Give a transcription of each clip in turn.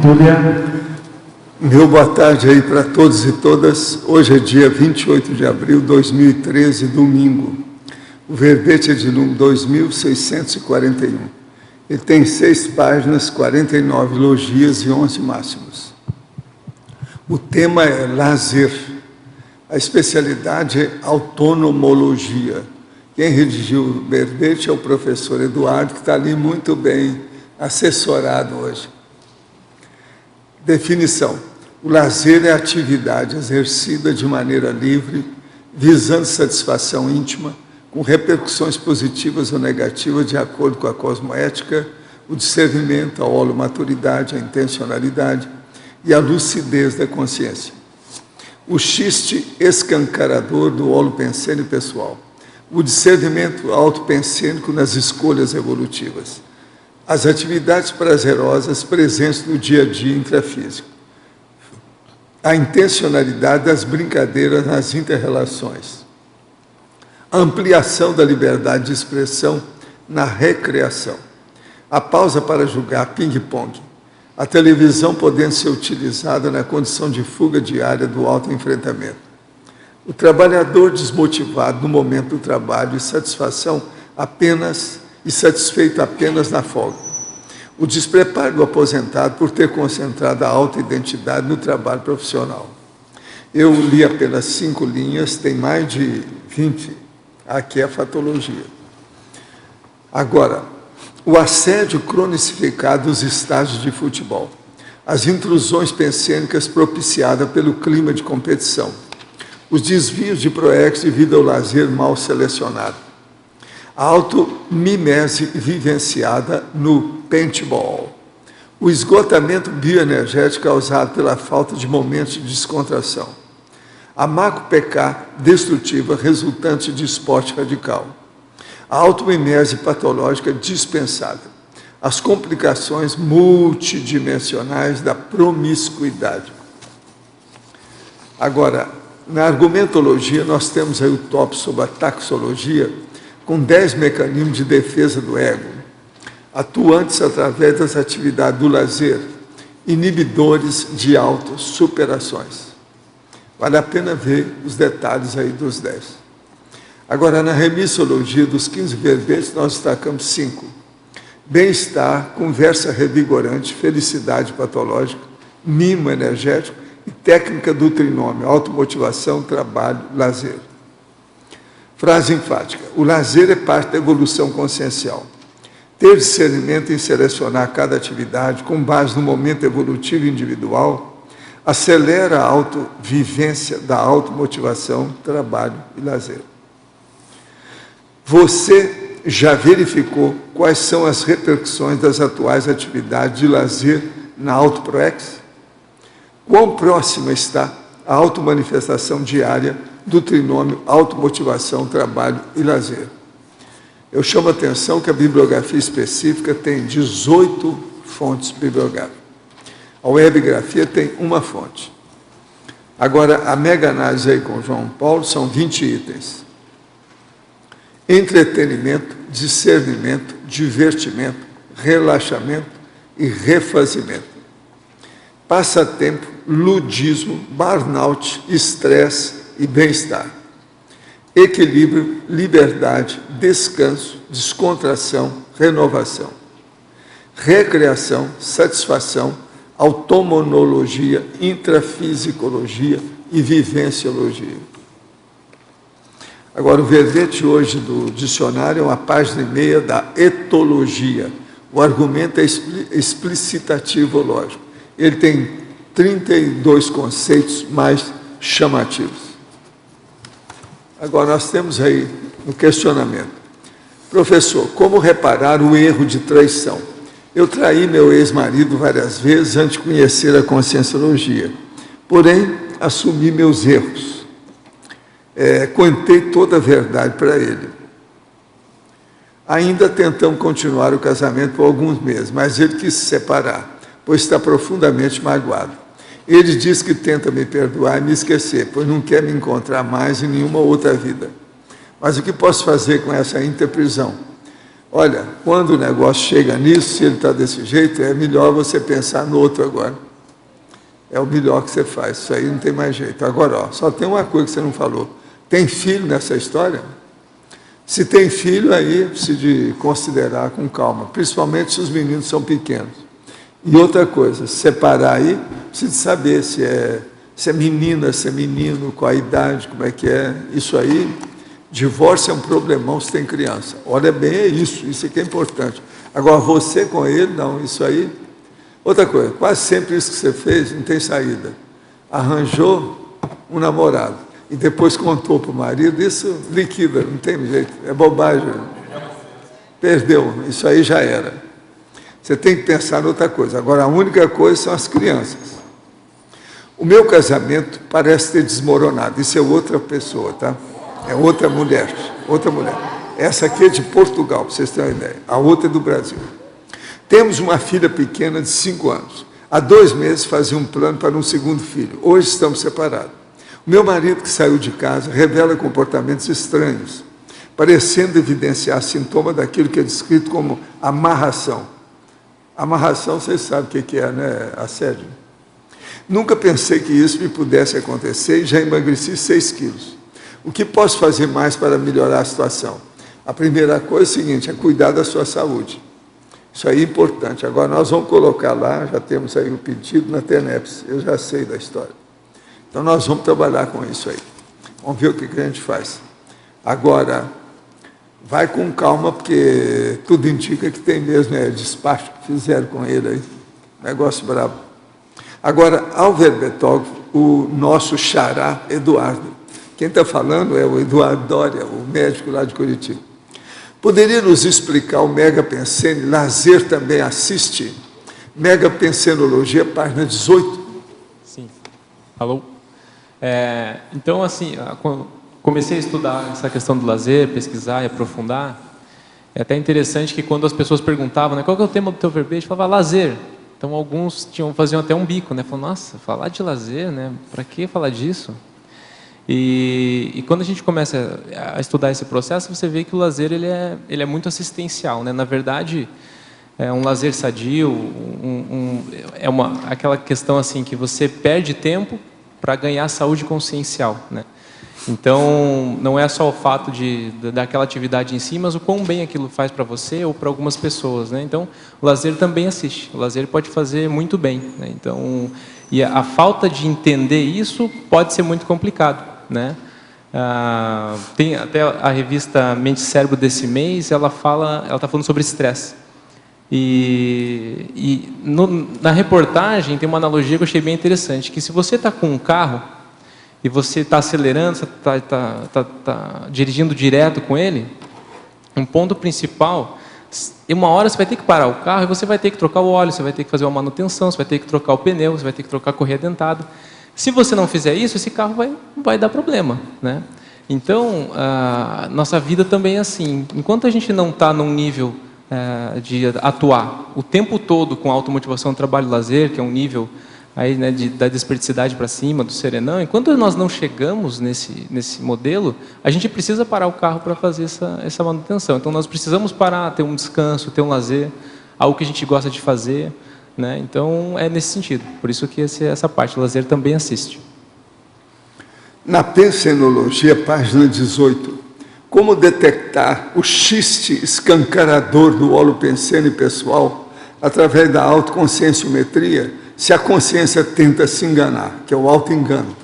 Túlia. Meu boa tarde aí para todos e todas. Hoje é dia 28 de abril de 2013, domingo. O verbete é de número 2641. Ele tem 6 páginas, 49 elogias e 11 máximos. O tema é lazer. A especialidade é autonomologia. Quem redigiu o verbete é o professor Eduardo, que está ali muito bem assessorado hoje. Definição. O lazer é a atividade exercida de maneira livre, visando satisfação íntima, com repercussões positivas ou negativas de acordo com a cosmoética, o discernimento, a holomaturidade, a intencionalidade e a lucidez da consciência. O xiste escancarador do holopensênio pessoal. O discernimento autopensênico nas escolhas evolutivas. As atividades prazerosas presentes no dia a dia intrafísico. A intencionalidade das brincadeiras nas inter-relações. A ampliação da liberdade de expressão na recreação. A pausa para jogar ping-pong. A televisão podendo ser utilizada na condição de fuga diária do autoenfrentamento. O trabalhador desmotivado no momento do trabalho e satisfeito apenas na folga. O despreparo do aposentado por ter concentrado a autoidentidade no trabalho profissional. Eu li apenas 5 linhas, tem mais de 20. Aqui é a fatologia. Agora, o assédio cronicificado dos estádios de futebol. As intrusões pensênicas propiciadas pelo clima de competição. Os desvios de proex devido ao lazer mal selecionado. A automimese vivenciada no paintball. O esgotamento bioenergético causado pela falta de momentos de descontração. A macro-PK destrutiva resultante de esporte radical. A automimese patológica dispensada. As complicações multidimensionais da promiscuidade. Agora, na argumentologia, nós temos aí o tópico sobre a taxologia, com 10 mecanismos de defesa do ego, atuantes através das atividades do lazer, inibidores de autossuperações. Vale a pena ver os detalhes aí dos 10. Agora, na remissologia dos 15 verbetes, nós destacamos 5. Bem-estar, conversa revigorante, felicidade patológica, mimo energético e técnica do trinômio, automotivação, trabalho, lazer. Frase enfática. O lazer é parte da evolução consciencial. Ter discernimento em selecionar cada atividade com base no momento evolutivo individual acelera a autovivência da automotivação, trabalho e lazer. Você já verificou quais são as repercussões das atuais atividades de lazer na autoproex? Quão próxima está a automanifestação diária do trinômio automotivação, trabalho e lazer? Eu chamo a atenção que a bibliografia específica tem 18 fontes bibliográficas. A webgrafia tem uma fonte. Agora, a mega-análise aí com João Paulo são 20 itens. Entretenimento, discernimento, divertimento, relaxamento e refazimento. Passatempo, ludismo, burnout, estresse e bem-estar. Equilíbrio, liberdade, descanso, descontração, renovação. Recreação, satisfação, automonologia, intrafisicologia e vivenciologia. Agora, o verbete hoje do dicionário é uma página e meia da etologia. O argumento é explicitativo lógico. Ele tem 32 conceitos mais chamativos. Agora, nós temos aí no questionamento. Professor, como reparar o erro de traição? Eu traí meu ex-marido várias vezes antes de conhecer a conscienciologia. Porém, assumi meus erros. Contei toda a verdade para ele. Ainda tentamos continuar o casamento por alguns meses, mas ele quis se separar, pois está profundamente magoado. Ele diz que tenta me perdoar e me esquecer, pois não quer me encontrar mais em nenhuma outra vida. Mas o que posso fazer com essa interprisão? olha, quando o negócio chega nisso, se ele está desse jeito, é melhor você pensar no outro agora. É o melhor que você faz, isso aí não tem mais jeito. Agora, ó, só tem uma coisa que você não falou. Tem filho nessa história? Se tem filho, aí precisa de considerar com calma, principalmente se os meninos são pequenos. E outra coisa, separar aí, precisa saber se é menina, se é menino, qual a idade, como é que é. Isso aí, divórcio é um problemão se tem criança. Olha bem, é isso aqui é importante. Agora, você com ele, não, isso aí... Outra coisa, quase sempre isso que você fez não tem saída. Arranjou um namorado e depois contou para o marido, isso liquida, não tem jeito, é bobagem. Perdeu, isso aí já era. Você tem que pensar em outra coisa. Agora, a única coisa são as crianças. O meu casamento parece ter desmoronado, isso é outra pessoa, tá? É outra mulher, outra mulher. Essa aqui é de Portugal, para vocês terem uma ideia. A outra é do Brasil. Temos uma filha pequena de 5 anos. Há 2 meses fazia um plano para um segundo filho. Hoje estamos separados. O meu marido, que saiu de casa, revela comportamentos estranhos, parecendo evidenciar sintoma daquilo que é descrito como amarração. Amarração, vocês sabem o que é, né? Assédio. Nunca pensei que isso me pudesse acontecer e já emagreci 6 quilos. O que posso fazer mais para melhorar a situação? A primeira coisa é o seguinte, é cuidar da sua saúde. Isso aí é importante. Agora, nós vamos colocar lá, já temos aí o pedido na TENEPS, eu já sei da história. Então, nós vamos trabalhar com isso aí. Vamos ver o que a gente faz. Agora, vai com calma, porque tudo indica que tem mesmo despacho que fizeram com ele aí. Negócio brabo. Agora, ao verbetógrafo, o nosso xará Eduardo. Quem está falando é o Eduardo Doria, o médico lá de Curitiba. Poderia nos explicar o Megapensene? Lazer também assiste? Megapensenologia, página 18. Sim. Alô? Então, assim, comecei a estudar essa questão do lazer, pesquisar e aprofundar. É até interessante que quando as pessoas perguntavam, né, qual que é o tema do teu verbete, eu falava lazer. Então, alguns faziam até um bico, né? Falavam, nossa, falar de lazer, né? Para que falar disso? E quando a gente começa a estudar esse processo, você vê que o lazer ele é muito assistencial, né? Na verdade, é um lazer sadio, aquela questão assim que você perde tempo para ganhar saúde consciencial, né? Então, não é só o fato daquela atividade em si, mas o quão bem aquilo faz para você ou para algumas pessoas, né? Então, o lazer também assiste. O lazer pode fazer muito bem, né? Então, e a falta de entender isso pode ser muito complicado, né? Tem até a revista Mente e Cérebro desse mês, ela está falando sobre estresse. Na reportagem tem uma analogia que eu achei bem interessante, que se você está com um carro e você está acelerando, você está dirigindo direto com ele, um ponto principal, uma hora você vai ter que parar o carro e você vai ter que trocar o óleo, você vai ter que fazer uma manutenção, você vai ter que trocar o pneu, você vai ter que trocar a correia dentada. Se você não fizer isso, esse carro vai dar problema, né? Então, a nossa vida também é assim. Enquanto a gente não está num nível de atuar o tempo todo com automotivação, trabalho e lazer, que é um nível aí, né, da desperdicidade para cima, do serenão, enquanto nós não chegamos nesse modelo, a gente precisa parar o carro para fazer essa manutenção. Então, nós precisamos parar, ter um descanso, ter um lazer, algo que a gente gosta de fazer, né? Então, é nesse sentido. Por isso que essa parte, o lazer também assiste. Na Pensenologia, página 18, como detectar o xiste escancarador do holopensene pessoal através da autoconscienciometria, se a consciência tenta se enganar, que é o auto-engano.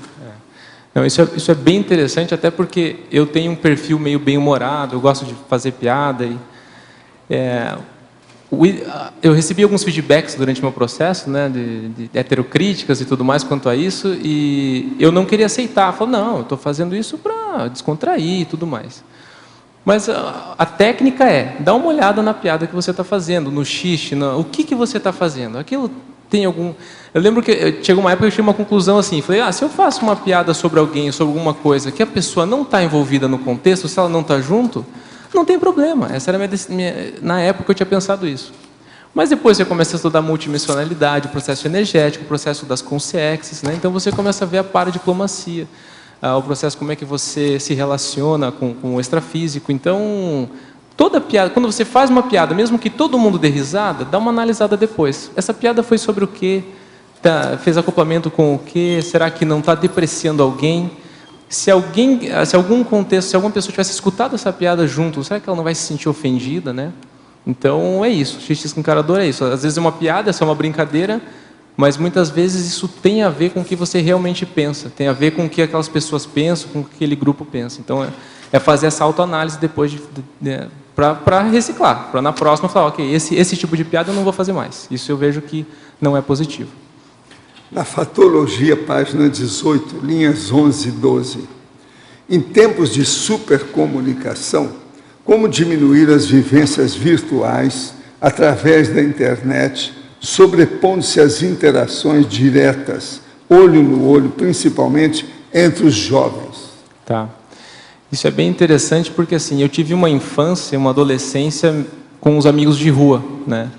Não, isso é bem interessante, até porque eu tenho um perfil meio bem-humorado, eu gosto de fazer piada. Eu recebi alguns feedbacks durante o meu processo, né, de heterocríticas e tudo mais quanto a isso, e eu não queria aceitar. Falei, não, eu estou fazendo isso para descontrair e tudo mais. Mas a técnica dá uma olhada na piada que você está fazendo, no xiste, o que você está fazendo. Aquilo tem algum... Eu lembro que chegou uma época que eu tinha uma conclusão assim, falei, se eu faço uma piada sobre alguém, sobre alguma coisa, que a pessoa não está envolvida no contexto, se ela não está junto, não tem problema. Essa era na época eu tinha pensado isso. Mas depois você começa a estudar multidimensionalidade, o processo energético, o processo das consciências, né? Então você começa a ver a paradiplomacia, o processo como é que você se relaciona com o extrafísico. Então, toda piada, quando você faz uma piada, mesmo que todo mundo dê risada, dá uma analisada depois. Essa piada foi sobre o quê? Fez acoplamento com o quê? Será que não está depreciando alguém? Se algum contexto, se alguma pessoa tivesse escutado essa piada junto, será que ela não vai se sentir ofendida, né? Então é isso, xixi escancarador é isso. Às vezes é uma piada, é uma brincadeira, mas muitas vezes isso tem a ver com o que você realmente pensa, tem a ver com o que aquelas pessoas pensam, com o que aquele grupo pensa. Então é fazer essa autoanálise depois para reciclar, para na próxima falar, ok, esse tipo de piada eu não vou fazer mais. Isso eu vejo que não é positivo. Na Fatologia, página 18, linhas 11 e 12. Em tempos de supercomunicação, como diminuir as vivências virtuais através da internet, sobrepondo-se às interações diretas, olho no olho, principalmente entre os jovens? Tá. Isso é bem interessante porque assim, eu tive uma infância, uma adolescência com os amigos de rua, né?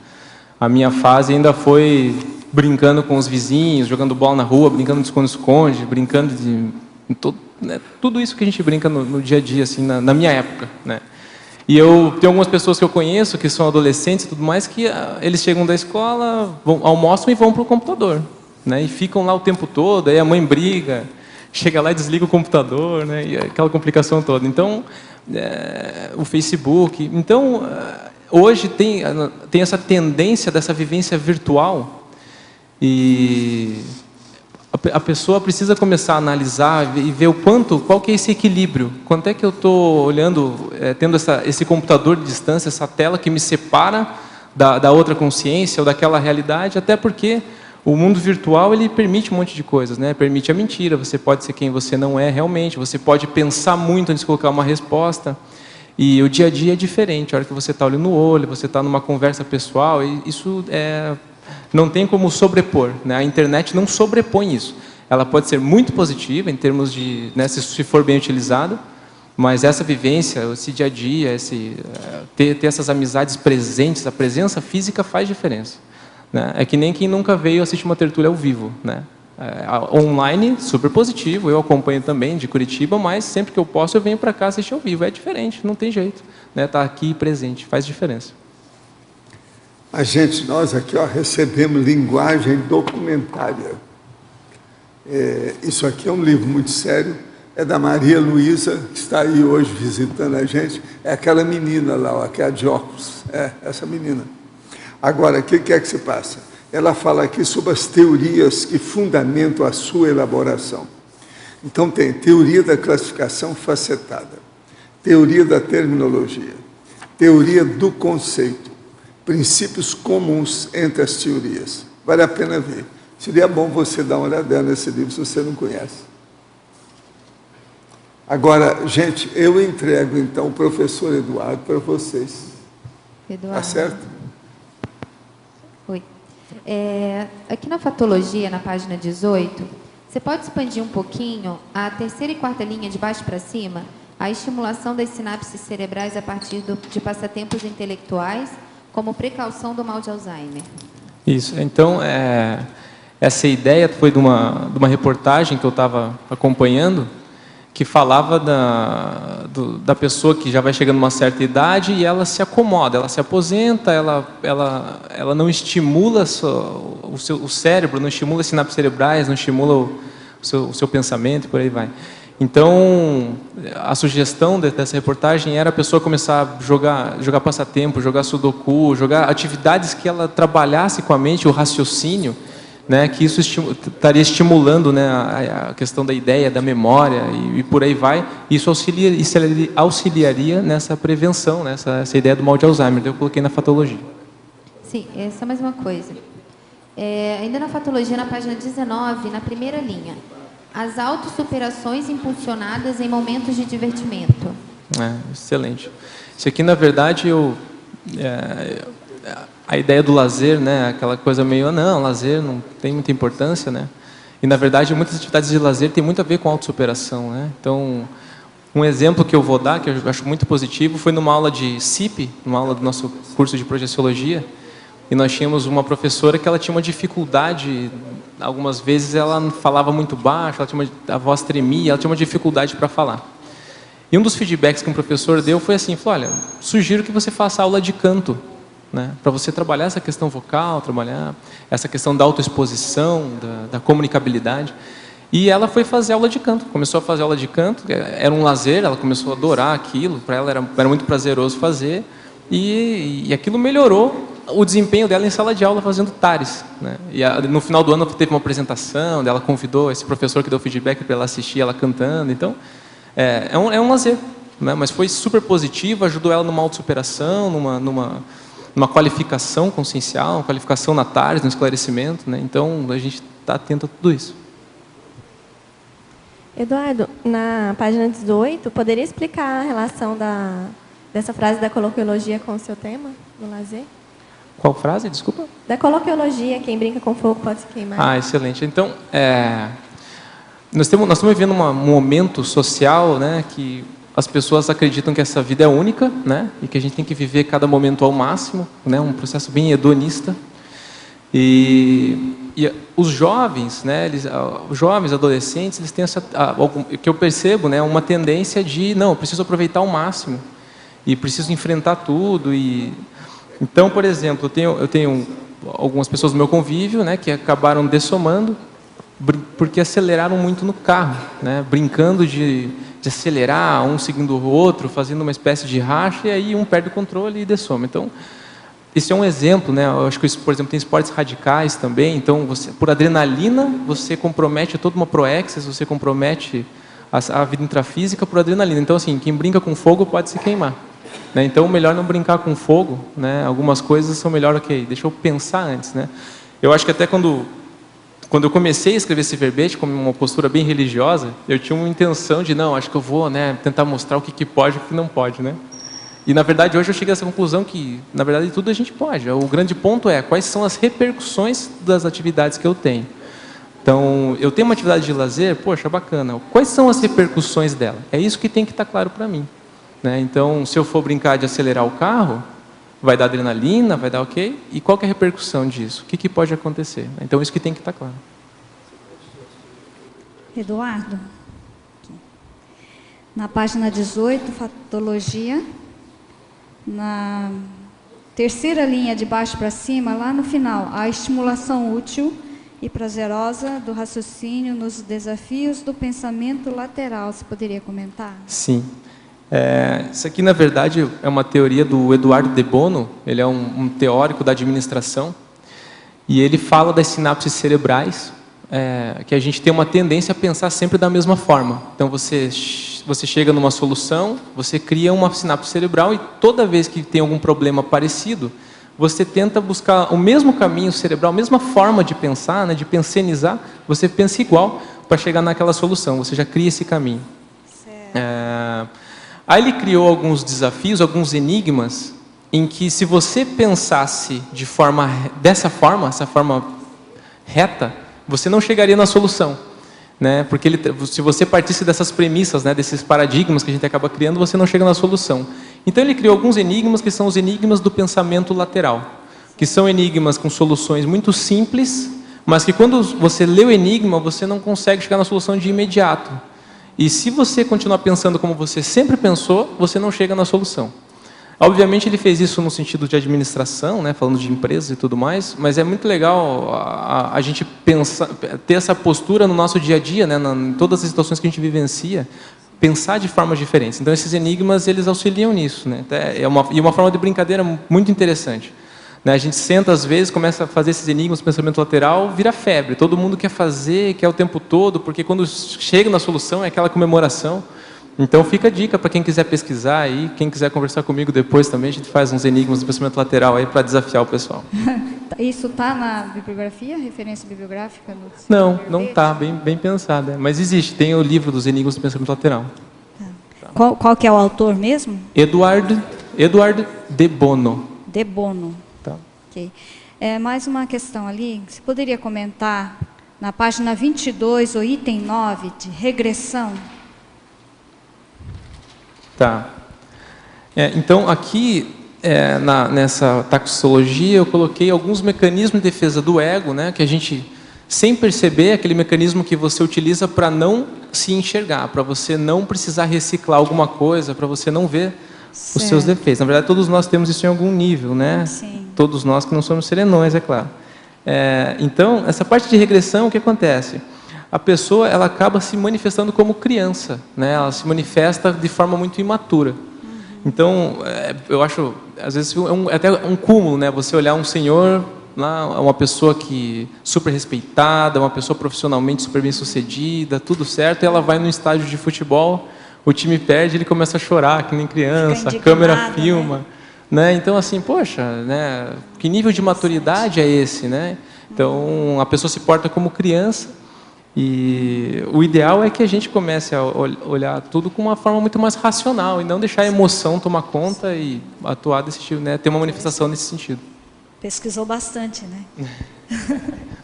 A minha fase ainda foi brincando com os vizinhos, jogando bola na rua, brincando de esconde-esconde, brincando tudo isso que a gente brinca no dia a dia, assim, na minha época, né? E eu tenho algumas pessoas que eu conheço, que são adolescentes e tudo mais, que eles chegam da escola, almoçam e vão para o computador, né? E ficam lá o tempo todo, aí a mãe briga, chega lá e desliga o computador, né? E aquela complicação toda. Então, o Facebook... Então, hoje tem essa tendência dessa vivência virtual. E a pessoa precisa começar a analisar e ver qual que é esse equilíbrio. Quanto é que eu estou olhando, tendo esse computador de distância, essa tela que me separa da outra consciência ou daquela realidade, até porque o mundo virtual ele permite um monte de coisas, né? Permite a mentira, você pode ser quem você não é realmente, você pode pensar muito antes de colocar uma resposta. E o dia a dia é diferente, a hora que você está olho no olho, você está numa conversa pessoal, e isso não tem como sobrepor, né? A internet não sobrepõe isso. Ela pode ser muito positiva em termos de, né, se for bem utilizada, mas essa vivência, esse dia a dia, ter essas amizades presentes, a presença física faz diferença, né? É que nem quem nunca veio assistir uma tertúlia ao vivo, né? Online, super positivo, eu acompanho também de Curitiba, mas sempre que eu posso eu venho para cá assistir ao vivo. É diferente, não tem jeito, né? Tá aqui presente, faz diferença. A gente, nós aqui recebemos linguagem documentária. Isso aqui é um livro muito sério, é da Maria Luísa, que está aí hoje visitando a gente. É aquela menina lá, que é a de óculos, essa menina. Agora, o que é que se passa? Ela fala aqui sobre as teorias que fundamentam a sua elaboração. Então tem teoria da classificação facetada, teoria da terminologia, teoria do conceito, princípios comuns entre as teorias. Vale a pena ver. Seria bom você dar uma olhada nesse livro, se você não conhece. Agora, gente, eu entrego, então, o professor Eduardo para vocês. Eduardo. Tá certo? Oi. Aqui na Fatologia, na página 18, você pode expandir um pouquinho a terceira e quarta linha, de baixo para cima, a estimulação das sinapses cerebrais a partir de passatempos intelectuais, como precaução do mal de Alzheimer. Isso. Então, essa ideia foi de uma reportagem que eu estava acompanhando, que falava da pessoa que já vai chegando a uma certa idade e ela se acomoda, ela se aposenta, ela não estimula o cérebro, não estimula as sinapses cerebrais, não estimula o seu pensamento e por aí vai. Então, a sugestão dessa reportagem era a pessoa começar a jogar passatempo, jogar sudoku, jogar atividades que ela trabalhasse com a mente, o raciocínio, né, que isso estaria estimulando, né, a questão da ideia, da memória e por aí vai. Isso auxiliaria nessa prevenção, né, essa ideia do mal de Alzheimer. Eu coloquei na Fatologia. Sim, só mais uma coisa. Ainda na Fatologia, na página 19, na primeira linha, as autossuperações impulsionadas em momentos de divertimento. Excelente. Isso aqui, na verdade, a ideia do lazer, né, aquela coisa meio, não, lazer não tem muita importância, né? E, na verdade, muitas atividades de lazer têm muito a ver com autossuperação, né? Então, um exemplo que eu vou dar, que eu acho muito positivo, foi numa aula de CIP, numa aula do nosso curso de projeciologia, e nós tínhamos uma professora que ela tinha uma dificuldade, algumas vezes ela falava muito baixo, a voz tremia, ela tinha uma dificuldade para falar. E um dos feedbacks que um professor deu foi assim, falou, olha, sugiro que você faça aula de canto, né, para você trabalhar essa questão vocal, trabalhar essa questão da autoexposição, da comunicabilidade. E ela foi fazer aula de canto, começou a fazer aula de canto, era um lazer, ela começou a adorar aquilo, para ela era muito prazeroso fazer, e aquilo melhorou o desempenho dela em sala de aula fazendo tares, né? E no final do ano teve uma apresentação, ela convidou esse professor que deu feedback para ela assistir ela cantando, então é um lazer, né? Mas foi super positivo, ajudou ela numa autossuperação, numa qualificação consciencial, uma qualificação na tares, no esclarecimento, né? Então a gente está atento a tudo isso. Eduardo, na página 18, poderia explicar a relação dessa frase da coloquiologia com o seu tema, do lazer? Qual frase? Desculpa. Da coloquiologia, quem brinca com fogo pode se queimar. Ah, excelente. Então, nós estamos vivendo um momento social, né, que as pessoas acreditam que essa vida é única, né, e que a gente tem que viver cada momento ao máximo, né, um processo bem hedonista. E os jovens, né, os jovens, adolescentes, eles têm que eu percebo, né, uma tendência de, não, eu preciso aproveitar ao máximo e preciso enfrentar tudo. Então, por exemplo, eu tenho algumas pessoas no meu convívio, né, que acabaram dessomando porque aceleraram muito no carro, né, brincando de acelerar, um seguindo o outro, fazendo uma espécie de racha, e aí um perde o controle e dessoma. Então, esse é um exemplo, né? Eu acho que, por exemplo, tem esportes radicais também. Então, por adrenalina, você compromete toda uma proexis, você compromete a vida intrafísica por adrenalina. Então, assim, quem brinca com fogo pode se queimar, né? Então, melhor não brincar com fogo, né? Algumas coisas são melhor, ok, deixa eu pensar antes, né? Eu acho que até quando eu comecei a escrever esse verbete com uma postura bem religiosa, eu tinha uma intenção de, não, acho que eu vou, né, tentar mostrar o que pode e o que não pode, né? E, na verdade, hoje eu cheguei a essa conclusão que, na verdade, tudo a gente pode. O grande ponto é quais são as repercussões das atividades que eu tenho. Então, eu tenho uma atividade de lazer, poxa, bacana. Quais são as repercussões dela? É isso que tem que estar claro para mim, né? Então, se eu for brincar de acelerar o carro, vai dar adrenalina, vai dar ok? E qual que é a repercussão disso? O que pode acontecer? Então, isso que tem que estar claro. Eduardo, na página 18, fatologia, na terceira linha de baixo para cima, lá no final, a estimulação útil e prazerosa do raciocínio nos desafios do pensamento lateral. Você poderia comentar? Sim. Isso aqui, na verdade, é uma teoria do Eduardo de Bono. Ele é um teórico da administração. E ele fala das sinapses cerebrais, que a gente tem uma tendência a pensar sempre da mesma forma. Então, você chega numa solução, você cria uma sinapse cerebral e toda vez que tem algum problema parecido, você tenta buscar o mesmo caminho cerebral, a mesma forma de pensar, né, de pensenizar, você pensa igual para chegar naquela solução, você já cria esse caminho. Aí ele criou alguns desafios, alguns enigmas, em que se você pensasse dessa forma, essa forma reta, você não chegaria na solução, né? Porque se você partisse dessas premissas, né, desses paradigmas que a gente acaba criando, você não chega na solução. Então ele criou alguns enigmas que são os enigmas do pensamento lateral, que são enigmas com soluções muito simples, mas que quando você lê o enigma, você não consegue chegar na solução de imediato. E se você continuar pensando como você sempre pensou, você não chega na solução. Obviamente ele fez isso no sentido de administração, né, falando de empresas e tudo mais, mas é muito legal a gente ter essa postura no nosso dia a dia, né, em todas as situações que a gente vivencia, pensar de formas diferentes. Então esses enigmas, eles auxiliam nisso, né? E uma forma de brincadeira muito interessante, né? A gente senta às vezes, começa a fazer esses enigmas, pensamento lateral, vira febre. Todo mundo quer fazer, quer o tempo todo, porque quando chega na solução é aquela comemoração. Então fica a dica para quem quiser pesquisar aí, quem quiser conversar comigo depois também, a gente faz uns enigmas do pensamento lateral aí para desafiar o pessoal. Isso está na bibliografia, referência bibliográfica? Não está, bem pensada. Mas existe, tem o livro dos enigmas do pensamento lateral. Tá. Qual que é o autor mesmo? Eduardo de Bono. De Bono. Tá. Ok. Mais uma questão ali, você poderia comentar na página 22, o item 9, de regressão? Tá. Então, aqui, nessa taxologia, eu coloquei alguns mecanismos de defesa do ego, né, que a gente, sem perceber, aquele mecanismo que você utiliza para não se enxergar, para você não precisar reciclar alguma coisa, para você não ver os seus defeitos. Na verdade, todos nós temos isso em algum nível, né? Sim. Todos nós que não somos serenões, é claro. Então, essa parte de regressão, o que acontece? A pessoa, ela acaba se manifestando como criança, né? Ela se manifesta de forma muito imatura. Então, eu acho, às vezes, até um cúmulo, né? Você olhar um senhor, lá, uma pessoa que super respeitada, uma pessoa profissionalmente super bem sucedida, tudo certo, e ela vai no estádio de futebol, o time perde, ele começa a chorar, que nem criança, a câmera filma, né? Então, assim, poxa, né? Que nível de maturidade é esse, né? Então, a pessoa se porta como criança. E o ideal é que a gente comece a olhar tudo com uma forma muito mais racional e não deixar a emoção tomar conta e atuar desse tipo, né? Ter uma manifestação nesse sentido. Pesquisou bastante, né?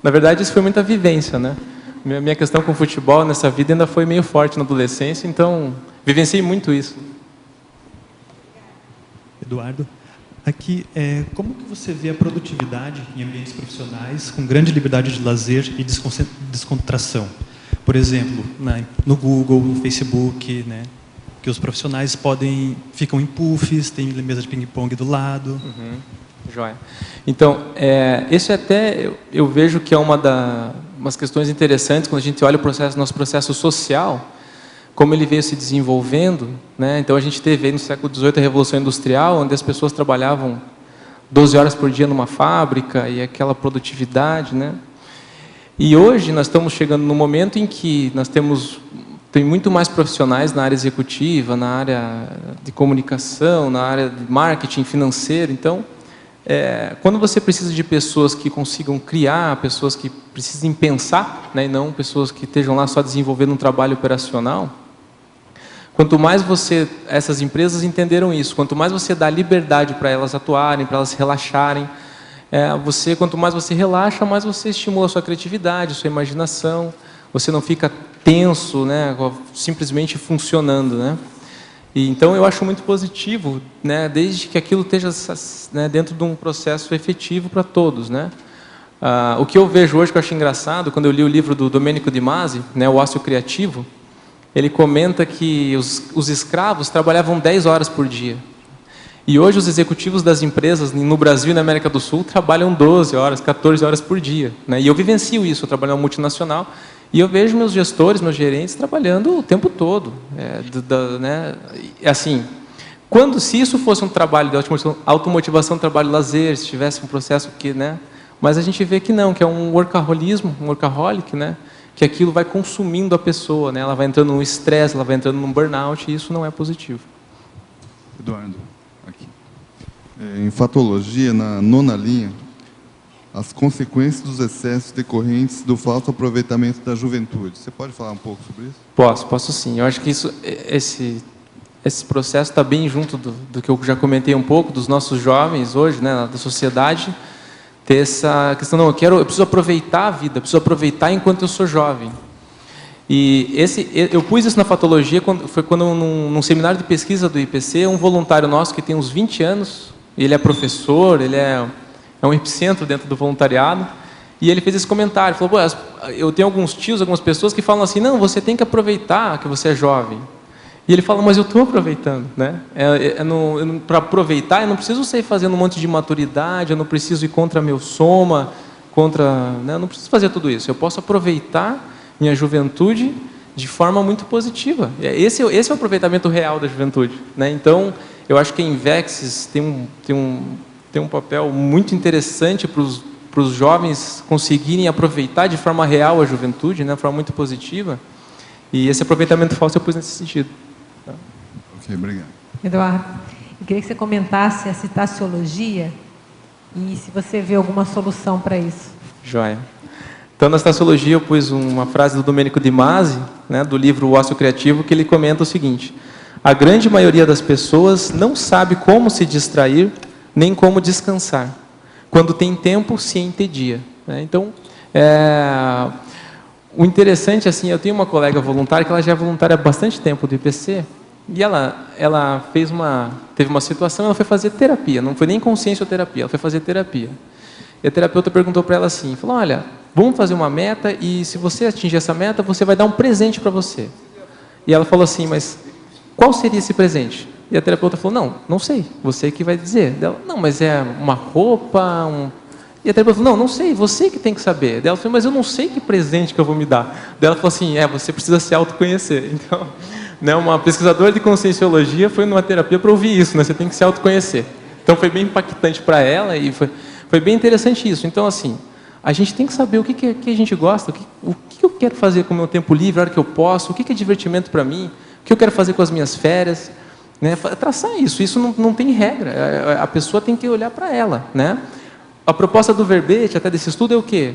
Na verdade, isso foi muita vivência, né? Minha questão com o futebol nessa vida ainda foi meio forte na adolescência, então vivenciei muito isso. Eduardo, aqui, como que você vê a produtividade em ambientes profissionais com grande liberdade de lazer e descontração? Por exemplo, no Google, no Facebook, né, que os profissionais ficam em puffs, tem mesa de ping-pong do lado. Joia. Então, isso até eu vejo que é umas questões interessantes quando a gente olha o nosso processo social, como ele veio se desenvolvendo, né? Então a gente teve aí no século XVIII a Revolução Industrial, onde as pessoas trabalhavam 12 horas por dia numa fábrica e aquela produtividade, né? E hoje nós estamos chegando no momento em que nós tem muito mais profissionais na área executiva, na área de comunicação, na área de marketing financeiro. Então, quando você precisa de pessoas que consigam criar, pessoas que precisem pensar, né, e não pessoas que estejam lá só desenvolvendo um trabalho operacional, quanto mais essas empresas entenderam isso, quanto mais você dá liberdade para elas atuarem, para elas relaxarem, quanto mais você relaxa, mais você estimula a sua criatividade, a sua imaginação, você não fica tenso, né, simplesmente funcionando, né? E, então eu acho muito positivo, né, desde que aquilo esteja, né, dentro de um processo efetivo para todos, né? O que eu vejo hoje que eu acho engraçado, quando eu li o livro do Domenico Di Masi, né, O Ócio Criativo, ele comenta que os escravos trabalhavam 10 horas por dia. E hoje os executivos das empresas no Brasil e na América do Sul trabalham 12 horas, 14 horas por dia, né? E eu vivencio isso, eu trabalho em uma multinacional e eu vejo meus gestores, meus gerentes trabalhando o tempo todo. Né? Assim, se isso fosse um trabalho de automotivação, trabalho lazer, se tivesse um processo que, né? Mas a gente vê que não, que é um workaholismo, um workaholic, né? Que aquilo vai consumindo a pessoa, né? Ela vai entrando num estresse, ela vai entrando num burnout, e isso não é positivo. Eduardo, aqui. Em fatologia, na 9ª linha, as consequências dos excessos decorrentes do falso aproveitamento da juventude. Você pode falar um pouco sobre isso? Posso sim. Eu acho que esse processo está bem junto do que eu já comentei um pouco, dos nossos jovens hoje, né? Da sociedade, ter essa questão, não, eu preciso aproveitar a vida, eu preciso aproveitar enquanto eu sou jovem. E eu pus isso na fatologia, foi quando num seminário de pesquisa do IPC, um voluntário nosso que tem uns 20 anos, ele é professor, ele é um epicentro dentro do voluntariado, e ele fez esse comentário, falou, eu tenho alguns tios, algumas pessoas que falam assim, não, você tem que aproveitar que você é jovem. E ele fala, mas eu estou aproveitando, né? Para aproveitar, eu não preciso sair fazendo um monte de maturidade, eu não preciso ir contra meu soma, né? Eu não preciso fazer tudo isso. Eu posso aproveitar minha juventude de forma muito positiva. Esse é o aproveitamento real da juventude, né? Então, eu acho que a Invexis tem um papel muito interessante para os jovens conseguirem aproveitar de forma real a juventude, né? De forma muito positiva. E esse aproveitamento falso eu pus nesse sentido. Ok, obrigado. Eduardo, eu queria que você comentasse a citaciologia e se você vê alguma solução para isso. Joia. Então, na citaciologia, eu pus uma frase do Domenico Di Masi, né, do livro O Ócio Criativo, que ele comenta o seguinte: a grande maioria das pessoas não sabe como se distrair, nem como descansar. Quando tem tempo, se entedia. Né? Então, o interessante, assim, eu tenho uma colega voluntária, que ela já é voluntária há bastante tempo do IPC, e ela teve uma situação, ela foi fazer terapia, não foi nem consciencioterapia, ela foi fazer terapia. E a terapeuta perguntou para ela assim, falou, olha, vamos fazer uma meta e se você atingir essa meta, você vai dar um presente para você. E ela falou assim, mas qual seria esse presente? E a terapeuta falou, não sei, você que vai dizer. Ela, não, mas é uma roupa, E a terapeuta falou, não sei, você que tem que saber. Ela falou, mas eu não sei que presente que eu vou me dar. Ela falou assim, você precisa se autoconhecer. Então, né, uma pesquisadora de conscienciologia foi numa terapia para ouvir isso, né, você tem que se autoconhecer. Então foi bem impactante para ela e foi bem interessante isso. Então, assim, a gente tem que saber o que a gente gosta, o que eu quero fazer com o meu tempo livre, a hora que eu posso, o que é divertimento para mim, o que eu quero fazer com as minhas férias. Né, traçar isso não tem regra, a pessoa tem que olhar para ela. Né? A proposta do verbete, até desse estudo, é o quê?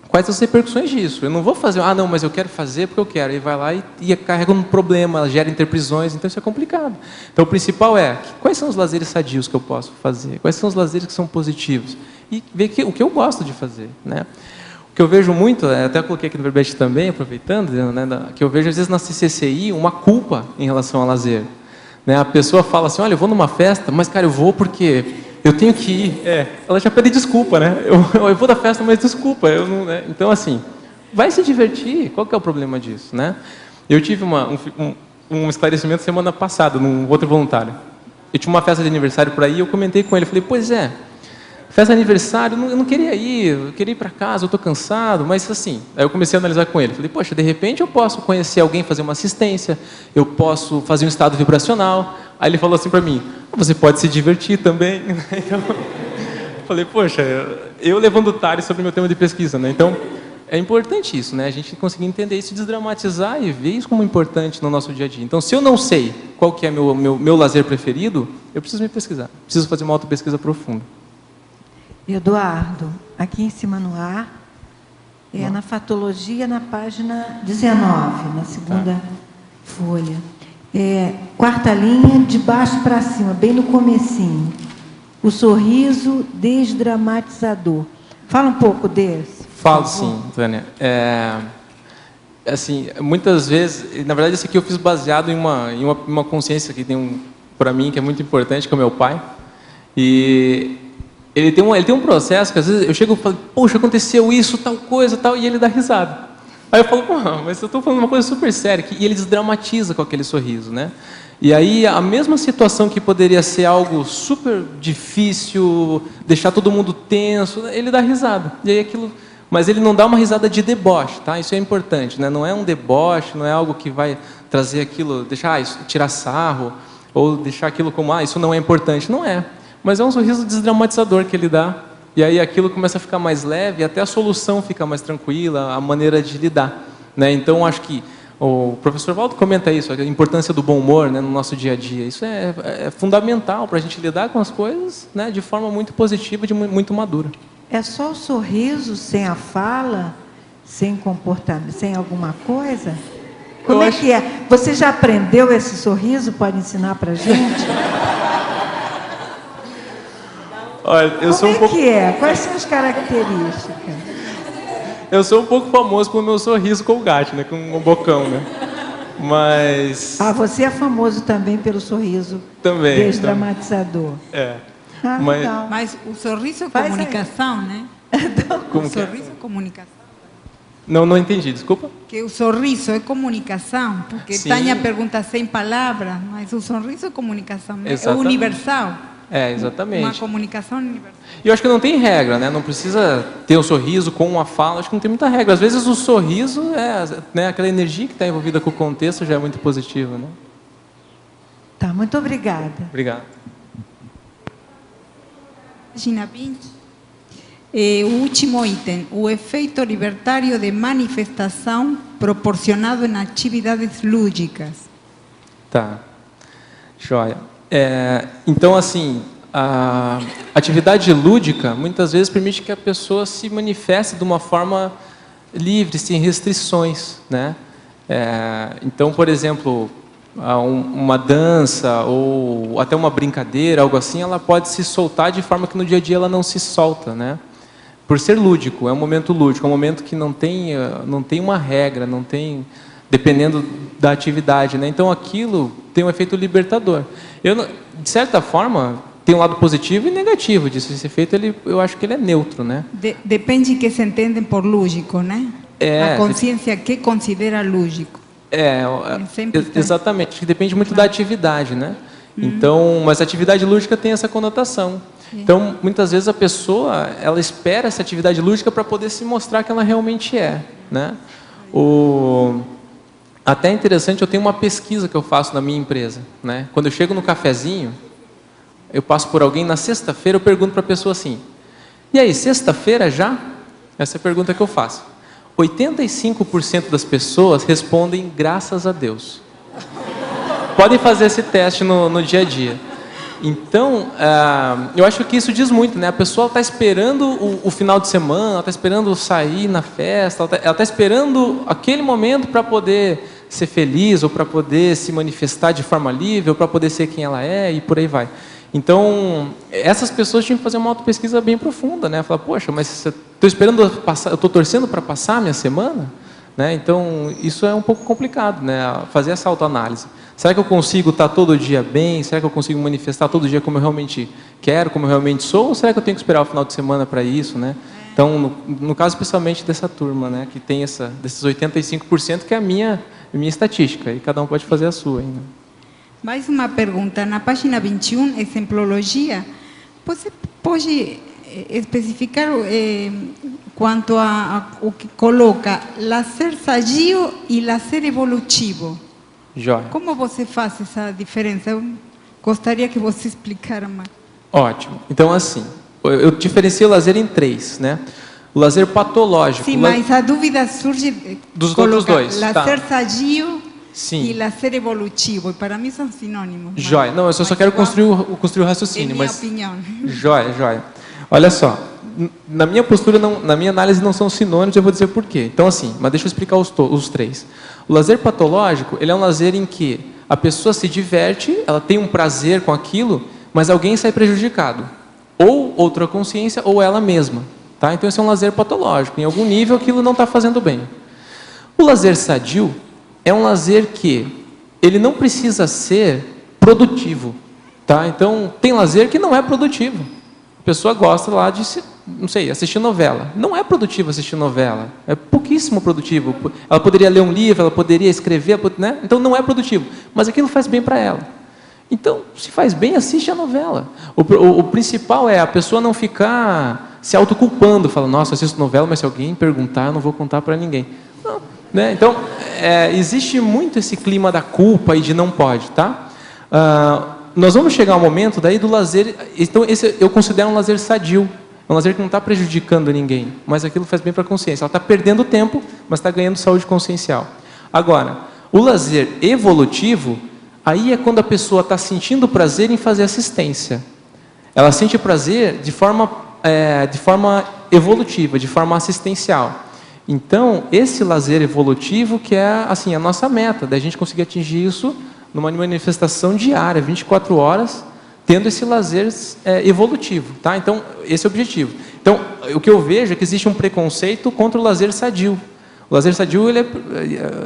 Quais as repercussões disso? Eu não vou fazer, não, mas eu quero fazer porque eu quero. E vai lá e carrega um problema, gera interprisões, então isso é complicado. Então o principal é, quais são os lazeres sadios que eu posso fazer? Quais são os lazeres que são positivos? E ver o que eu gosto de fazer. Né? O que eu vejo muito, até coloquei aqui no verbete também, aproveitando, né, que eu vejo às vezes na CCCI uma culpa em relação ao lazer. Né? A pessoa fala assim, olha, eu vou numa festa, mas cara, eu vou porque eu tenho que ir. Ela já pede desculpa, né? Eu vou da festa, mas desculpa. Eu não, né? Então, assim, vai se divertir. Qual que é o problema disso, né? Eu tive um esclarecimento semana passada, num outro voluntário. Eu tinha uma festa de aniversário para ir, eu comentei com ele, falei, pois é, festa de aniversário, eu não queria ir, eu queria ir para casa, eu estou cansado, mas assim, aí eu comecei a analisar com ele, falei, poxa, de repente eu posso conhecer alguém, fazer uma assistência, eu posso fazer um estado vibracional. Aí ele falou assim para mim, você pode se divertir também. Então, eu falei, poxa, eu levando otário sobre o meu tema de pesquisa, né? Então, é importante isso, né? A gente conseguir entender isso, desdramatizar e ver isso como importante no nosso dia a dia. Então, se eu não sei qual que é meu lazer preferido, eu preciso me pesquisar, preciso fazer uma autopesquisa profunda. Eduardo, aqui em cima no ar, na fatologia, na página 19, na segunda folha. Quarta linha, de baixo para cima, bem no comecinho. O sorriso desdramatizador. Fala um pouco desse. Falo sim, Tânia. Assim, muitas vezes, na verdade, esse aqui eu fiz baseado em uma consciência que tem para mim, que é muito importante, que é o meu pai. E ele tem um processo que às vezes eu chego e falo, poxa, aconteceu isso, tal coisa, tal, e ele dá risada. Aí eu falo, mas eu estou falando uma coisa super séria, e ele desdramatiza com aquele sorriso, né? E aí a mesma situação que poderia ser algo super difícil, deixar todo mundo tenso, ele dá risada. E aí mas ele não dá uma risada de deboche, tá? Isso é importante, né? Não é um deboche, não é algo que vai trazer aquilo, tirar sarro, ou deixar aquilo como, isso não é importante. Não é. Mas é um sorriso desdramatizador que ele dá. E aí aquilo começa a ficar mais leve, e até a solução fica mais tranquila, a maneira de lidar. Né? Então, acho que o professor Valdo comenta isso, a importância do bom humor, né, no nosso dia a dia. Isso é fundamental para a gente lidar com as coisas, né, de forma muito positiva, muito madura. É só o sorriso, sem a fala, sem comportamento, sem alguma coisa? Como é que é? Você já aprendeu esse sorriso? Pode ensinar para a gente? Olha, Como é que é? Quais são as características? Eu sou um pouco famoso pelo meu sorriso Colgate, né, com um bocão, né? Mas... você é famoso também pelo sorriso desdramatizador. Legal. Mas o sorriso é comunicação, né? Como o sorriso é comunicação. Não entendi, desculpa. Que o sorriso é comunicação, porque Tânia pergunta sem palavras, mas o sorriso é comunicação, né? É universal. Exatamente. Uma comunicação universal. E eu acho que não tem regra, né? Não precisa ter um sorriso com uma fala, acho que não tem muita regra. Às vezes o sorriso aquela energia que está envolvida com o contexto já é muito positiva, né? Tá, muito obrigada. Obrigado. Página 20. O último item, o efeito libertário de manifestação proporcionado em atividades lúdicas. Tá. Joia. Então, assim, a atividade lúdica muitas vezes permite que a pessoa se manifeste de uma forma livre, sem restrições, né? Então, por exemplo, uma dança ou até uma brincadeira, algo assim, ela pode se soltar de forma que no dia a dia ela não se solta, né? Por ser lúdico, é um momento lúdico, é um momento que não tem uma regra, não tem, dependendo da atividade, né? Então aquilo tem um efeito libertador. De certa forma, tem um lado positivo e negativo disso. Esse efeito, eu acho que ele é neutro, né? Depende que se entende por lógico, né? A consciência que considera lógico. Exatamente. Depende muito da atividade, né? Então, mas a atividade lúdica tem essa conotação. Então, muitas vezes a pessoa, ela espera essa atividade lúdica para poder se mostrar que ela realmente é, né? Até é interessante, eu tenho uma pesquisa que eu faço na minha empresa, né? Quando eu chego no cafezinho, eu passo por alguém, na sexta-feira eu pergunto para a pessoa assim, e aí, sexta-feira já? Essa é a pergunta que eu faço. 85% das pessoas respondem graças a Deus. Podem fazer esse teste no dia a dia. Então, eu acho que isso diz muito, né? A pessoa está esperando o final de semana, ela está esperando sair na festa, ela está esperando aquele momento para poder ser feliz, ou para poder se manifestar de forma livre, ou para poder ser quem ela é, e por aí vai. Então, essas pessoas tinham que fazer uma autopesquisa bem profunda, né? Falar, poxa, mas estou esperando passar, eu estou torcendo para passar a minha semana? Né? Então, isso é um pouco complicado, né? Fazer essa autoanálise. Será que eu consigo estar todo dia bem? Será que eu consigo manifestar todo dia como eu realmente quero, como eu realmente sou? Ou será que eu tenho que esperar o final de semana para isso, né? Então, no caso especialmente dessa turma, né, que tem desses 85%, que é a minha estatística, e cada um pode fazer a sua ainda. Mais uma pergunta. Na página 21, exemplologia, você pode especificar quanto ao que coloca lazer sadio e lazer evolutivo? Jóia. Como você faz essa diferença? Eu gostaria que você explicara mais. Ótimo. Então, assim, eu diferencio o lazer em 3, né? O lazer patológico. Sim, mas a dúvida surge dos outros dois. Lazer sadio Sim. e lazer evolutivo. E para mim são sinônimos. Jóia. Não, eu só quero construir o raciocínio. É minha opinião. Jóia. Olha só. Na minha postura, na minha análise, não são sinônimos, eu vou dizer por quê. Então, assim, mas deixa eu explicar os 3. O lazer patológico, ele é um lazer em que a pessoa se diverte, ela tem um prazer com aquilo, mas alguém sai prejudicado. Ou outra consciência, ou ela mesma. Tá? Então, esse é um lazer patológico. Em algum nível, aquilo não está fazendo bem. O lazer sadio é um lazer que ele não precisa ser produtivo. Tá? Então, tem lazer que não é produtivo. A pessoa gosta lá de, não sei, assistir novela. Não é produtivo assistir novela. É pouquíssimo produtivo. Ela poderia ler um livro, ela poderia escrever, né? Então não é produtivo. Mas aquilo faz bem para ela. Então, se faz bem, assiste a novela. O principal é a pessoa não ficar se autoculpando, falando, nossa, assisto novela, mas se alguém perguntar, eu não vou contar para ninguém. Não, né? Então, existe muito esse clima da culpa e de não pode, tá? Nós vamos chegar ao momento daí do lazer, então esse eu considero um lazer sadio, um lazer que não está prejudicando ninguém, mas aquilo faz bem para a consciência. Ela está perdendo tempo, mas está ganhando saúde consciencial. Agora, o lazer evolutivo, aí é quando a pessoa está sentindo prazer em fazer assistência. Ela sente prazer de forma evolutiva, de forma assistencial. Então, esse lazer evolutivo que é assim, a nossa meta, da gente conseguir atingir isso numa manifestação diária, 24 horas, tendo esse lazer evolutivo. Tá? Então, esse é o objetivo. Então, o que eu vejo é que existe um preconceito contra o lazer sadio. O lazer sadio,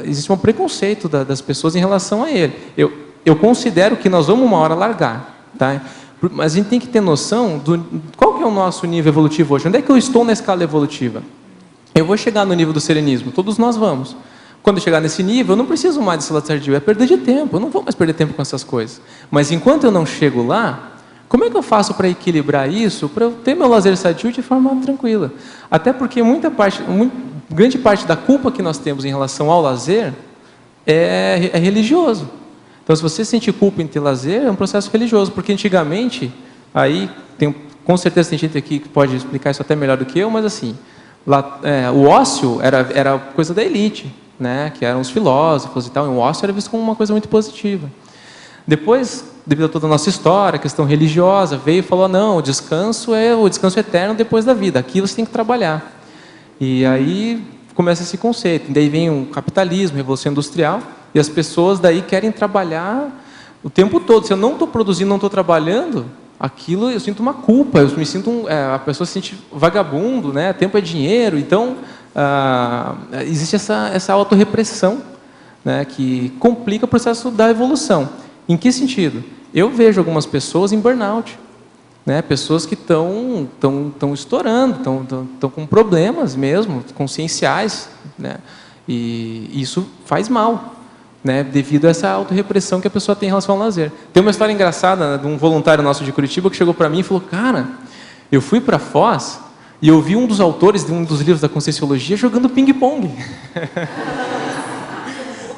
existe um preconceito das pessoas em relação a ele. Eu considero que nós vamos uma hora largar. Tá? Mas a gente tem que ter noção qual que é o nosso nível evolutivo hoje. Onde é que eu estou na escala evolutiva? Eu vou chegar no nível do serenismo, todos nós vamos. Quando eu chegar nesse nível, eu não preciso mais desse lazer sadio, é perda de tempo, eu não vou mais perder tempo com essas coisas. Mas enquanto eu não chego lá, como é que eu faço para equilibrar isso, para eu ter meu lazer sadio de forma tranquila? Até porque grande parte da culpa que nós temos em relação ao lazer é religioso. Então, se você sentir culpa em ter lazer, é um processo religioso, porque antigamente, com certeza tem gente aqui que pode explicar isso até melhor do que eu, mas assim, o ócio era coisa da elite, né, que eram os filósofos e tal, e o ócio era visto como uma coisa muito positiva. Depois, devido a toda a nossa história, a questão religiosa, veio e falou, não, o descanso é eterno depois da vida, aquilo você tem que trabalhar. E aí começa esse conceito, e daí vem o capitalismo, a revolução industrial, e as pessoas daí querem trabalhar o tempo todo. Se eu não estou produzindo, não estou trabalhando, aquilo eu sinto uma culpa, eu me sinto a pessoa se sente vagabundo, né? Tempo é dinheiro, então existe essa autorrepressão, né? Que complica o processo da evolução. Em que sentido? Eu vejo algumas pessoas em burnout, né? Pessoas que estão estourando, estão com problemas mesmo, conscienciais, né? E isso faz mal, né? Devido a essa autorrepressão que a pessoa tem em relação ao lazer. Tem uma história engraçada, né, de um voluntário nosso de Curitiba que chegou para mim e falou: cara, eu fui para Foz e eu vi um dos autores de um dos livros da Conscienciologia jogando ping-pong.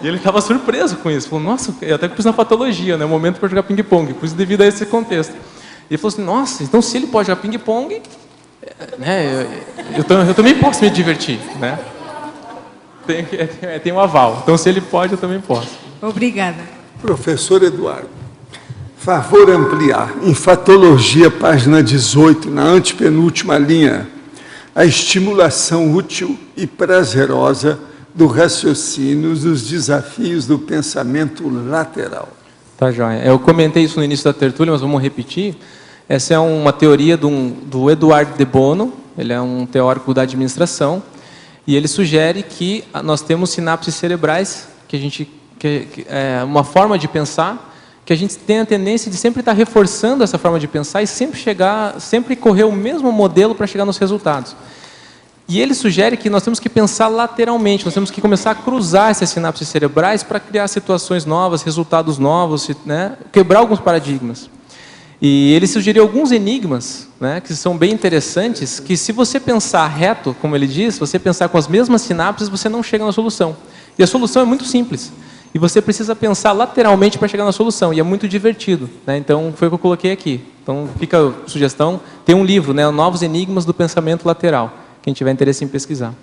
E ele estava surpreso com isso. Falou: nossa, eu até pus na patologia, né? Momento para jogar ping-pong, pus devido a esse contexto. Ele falou assim: nossa, então se ele pode jogar ping-pong, né, eu também posso me divertir, né? Tem um aval. Então, se ele pode, eu também posso. Obrigada. Professor Eduardo, favor ampliar. Em Fatologia, página 18, na antepenúltima linha, a estimulação útil e prazerosa do raciocínio dos desafios do pensamento lateral. Tá, joia. Eu comentei isso no início da tertúlia, mas vamos repetir. Essa é uma teoria do Eduardo de Bono, ele é um teórico da administração, e ele sugere que nós temos sinapses cerebrais, que é uma forma de pensar, que a gente tem a tendência de sempre estar reforçando essa forma de pensar e sempre correr o mesmo modelo para chegar nos resultados. E ele sugere que nós temos que pensar lateralmente, nós temos que começar a cruzar essas sinapses cerebrais para criar situações novas, resultados novos, né? Quebrar alguns paradigmas. E ele sugeriu alguns enigmas, né, que são bem interessantes, que se você pensar reto, como ele diz, se você pensar com as mesmas sinapses, você não chega na solução. E a solução é muito simples. E você precisa pensar lateralmente para chegar na solução. E é muito divertido, né? Então, foi o que eu coloquei aqui. Então, fica a sugestão. Tem um livro, né, Novos Enigmas do Pensamento Lateral. Quem tiver interesse em pesquisar.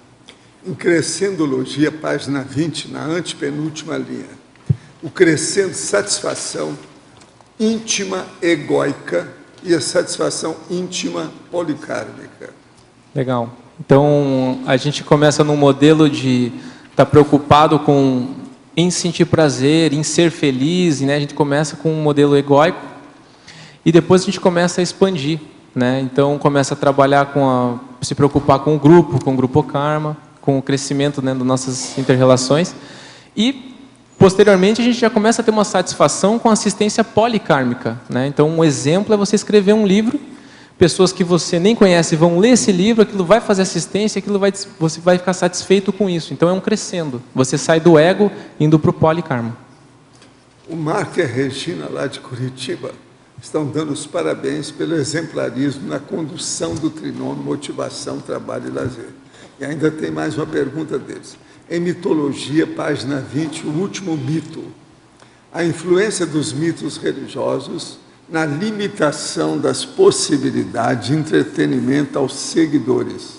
Em Crescendologia, página 20, na antepenúltima linha. O crescendo satisfação íntima egóica e a satisfação íntima policármica. Legal. Então, a gente começa num modelo de estar preocupado em sentir prazer, em ser feliz, né? A gente começa com um modelo egóico e depois a gente começa a expandir, né? Então, começa a trabalhar se preocupar com o grupo karma, com o crescimento, né, das nossas inter-relações e posteriormente, a gente já começa a ter uma satisfação com a assistência policármica, né? Então, um exemplo é você escrever um livro, pessoas que você nem conhece vão ler esse livro, aquilo vai fazer assistência, você vai ficar satisfeito com isso. Então, é um crescendo. Você sai do ego indo para o polikarma. O Marco e a Regina, lá de Curitiba, estão dando os parabéns pelo exemplarismo na condução do trinômio motivação, trabalho e lazer. E ainda tem mais uma pergunta deles. Em Mitologia, página 20, o último mito. A influência dos mitos religiosos na limitação das possibilidades de entretenimento aos seguidores.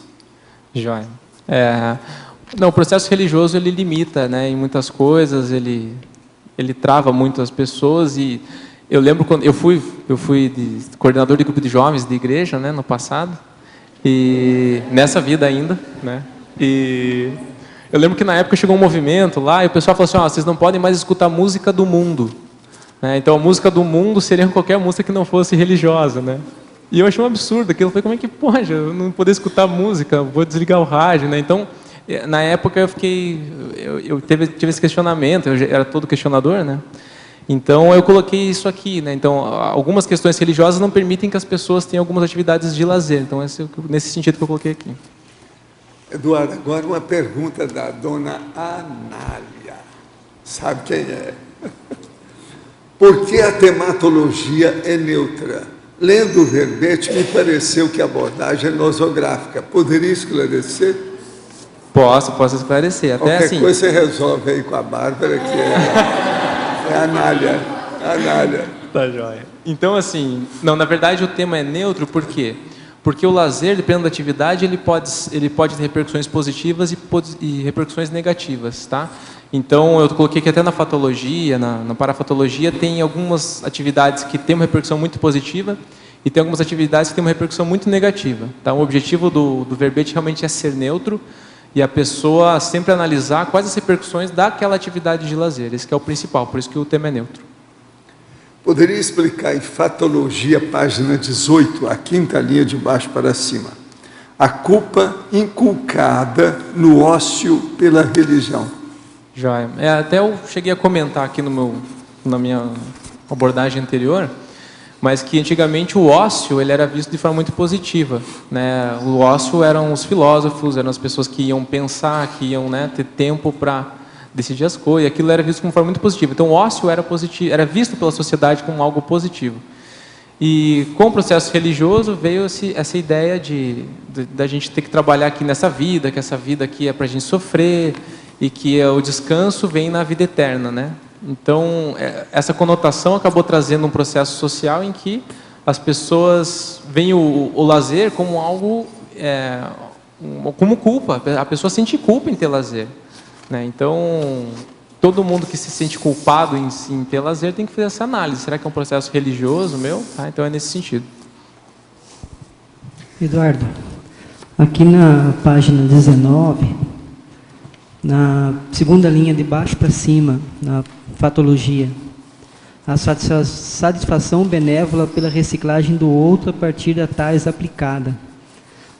Joia. Não, o processo religioso ele limita, né, em muitas coisas, ele trava muito as pessoas. E eu lembro quando eu fui coordenador de grupo de jovens de igreja, né, no passado, e nessa vida ainda, né, e eu lembro que na época chegou um movimento lá e o pessoal falou assim: vocês não podem mais escutar música do mundo, né? Então a música do mundo seria qualquer música que não fosse religiosa, né? E eu achei um absurdo aquilo. Eu falei: como é que pode? Eu não poder escutar música, vou desligar o rádio, né? Então, na época eu tive esse questionamento, eu era todo questionador, né? Então eu coloquei isso aqui, né? Então algumas questões religiosas não permitem que as pessoas tenham algumas atividades de lazer. Então nesse sentido que eu coloquei aqui. Eduardo, agora uma pergunta da dona Anália. Sabe quem é? Por que a tematologia é neutra? Lendo o verbete, me pareceu que a abordagem é nosográfica. Poderia esclarecer? Posso esclarecer. Até qualquer assim, coisa você resolve aí com a Bárbara, que é a Anália. Anália. Tá joia. Então, assim, na verdade o tema é neutro, por quê? Porque o lazer, dependendo da atividade, ele pode ter repercussões positivas e repercussões negativas, tá? Então, eu coloquei que até na fatologia, na parafatologia, tem algumas atividades que têm uma repercussão muito positiva e tem algumas atividades que têm uma repercussão muito negativa. Tá? O objetivo do verbete realmente é ser neutro e a pessoa sempre analisar quais as repercussões daquela atividade de lazer. Esse que é o principal, por isso que o tema é neutro. Poderia explicar em Fatologia, página 18, a quinta linha de baixo para cima, a culpa inculcada no ócio pela religião? Joia. Até eu cheguei a comentar aqui na minha abordagem anterior, mas que antigamente o ócio ele era visto de forma muito positiva, né? O ócio eram os filósofos, eram as pessoas que iam pensar, que iam, né, ter tempo para decidir as coisas, e aquilo era visto como forma muito positiva. Então o ócio era positivo, era visto pela sociedade como algo positivo. E com o processo religioso veio essa ideia da gente ter que trabalhar aqui nessa vida, que essa vida aqui é para a gente sofrer, e que o descanso vem na vida eterna, né? Então, essa conotação acabou trazendo um processo social em que as pessoas veem o lazer como algo, como culpa. A pessoa sente culpa em ter lazer, né? Então, todo mundo que se sente culpado em ter lazer tem que fazer essa análise. Será que é um processo religioso meu? Então, é nesse sentido. Eduardo, aqui na página 19, na segunda linha de baixo para cima, na fatologia, a satisfação benévola pela reciclagem do outro a partir da tais aplicada.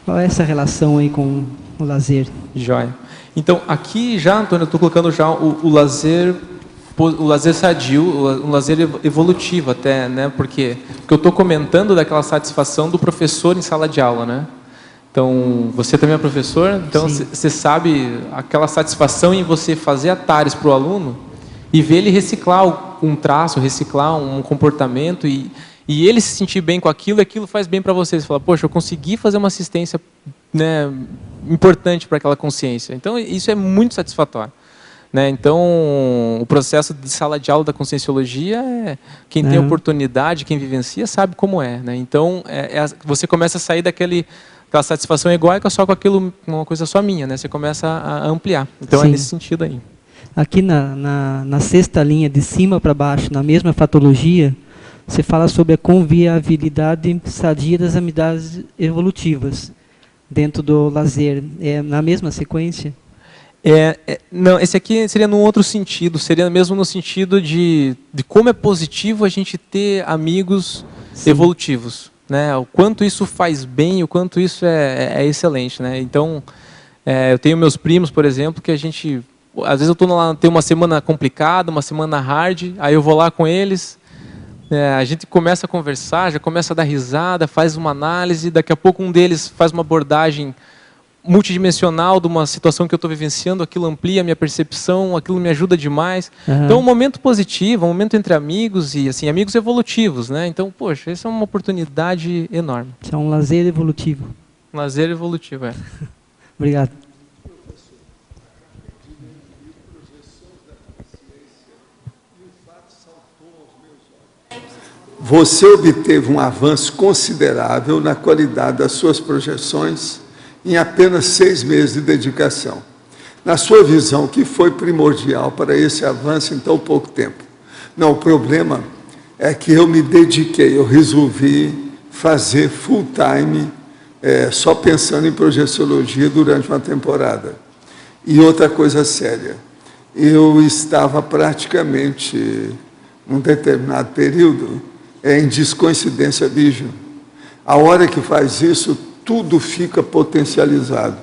Qual é essa relação aí com o lazer? Joia. Então, aqui já, Antônio, eu estou colocando já o lazer sadio, o lazer evolutivo até, né? Porque eu estou comentando daquela satisfação do professor em sala de aula, né? Então, você também é professor, então você sabe aquela satisfação em você fazer atalhos para o aluno e ver ele reciclar um traço, reciclar um comportamento e ele se sentir bem com aquilo, e aquilo faz bem para você. Você fala, poxa, eu consegui fazer uma assistência, né, importante para aquela consciência. Então, isso é muito satisfatório, né? Então, o processo de sala de aula da Conscienciologia, quem tem oportunidade, quem vivencia, sabe como é, né? Então, você começa a sair aquela satisfação egóica só com aquilo, uma coisa só minha, né? Você começa a ampliar. Então, é nesse sentido aí. Aqui na sexta linha, de cima para baixo, na mesma fatologia, você fala sobre a conviabilidade sadia das amizades evolutivas dentro do lazer. É na mesma sequência? Não, esse aqui seria num outro sentido, seria mesmo no sentido de como é positivo a gente ter amigos evolutivos, né? O quanto isso faz bem, o quanto isso é excelente, né? Então, eu tenho meus primos, por exemplo, que a gente, às vezes eu estou lá, tem uma semana complicada, uma semana hard, aí eu vou lá com eles, a gente começa a conversar, já começa a dar risada, faz uma análise, daqui a pouco um deles faz uma abordagem multidimensional de uma situação que eu estou vivenciando, aquilo amplia a minha percepção, aquilo me ajuda demais. Então, um momento positivo, um momento entre amigos e assim, amigos evolutivos, né? Então, poxa, essa é uma oportunidade enorme. Isso é um lazer evolutivo. Um lazer evolutivo, Obrigado. Você obteve um avanço considerável na qualidade das suas projeções em apenas 6 meses de dedicação. Na sua visão, o que foi primordial para esse avanço em tão pouco tempo? Não, o problema é que eu me dediquei, eu resolvi fazer full time, só pensando em projeciologia durante uma temporada. E outra coisa séria, eu estava praticamente, num determinado período, em descoincidência vision. A hora que faz isso, tudo fica potencializado.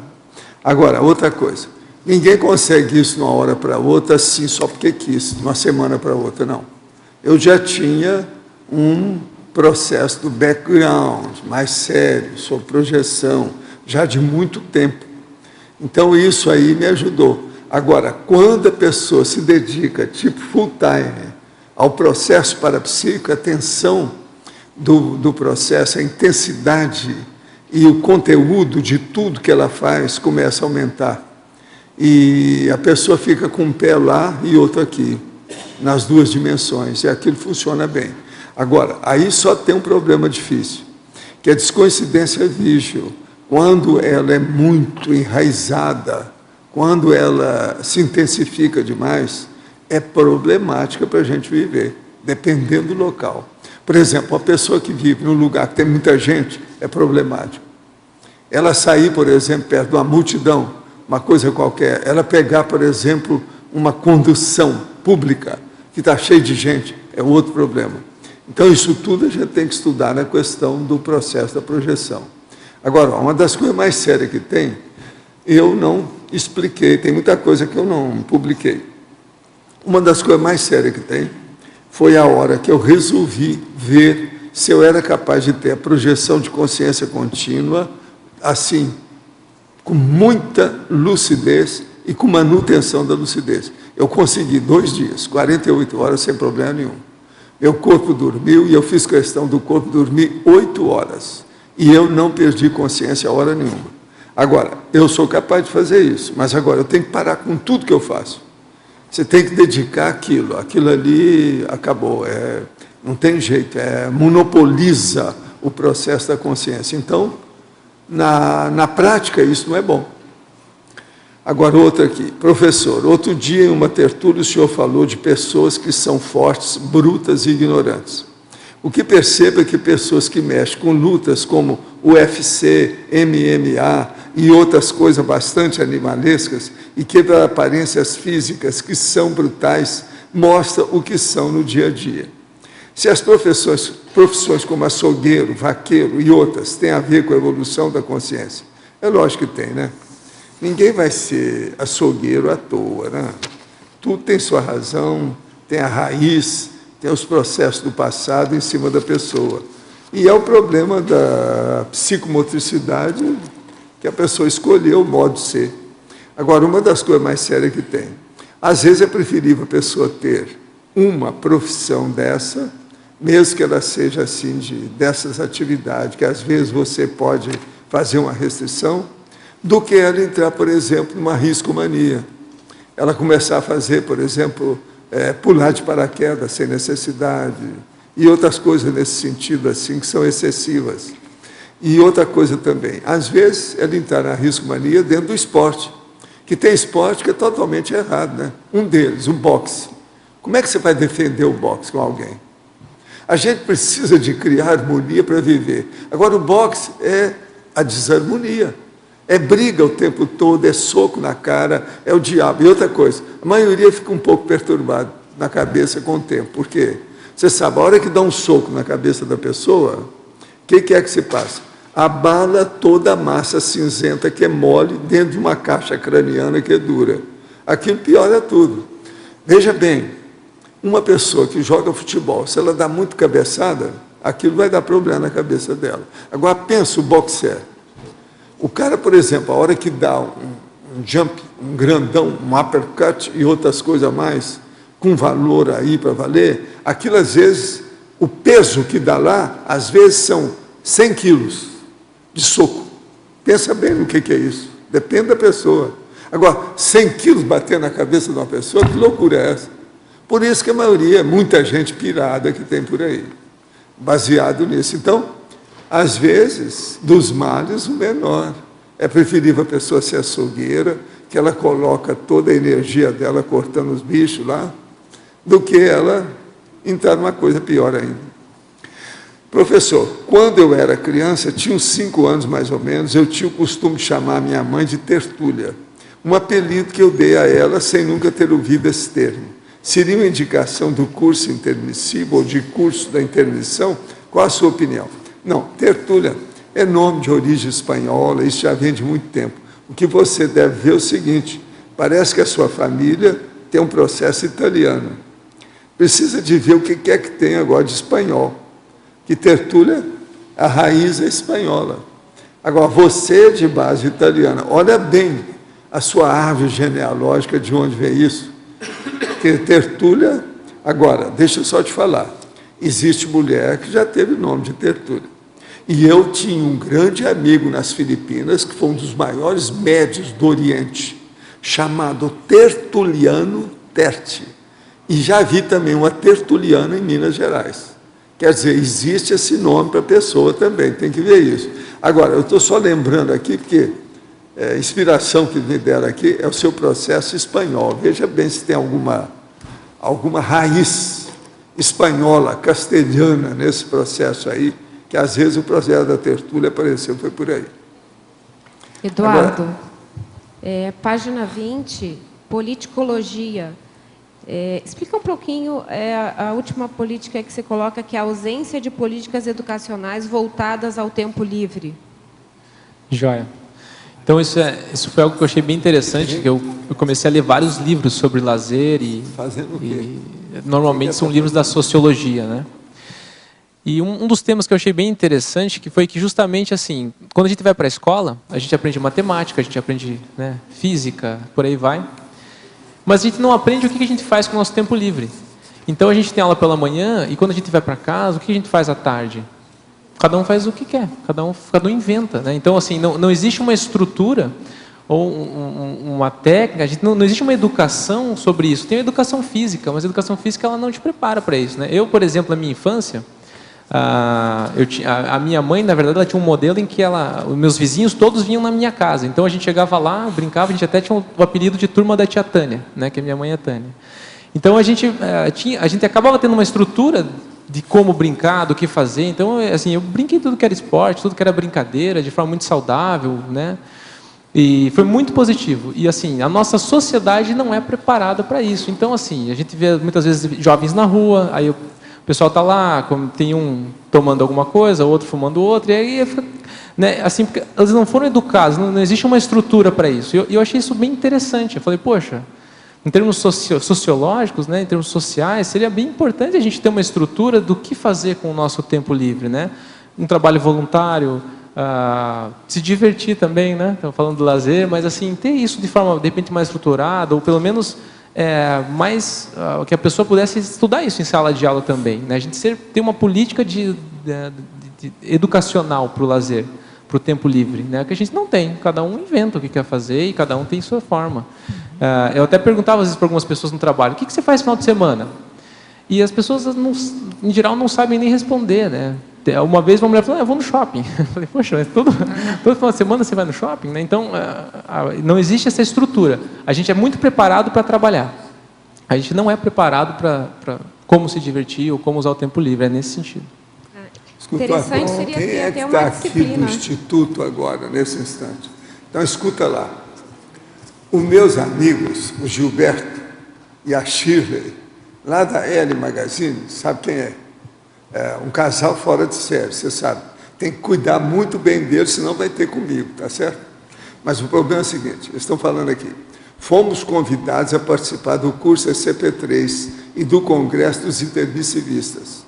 Agora, outra coisa, ninguém consegue isso de uma hora para outra, assim, só porque quis, de uma semana para outra, não. Eu já tinha um processo do background mais sério, sobre projeção, já de muito tempo. Então, isso aí me ajudou. Agora, quando a pessoa se dedica, tipo full time, ao processo parapsíquico, a tensão do processo, a intensidade e o conteúdo de tudo que ela faz começa a aumentar. E a pessoa fica com um pé lá e outro aqui, nas duas dimensões, e aquilo funciona bem. Agora, aí só tem um problema difícil, que a descoincidência vígil, quando ela é muito enraizada, quando ela se intensifica demais, é problemática para a gente viver, dependendo do local. Por exemplo, uma pessoa que vive num lugar que tem muita gente, é problemático. Ela sair, por exemplo, perto de uma multidão, uma coisa qualquer, ela pegar, por exemplo, uma condução pública, que está cheia de gente, é outro problema. Então, isso tudo a gente tem que estudar na questão do processo da projeção. Agora, uma das coisas mais sérias que tem, eu não expliquei, tem muita coisa que eu não publiquei. Uma das coisas mais sérias que tem foi a hora que eu resolvi ver se eu era capaz de ter a projeção de consciência contínua, assim, com muita lucidez e com manutenção da lucidez. Eu consegui 2 dias, 48 horas, sem problema nenhum. Meu corpo dormiu e eu fiz questão do corpo dormir 8 horas. E eu não perdi consciência a hora nenhuma. Agora, eu sou capaz de fazer isso, mas agora eu tenho que parar com tudo que eu faço. Você tem que dedicar aquilo. Aquilo ali acabou. Não tem jeito, monopoliza o processo da consciência. Então, na prática, isso não é bom. Agora, outra aqui. Professor, outro dia em uma tertúlia o senhor falou de pessoas que são fortes, brutas e ignorantes. O que percebo é que pessoas que mexem com lutas como UFC, MMA e outras coisas bastante animalescas e que dão aparências físicas que são brutais, mostram o que são no dia a dia. Se as profissões como açougueiro, vaqueiro e outras têm a ver com a evolução da consciência, é lógico que tem, né? Ninguém vai ser açougueiro à toa, né? Tudo tem sua razão, tem a raiz, tem os processos do passado em cima da pessoa. E é o problema da psicomotricidade que a pessoa escolheu o modo de ser. Agora, uma das coisas mais sérias que tem, às vezes é preferível a pessoa ter uma profissão dessa, mesmo que ela seja assim, dessas atividades, que às vezes você pode fazer uma restrição, do que ela entrar, por exemplo, numa riscomania. Ela começar a fazer, por exemplo, pular de paraquedas sem necessidade, e outras coisas nesse sentido, assim, que são excessivas. E outra coisa também, às vezes ela entrar na riscomania dentro do esporte, que tem esporte que é totalmente errado, né? Um deles, o boxe. Como é que você vai defender o boxe com alguém? A gente precisa de criar harmonia para viver. Agora, o boxe é a desarmonia. É briga o tempo todo, é soco na cara, é o diabo. E outra coisa, a maioria fica um pouco perturbada na cabeça com o tempo. Por quê? Você sabe, a hora que dá um soco na cabeça da pessoa, o que é que se passa? Abala toda a massa cinzenta que é mole dentro de uma caixa craniana que é dura. Aquilo piora tudo. Veja bem, uma pessoa que joga futebol, se ela dá muito cabeçada, aquilo vai dar problema na cabeça dela. Agora, pensa o boxer. O cara, por exemplo, a hora que dá um jump, um grandão, um uppercut e outras coisas a mais, com valor aí para valer, aquilo às vezes, o peso que dá lá, às vezes são 100 quilos de soco. Pensa bem no que é isso. Depende da pessoa. Agora, 100 quilos bater na cabeça de uma pessoa, que loucura é essa? Por isso que a maioria, muita gente pirada que tem por aí, baseado nisso. Então, às vezes, dos males, o menor. É preferível a pessoa ser açougueira, que ela coloca toda a energia dela cortando os bichos lá, do que ela entrar numa coisa pior ainda. Professor, quando eu era criança, tinha uns 5 anos mais ou menos, eu tinha o costume de chamar a minha mãe de Tertúlia, um apelido que eu dei a ela sem nunca ter ouvido esse termo. Seria uma indicação do curso intermissivo ou de curso da intermissão? Qual a sua opinião? Não, Tertúlia é nome de origem espanhola, isso já vem de muito tempo. O que você deve ver é o seguinte, parece que a sua família tem um processo italiano. Precisa de ver o que é que tem agora de espanhol. Que Tertúlia, a raiz é espanhola. Agora, você de base italiana, olha bem a sua árvore genealógica, de onde vem isso. Porque Tertúlia, agora, deixa eu só te falar, existe mulher que já teve o nome de Tertúlia. E eu tinha um grande amigo nas Filipinas, que foi um dos maiores médios do Oriente, chamado Tertuliano Terti. E já vi também uma tertuliana em Minas Gerais. Quer dizer, existe esse nome para a pessoa também, tem que ver isso. Agora, eu estou só lembrando aqui, porque a inspiração que me deram aqui é o seu processo espanhol. Veja bem se tem alguma raiz espanhola, castelhana nesse processo aí, que às vezes o processo da Tertúlia apareceu, foi por aí. Eduardo, página 20, politicologia. Explica um pouquinho a última política que você coloca, que é a ausência de políticas educacionais voltadas ao tempo livre. Joia. Então, isso foi algo que eu achei bem interessante, que eu comecei a ler vários livros sobre lazer e normalmente são livros da sociologia, né? E um dos temas que eu achei bem interessante que foi que justamente assim, quando a gente vai para a escola, a gente aprende matemática, a gente aprende, né, física, por aí vai. Mas a gente não aprende o que a gente faz com o nosso tempo livre. Então a gente tem aula pela manhã e quando a gente vai para casa, o que a gente faz à tarde? Cada um faz o que quer, cada um inventa, né? Então assim, não existe uma estrutura ou uma técnica, a gente não existe uma educação sobre isso. Tem a educação física, mas a educação física ela não te prepara para isso, né? Eu, por exemplo, na minha infância, a minha mãe, na verdade, ela tinha um modelo em que os meus vizinhos todos vinham na minha casa. Então a gente chegava lá, brincava, a gente até tinha o apelido de turma da tia Tânia, né? Que a minha mãe é Tânia. Então a gente acabava tendo uma estrutura de como brincar, do que fazer. Então assim, eu brinquei tudo que era esporte, tudo que era brincadeira, de forma muito saudável, né? E foi muito positivo. E assim, a nossa sociedade não é preparada para isso. Então assim, a gente vê muitas vezes jovens na rua, aí o pessoal está lá, tem um tomando alguma coisa, outro fumando outra, e aí, né, assim, porque eles não foram educados, não existe uma estrutura para isso. E eu achei isso bem interessante. Eu falei, poxa, em termos sociológicos, né, em termos sociais, seria bem importante a gente ter uma estrutura do que fazer com o nosso tempo livre, né? Um trabalho voluntário, se divertir também, né? Estamos falando do lazer, mas assim, ter isso de forma, de repente, mais estruturada, ou pelo menos que a pessoa pudesse estudar isso em sala de aula também, né? A gente ter uma política de educacional para o lazer, para o tempo livre, né? Que a gente não tem, cada um inventa o que quer fazer e cada um tem sua forma. Eu até perguntava às vezes para algumas pessoas no trabalho, o que você faz no final de semana? E as pessoas, em geral, não sabem nem responder, né? Uma vez uma mulher falou, eu vou no shopping. Eu falei, poxa, mas todo final de semana você vai no shopping? Né? Então, não existe essa estrutura. A gente é muito preparado para trabalhar. A gente não é preparado para como se divertir ou como usar o tempo livre. É nesse sentido. Interessante seria quem é que está aqui do Instituto agora, nesse instante? Então, escuta lá. Os meus amigos, o Gilberto e a Shirley, lá da Elle Magazine, sabe quem é? É um casal fora de série, você sabe. Tem que cuidar muito bem deles, senão vai ter comigo, tá certo? Mas o problema é o seguinte, eles estão falando aqui. Fomos convidados a participar do curso SCP-3 e do Congresso dos Intermissivistas.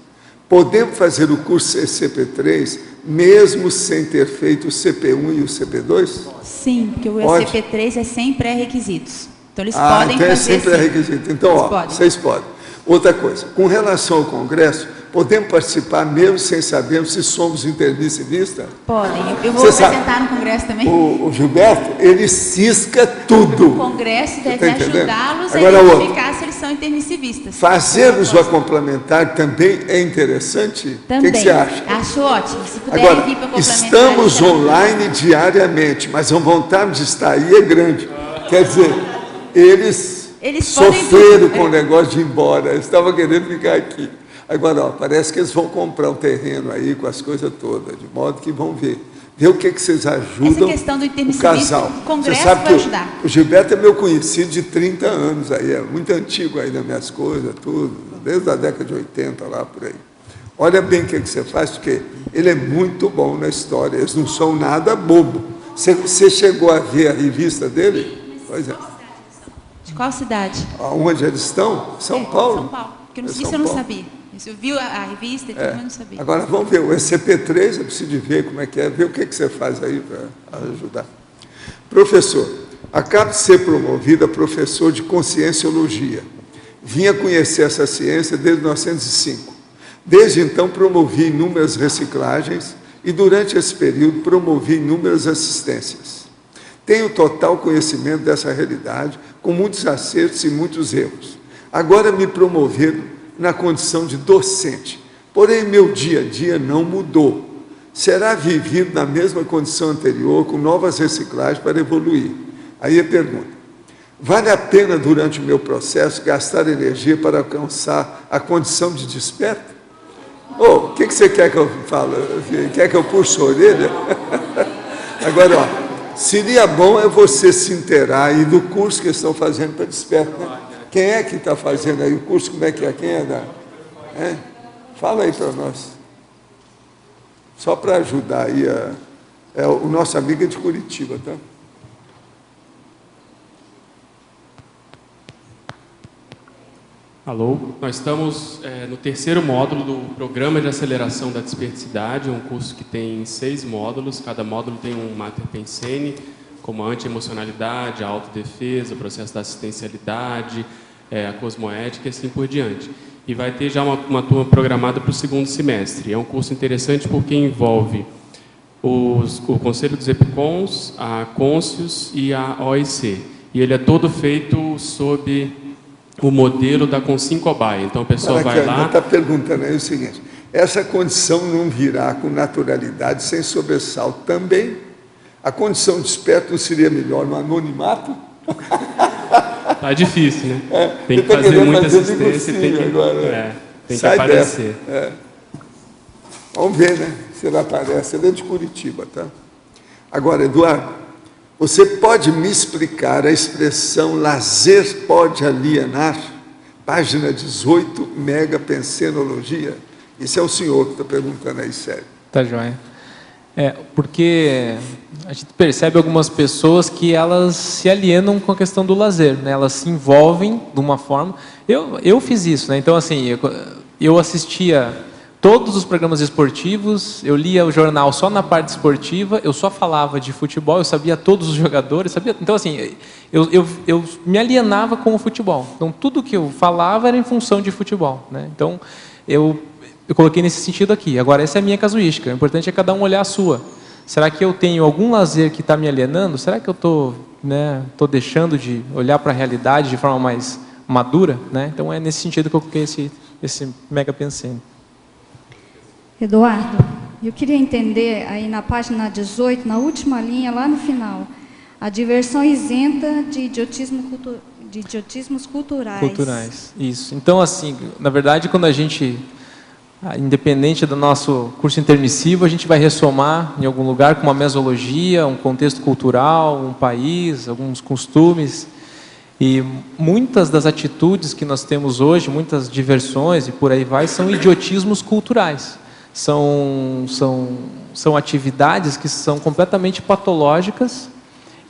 Podemos fazer o curso SCP-3 mesmo sem ter feito o CP1 e o CP2? Sim, porque o SCP-3 é sem pré-requisitos. Então, eles podem então fazer. É sem pré-requisito. Então, vocês podem. Outra coisa, com relação ao Congresso, podemos participar mesmo sem sabermos se somos intermissivistas? Podem. Eu vou apresentar no Congresso também. O Gilberto, ele cisca tudo. O Congresso deve ajudá-los a identificar se eles são intermissivistas. Fazermos o complementar também é interessante? Também. O que você acha? Acho ótimo. Se puderem vir para complementar. Estamos online diariamente, mas a vontade de estar aí é grande. Quer dizer, eles sofreram com o negócio de ir embora. Eles estavam querendo ficar aqui. Agora, parece que eles vão comprar um terreno aí com as coisas todas, de modo que vão ver o que vocês ajudam. Essa questão do intermissivismo, o casal. O Congresso vai ajudar. O Gilberto é meu conhecido de 30 anos, aí é muito antigo aí nas minhas coisas, tudo, desde a década de 80, lá por aí. Olha bem o que você faz, porque ele é muito bom na história, eles não são nada bobo. Você chegou a ver a revista dele? Pois é. De qual cidade? Onde eles estão? São Paulo. São Paulo, porque isso eu não sabia. Eu vi a revista e tudo, mas não sabia. Agora, vamos ver, o SCP-3, eu preciso de ver como é que é, ver o que você faz aí para ajudar. Professor, acabo de ser promovido a professor de Conscienciologia. Vinha conhecer essa ciência desde 1905. Desde então, promovi inúmeras reciclagens e, durante esse período, promovi inúmeras assistências. Tenho total conhecimento dessa realidade, com muitos acertos e muitos erros. Agora me promoveram na condição de docente. Porém, meu dia a dia não mudou. Será vivido na mesma condição anterior, com novas reciclagens para evoluir? Aí a pergunta. Vale a pena, durante o meu processo, gastar energia para alcançar a condição de desperto? O que você quer que eu fale? Quer que eu puxe a orelha? Agora, seria bom você se inteirar aí do curso que estão fazendo para desperto, né? Quem é que está fazendo aí o curso? Como é que é? Quem é da... Fala aí para nós. Só para ajudar aí, o nosso amigo é de Curitiba, tá? Alô, nós estamos no terceiro módulo do Programa de Aceleração da Desperticidade, um curso que tem 6 módulos, cada módulo tem um Mater Pensene, como a anti-emocionalidade, a autodefesa, o processo da assistencialidade, a cosmoética e assim por diante. E vai ter já uma turma programada para o segundo semestre. É um curso interessante porque envolve o Conselho dos Epicons, a Conscius e a OIC. E ele é todo feito sob o modelo da Consim-Cobaia. Então a pessoa vai lá... Está perguntando aí o seguinte, essa condição não virá com naturalidade, sem sobressalto também? A condição de esperto não seria melhor no anonimato? Tá difícil, né? Tem que fazer muita assistência, tem que aparecer. Vamos ver, né? Se ele aparece. Ele é de Curitiba, tá? Agora, Eduardo, você pode me explicar a expressão lazer pode alienar? Página 18, megapensenologia. Esse é o senhor que está perguntando aí, sério. Tá joia. Porque a gente percebe algumas pessoas que elas se alienam com a questão do lazer, né? Elas se envolvem de uma forma... Eu fiz isso, né? Então, assim, eu assistia todos os programas esportivos, eu lia o jornal só na parte esportiva, eu só falava de futebol, eu sabia todos os jogadores, sabia... Então, assim, eu me alienava com o futebol. Então, tudo que eu falava era em função de futebol, né? Então, eu coloquei nesse sentido aqui. Agora, essa é a minha casuística. O importante é cada um olhar a sua. Será que eu tenho algum lazer que está me alienando? Será que eu estou deixando de olhar para a realidade de forma mais madura? Né? Então, é nesse sentido que eu coloquei esse mega pensene. Eduardo, eu queria entender aí na página 18, na última linha, lá no final, a diversão isenta de idiotismos culturais. Culturais, isso. Então, assim, na verdade, quando a gente... independente do nosso curso intermissivo, a gente vai ressomar em algum lugar com uma mesologia, um contexto cultural, um país, alguns costumes. E muitas das atitudes que nós temos hoje, muitas diversões e por aí vai, são idiotismos culturais. São atividades que são completamente patológicas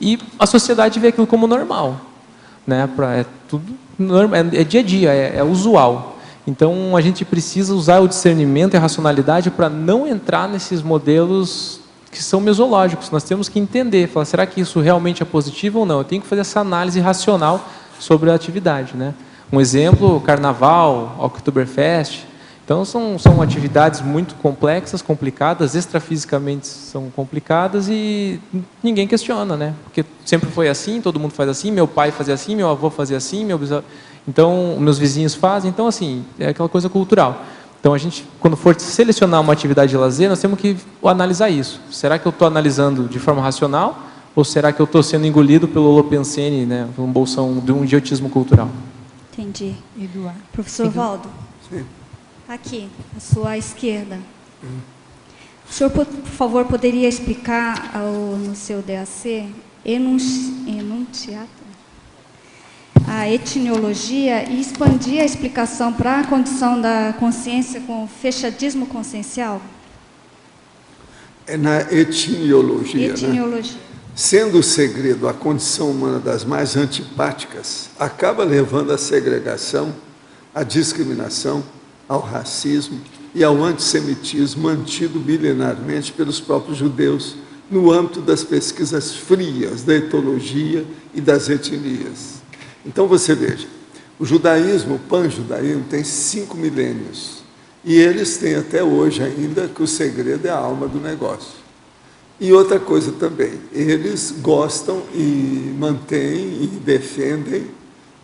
e a sociedade vê aquilo como normal. Né? É tudo normal, é dia a dia, é usual. Então, a gente precisa usar o discernimento e a racionalidade para não entrar nesses modelos que são mesológicos. Nós temos que entender, falar, será que isso realmente é positivo ou não? Eu tenho que fazer essa análise racional sobre a atividade. Né? Um exemplo, o Carnaval, Oktoberfest. Então, são atividades muito complexas, complicadas, extrafisicamente são complicadas e ninguém questiona, né? Porque sempre foi assim, todo mundo faz assim, meu pai fazia assim, meu avô fazia assim, então, meus vizinhos fazem. Então, assim, é aquela coisa cultural. Então, a gente, quando for selecionar uma atividade de lazer, nós temos que analisar isso. Será que eu estou analisando de forma racional ou será que eu estou sendo engolido pelo holopensene, né, por um bolsão de um idiotismo cultural? Entendi. Eduardo. Professor Valdo. Sim. Aqui, à sua esquerda. O senhor, por favor, poderia explicar no seu DAC, enunciado, a etniologia e expandir a explicação para a condição da consciência com o fechadismo consciencial? É na etniologia, Etniologia. Né? Sendo o segredo a condição humana das mais antipáticas, acaba levando à segregação, à discriminação, ao racismo e ao antissemitismo mantido milenarmente pelos próprios judeus no âmbito das pesquisas frias da etologia e das etnias. Então, você veja, o judaísmo, o pan-judaísmo, tem 5 milênios. E eles têm até hoje ainda que o segredo é a alma do negócio. E outra coisa também, eles gostam e mantêm e defendem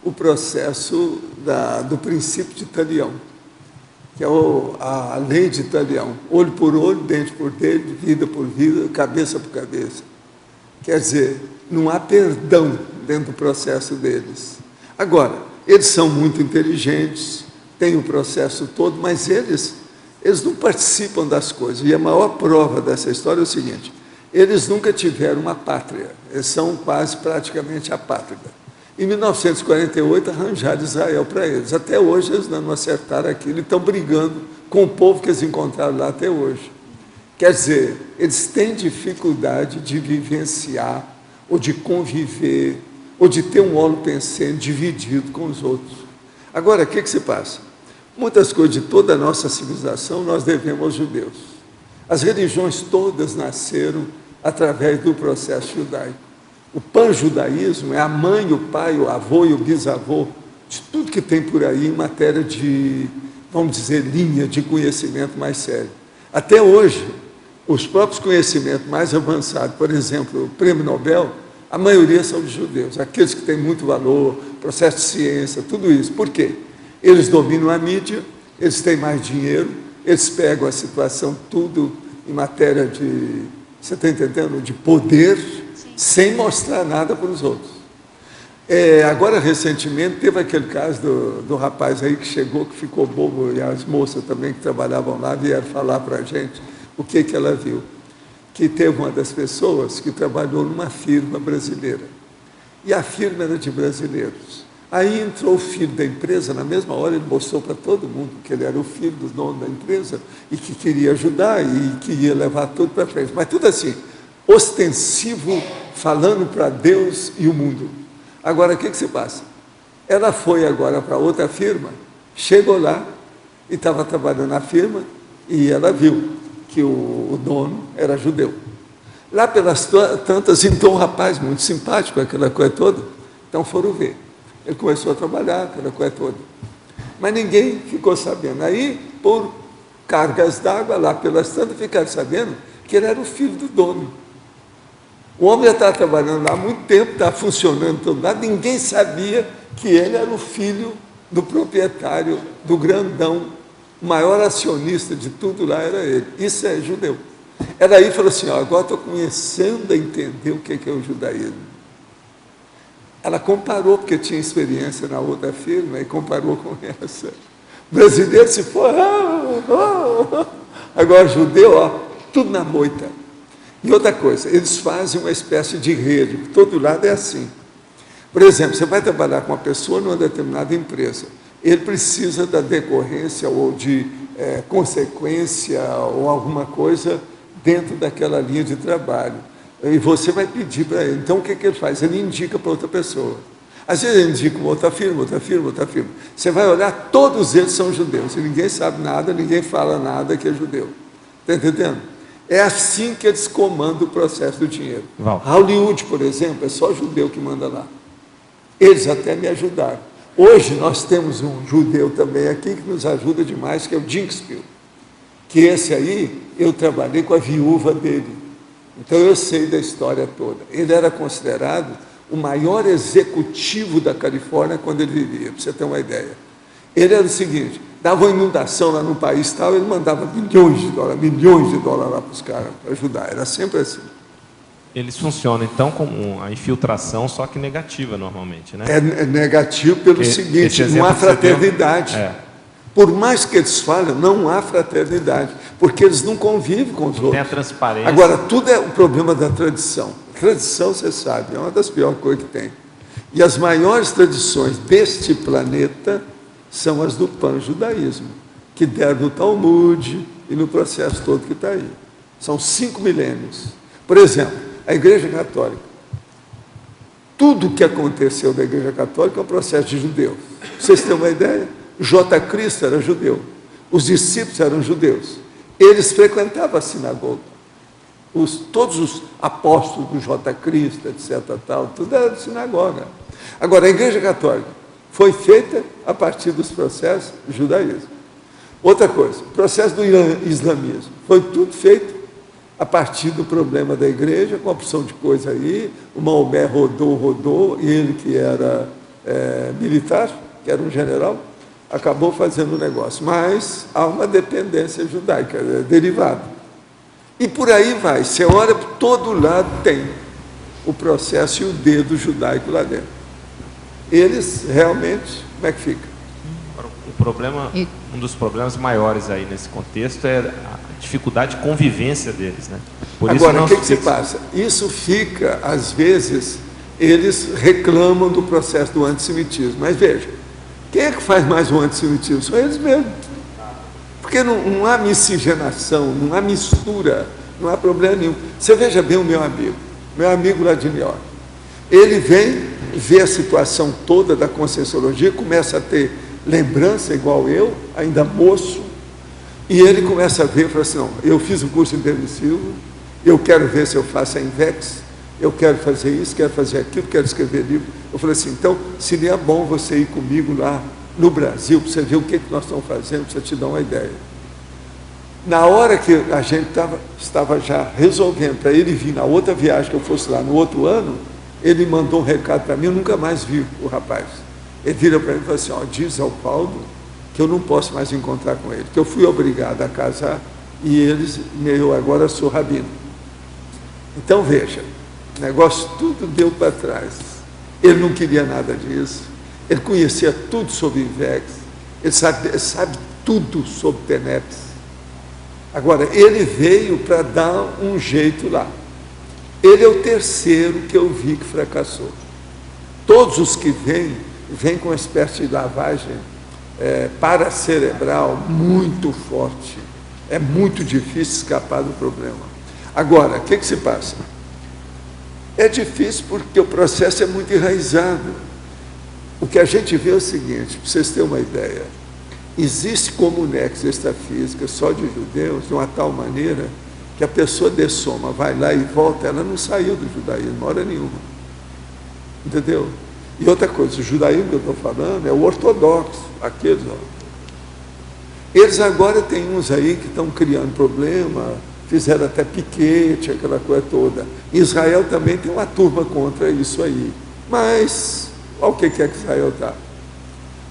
o processo do princípio de Talião, que é a lei de Talião, olho por olho, dente por dente, vida por vida, cabeça por cabeça. Quer dizer, não há perdão dentro do processo deles. Agora, eles são muito inteligentes, têm o processo todo, mas eles não participam das coisas. E a maior prova dessa história é o seguinte, eles nunca tiveram uma pátria, eles são quase praticamente apátrida. Em 1948, arranjaram Israel para eles. Até hoje, eles não acertaram aquilo e estão brigando com o povo que eles encontraram lá até hoje. Quer dizer, eles têm dificuldade de vivenciar, ou de conviver, ou de ter um holopensene dividido com os outros. Agora, o que se passa? Muitas coisas de toda a nossa civilização nós devemos aos judeus. As religiões todas nasceram através do processo judaico. O panjudaísmo é a mãe, o pai, o avô e o bisavô de tudo que tem por aí em matéria de, vamos dizer, linha de conhecimento mais sério. Até hoje, os próprios conhecimentos mais avançados, por exemplo, o Prêmio Nobel, a maioria são de judeus, aqueles que têm muito valor, processo de ciência, tudo isso. Por quê? Eles dominam a mídia, eles têm mais dinheiro, eles pegam a situação tudo em matéria de, você está entendendo, de poder, sem mostrar nada para os outros. Agora, recentemente, teve aquele caso do rapaz aí que chegou, que ficou bobo, e as moças também que trabalhavam lá vieram falar para a gente o que ela viu. Que teve uma das pessoas que trabalhou numa firma brasileira. E a firma era de brasileiros. Aí entrou o filho da empresa, na mesma hora ele mostrou para todo mundo que ele era o filho do dono da empresa e que queria ajudar e que ia levar tudo para frente. Mas tudo assim, ostensivo, falando para Deus e o mundo. Agora, o que se passa? Ela foi agora para outra firma, chegou lá e estava trabalhando na firma e ela viu que o dono era judeu. Lá pelas tantas, então um rapaz muito simpático, aquela coisa toda, então foram ver. Ele começou a trabalhar, aquela coisa toda. Mas ninguém ficou sabendo. Aí, por cargas d'água, lá pelas tantas, ficaram sabendo que ele era o filho do dono. O homem já estava trabalhando lá há muito tempo, estava funcionando todo lado, ninguém sabia que ele era o filho do proprietário, do grandão, o maior acionista de tudo lá era ele. Isso é judeu. Ela aí falou assim, agora estou começando a entender o que é o judaísmo. Ela comparou, porque tinha experiência na outra firma, e comparou com essa. O brasileiro se for, agora judeu, tudo na moita. E outra coisa, eles fazem uma espécie de rede, todo lado é assim. Por exemplo, você vai trabalhar com uma pessoa numa determinada empresa, ele precisa da decorrência ou de consequência ou alguma coisa dentro daquela linha de trabalho. E você vai pedir para ele. Então, o que ele faz? Ele indica para outra pessoa. Às vezes ele indica uma outra firma, outra firma, outra firma. Você vai olhar, todos eles são judeus. E ninguém sabe nada, ninguém fala nada que é judeu. Está entendendo? É assim que eles comandam o processo do dinheiro. Hollywood, por exemplo, é só judeu que manda lá. Eles até me ajudaram. Hoje nós temos um judeu também aqui que nos ajuda demais, que é o Dinksfield. Que esse aí, eu trabalhei com a viúva dele. Então eu sei da história toda. Ele era considerado o maior executivo da Califórnia quando ele vivia, para você ter uma ideia. Ele era o seguinte, dava uma inundação lá no país tal, ele mandava milhões de dólares lá para os caras, para ajudar. Era sempre assim. Eles funcionam, então, como a infiltração, só que negativa, normalmente, né? É negativo pelo seguinte, não há fraternidade. Por mais que eles falem, não há fraternidade, porque eles não convivem com os outros. Tem a transparência. Agora, tudo é o problema da tradição. Tradição, você sabe, é uma das piores coisas que tem. E as maiores tradições deste planeta são as do panjudaísmo, que deram no Talmud e no processo todo que está aí. São 5 milênios. Por exemplo, a Igreja Católica. Tudo o que aconteceu da Igreja Católica é um processo de judeu. Vocês têm uma ideia? J. Cristo era judeu. Os discípulos eram judeus. Eles frequentavam a sinagoga. Todos os apóstolos do J. Cristo, etc., tudo era de sinagoga. Agora, a Igreja Católica foi feita a partir dos processos do judaísmo. Outra coisa, o processo do islamismo. Foi tudo feito a partir do problema da igreja, com a opção de coisa aí. O Maomé rodou, e ele que era militar, que era um general, acabou fazendo o negócio. Mas há uma dependência judaica, derivada. E por aí vai. Você olha, por todo lado tem o processo e o dedo judaico lá dentro. Eles realmente, como é que fica? O problema, um dos problemas maiores aí nesse contexto é a dificuldade de convivência deles, né? Por agora, o que se passa? Isso fica, às vezes, eles reclamam do processo do antissemitismo. Mas veja, quem é que faz mais o antissemitismo? São eles mesmos. Porque não há miscigenação, não há mistura, não há problema nenhum. Você veja bem o meu amigo lá de New York. Ele vem, vê a situação toda da Conscienciologia, começa a ter lembrança igual eu, ainda moço, e ele começa a ver e fala assim, não, eu fiz um curso intermissivo, eu quero ver se eu faço a INVEX, eu quero fazer isso, quero fazer aquilo, quero escrever livro. Eu falei assim, então seria bom você ir comigo lá no Brasil, para você ver o que nós estamos fazendo, para te dar uma ideia. Na hora que a gente estava já resolvendo para ele vir na outra viagem que eu fosse lá no outro ano, ele mandou um recado para mim, eu nunca mais vi o rapaz. Ele vira para mim e fala assim, ó, diz ao Paulo que eu não posso mais encontrar com ele, que eu fui obrigado a casar e eu agora sou rabino. Então veja, o negócio tudo deu para trás. Ele não queria nada disso, ele conhecia tudo sobre INVEX, ele sabe tudo sobre TENEPS. Agora, ele veio para dar um jeito lá. Ele é o terceiro que eu vi que fracassou. Todos os que vêm com uma espécie de lavagem paracerebral muito forte. É muito difícil escapar do problema. Agora, o que se passa? É difícil porque o processo é muito enraizado. O que a gente vê é o seguinte, para vocês terem uma ideia, existe comunex extrafísica só de judeus, de uma tal maneira que a pessoa dessoma, vai lá e volta, ela não saiu do judaísmo, hora nenhuma. Entendeu? E outra coisa, o judaísmo que eu estou falando é o ortodoxo, aqueles, ó. Eles agora tem uns aí que estão criando problema, fizeram até piquete, aquela coisa toda. Israel também tem uma turma contra isso aí. Mas, olha o que é que Israel está.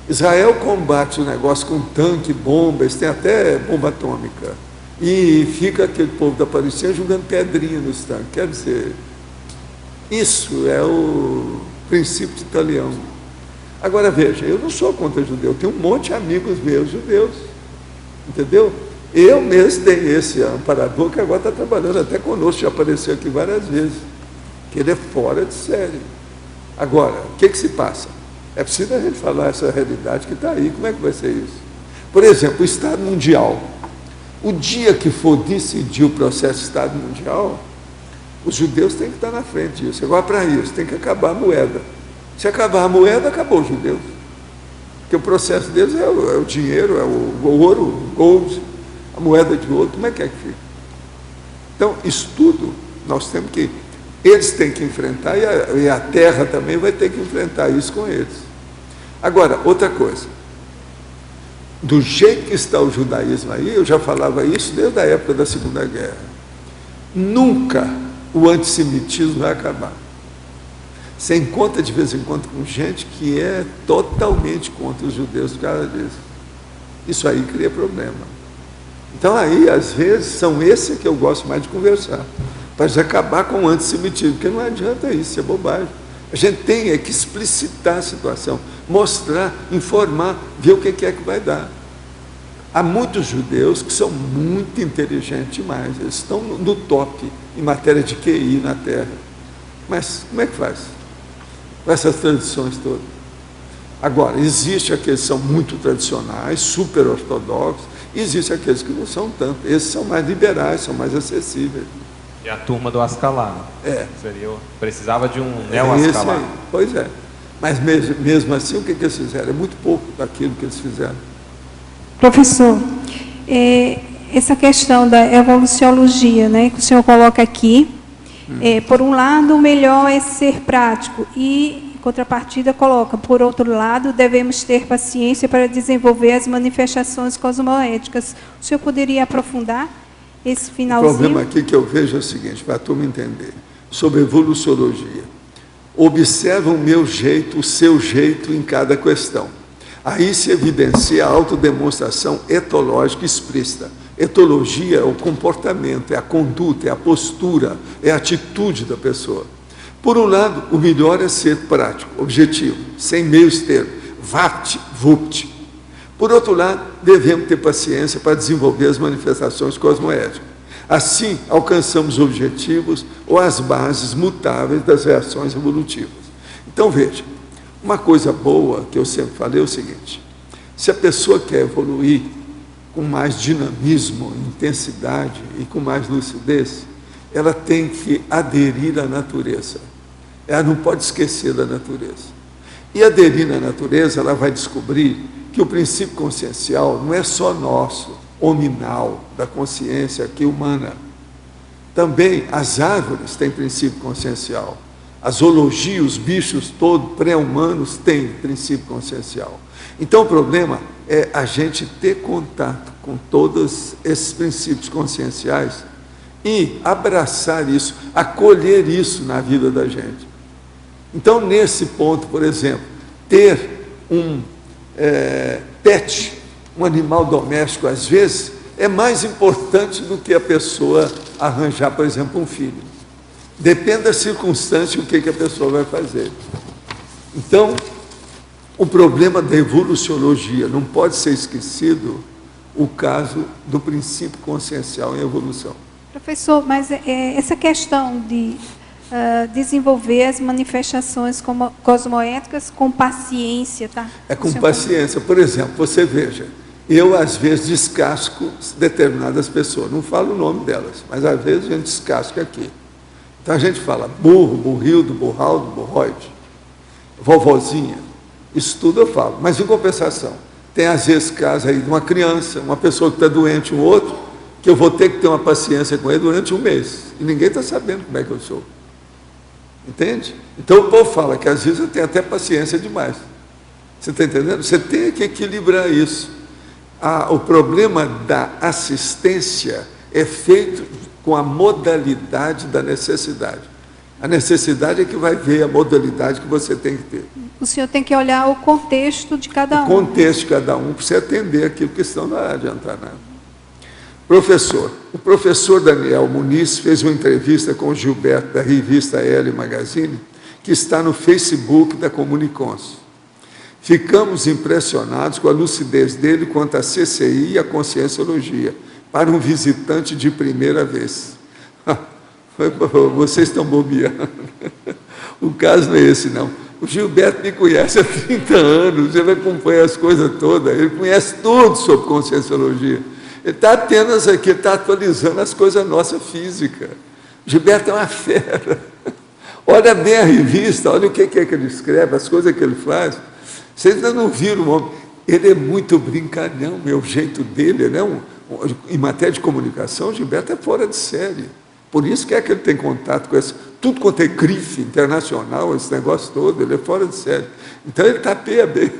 Israel combate o negócio com tanque, bombas, tem até bomba atômica. E fica aquele povo da Palestina jogando pedrinha nos tanques. Quer dizer, isso é o princípio de Italião. Agora veja, eu não sou contra judeu, eu tenho um monte de amigos meus judeus. Entendeu? Eu mesmo tenho esse amparador que agora está trabalhando até conosco, já apareceu aqui várias vezes. Que ele é fora de série. Agora, o que se passa? É preciso a gente falar essa realidade que está aí. Como é que vai ser isso? Por exemplo, o Estado Mundial. O dia que for decidir o processo de Estado Mundial, os judeus têm que estar na frente disso. Agora, para isso, tem que acabar a moeda. Se acabar a moeda, acabou os judeus. Porque o processo deles é o dinheiro, é o ouro, o gold, a moeda de ouro. Como é que fica? Então, isso tudo nós temos que... Eles têm que enfrentar e a terra também vai ter que enfrentar isso com eles. Agora, outra coisa. Do jeito que está o judaísmo aí, eu já falava isso desde a época da Segunda Guerra. Nunca o antissemitismo vai acabar. Você encontra de vez em quando com gente que é totalmente contra os judeus por causa disso. Isso aí cria problema. Então aí, às vezes, são esses que eu gosto mais de conversar. Para acabar com o antissemitismo, porque não adianta isso é bobagem. A gente tem que explicitar a situação, mostrar, informar, ver o que é que vai dar. Há muitos judeus que são muito inteligentes demais, eles estão no top em matéria de QI na Terra. Mas como é que faz? Com essas tradições todas. Agora, existe aqueles que são muito tradicionais, super ortodoxos, e existe aqueles que não são tanto. Esses são mais liberais, são mais acessíveis. E a turma do Ascalá. Precisava de um neo-Ascalá. Pois é. Mas mesmo assim, o que eles fizeram? É muito pouco daquilo que eles fizeram. Professor, essa questão da evoluciologia, né, que o senhor coloca aqui, por um lado, o melhor é ser prático e, em contrapartida, coloca, por outro lado, devemos ter paciência para desenvolver as manifestações cosmoéticas. O senhor poderia aprofundar esse finalzinho? O problema aqui que eu vejo é o seguinte, para a turma entender, sobre evoluciologia. Observa o meu jeito, o seu jeito em cada questão. Aí se evidencia a autodemonstração etológica explícita. Etologia é o comportamento, é a conduta, é a postura, é a atitude da pessoa. Por um lado, o melhor é ser prático, objetivo, sem meios termos, vapt, vupt. Por outro lado, devemos ter paciência para desenvolver as manifestações cosmoéticas. Assim, alcançamos objetivos ou as bases mutáveis das reações evolutivas. Então, veja, uma coisa boa que eu sempre falei é o seguinte, se a pessoa quer evoluir com mais dinamismo, intensidade e com mais lucidez, ela tem que aderir à natureza. Ela não pode esquecer da natureza. E aderir à natureza, ela vai descobrir que o princípio consciencial não é só nosso, hominal, da consciência aqui humana. Também as árvores têm princípio consciencial. A zoologia, os bichos todos pré-humanos têm princípio consciencial. Então o problema é a gente ter contato com todos esses princípios conscienciais e abraçar isso, acolher isso na vida da gente. Então, nesse ponto, por exemplo, ter um pet, um animal doméstico, às vezes, é mais importante do que a pessoa arranjar, por exemplo, um filho. Depende da circunstância o que a pessoa vai fazer. Então, o problema da evoluciologia não pode ser esquecido o caso do princípio consciencial em evolução. Professor, mas essa questão de desenvolver as manifestações cosmoéticas com paciência, tá? É com paciência. Por exemplo, você veja, eu às vezes descasco determinadas pessoas, não falo o nome delas, mas às vezes a gente descasca aqui. Então a gente fala burro, burrildo, burraldo, burroide, vovozinha, isso tudo eu falo. Mas em compensação, tem às vezes casos aí de uma criança, uma pessoa que está doente, um outro, que eu vou ter que ter uma paciência com ele durante um mês. E ninguém está sabendo como é que eu sou. Entende? Então o povo fala que às vezes eu tenho até paciência demais. Você está entendendo? Você tem que equilibrar isso. O problema da assistência é feito com a modalidade da necessidade. A necessidade é que vai ver a modalidade que você tem que ter. O senhor tem que olhar o contexto de cada um. O contexto de cada um, para você atender aquilo que senão não vai adiantar nada. Professor, o professor Daniel Muniz fez uma entrevista com o Gilberto, da revista L Magazine, que está no Facebook da Comunicons. Ficamos impressionados com a lucidez dele quanto à CCI e à conscienciologia, para um visitante de primeira vez. Vocês estão bobeando. O caso não é esse, não. O Gilberto me conhece há 30 anos, ele acompanha as coisas todas, ele conhece tudo sobre conscienciologia. Ele está apenas aqui, está atualizando as coisas nossas físicas. O Gilberto é uma fera. Olha bem a revista, olha o que é que ele escreve, as coisas que ele faz. Vocês ainda não viram o homem. Ele é muito brincalhão, é o jeito dele, né? Em matéria de comunicação, o Gilberto é fora de série. Por isso que ele tem contato com tudo quanto é grife internacional, esse negócio todo, ele é fora de série. Então ele tapeia bem.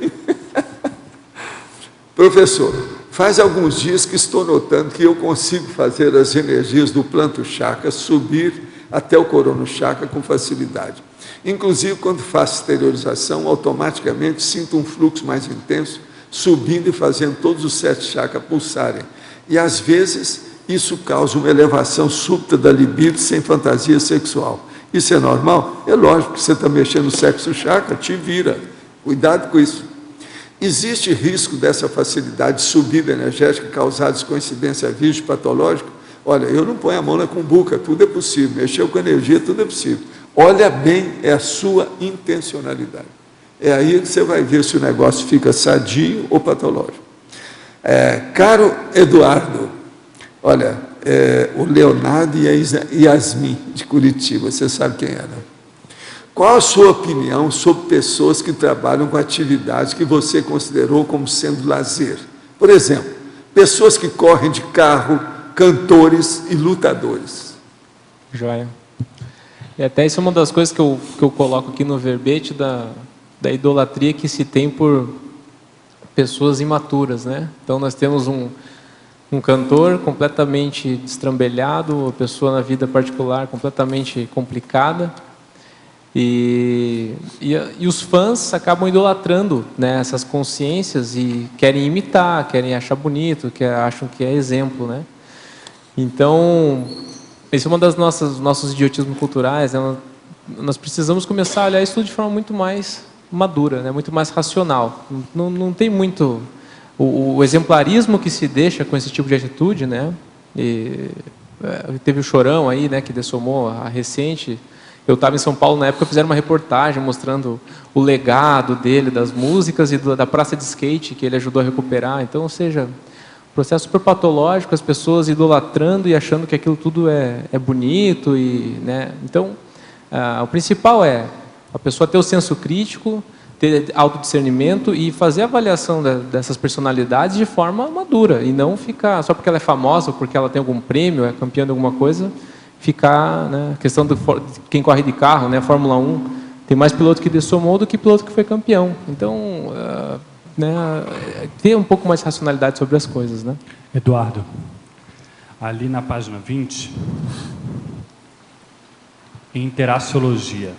Professor, faz alguns dias que estou notando que eu consigo fazer as energias do planto chakra subir até o corono chakra com facilidade. Inclusive, quando faço exteriorização, automaticamente sinto um fluxo mais intenso, subindo e fazendo todos os 7 chakras pulsarem. E, às vezes, isso causa uma elevação súbita da libido sem fantasia sexual. Isso é normal? É lógico que você está mexendo no sexo chakra, te vira. Cuidado com isso. Existe risco dessa facilidade de subida energética causada de coincidência virgem patológica? Olha, eu não ponho a mão na cumbuca, tudo é possível. Mexer com energia, tudo é possível. Olha bem, é a sua intencionalidade. É aí que você vai ver se o negócio fica sadio ou patológico. Caro Eduardo, olha, o Leonardo e a Yasmin, de Curitiba, você sabe quem era. Qual a sua opinião sobre pessoas que trabalham com atividades que você considerou como sendo lazer? Por exemplo, pessoas que correm de carro, cantores e lutadores. Joia. E até isso é uma das coisas que eu coloco aqui no verbete da idolatria que se tem por pessoas imaturas, né? Então nós temos um cantor completamente destrambelhado, uma pessoa na vida particular completamente complicada, e os fãs acabam idolatrando, né, essas consciências e querem imitar, querem achar bonito, acham que é exemplo, né? Então, esse é uma das nossos idiotismos culturais, né? Nós precisamos começar a olhar isso de forma muito mais madura, né? Muito mais racional. Não tem muito o exemplarismo que se deixa com esse tipo de atitude, né? Teve o Chorão aí, né, que dessomou a recente. Eu estava em São Paulo na época, fizeram uma reportagem mostrando o legado dele, das músicas e da praça de skate que ele ajudou a recuperar. Então, ou seja, processo super patológico, as pessoas idolatrando e achando que aquilo tudo é bonito. Né? Então, o principal é a pessoa ter o senso crítico, ter autodiscernimento e fazer a avaliação dessas personalidades de forma madura, e não ficar, só porque ela é famosa, ou porque ela tem algum prêmio, é campeã de alguma coisa, ficar, né, a questão de quem corre de carro, né, Fórmula 1, tem mais piloto que dessomou do que piloto que foi campeão. Então, né, ter um pouco mais de racionalidade sobre as coisas, né? Eduardo, ali na página 20, em interaciologia,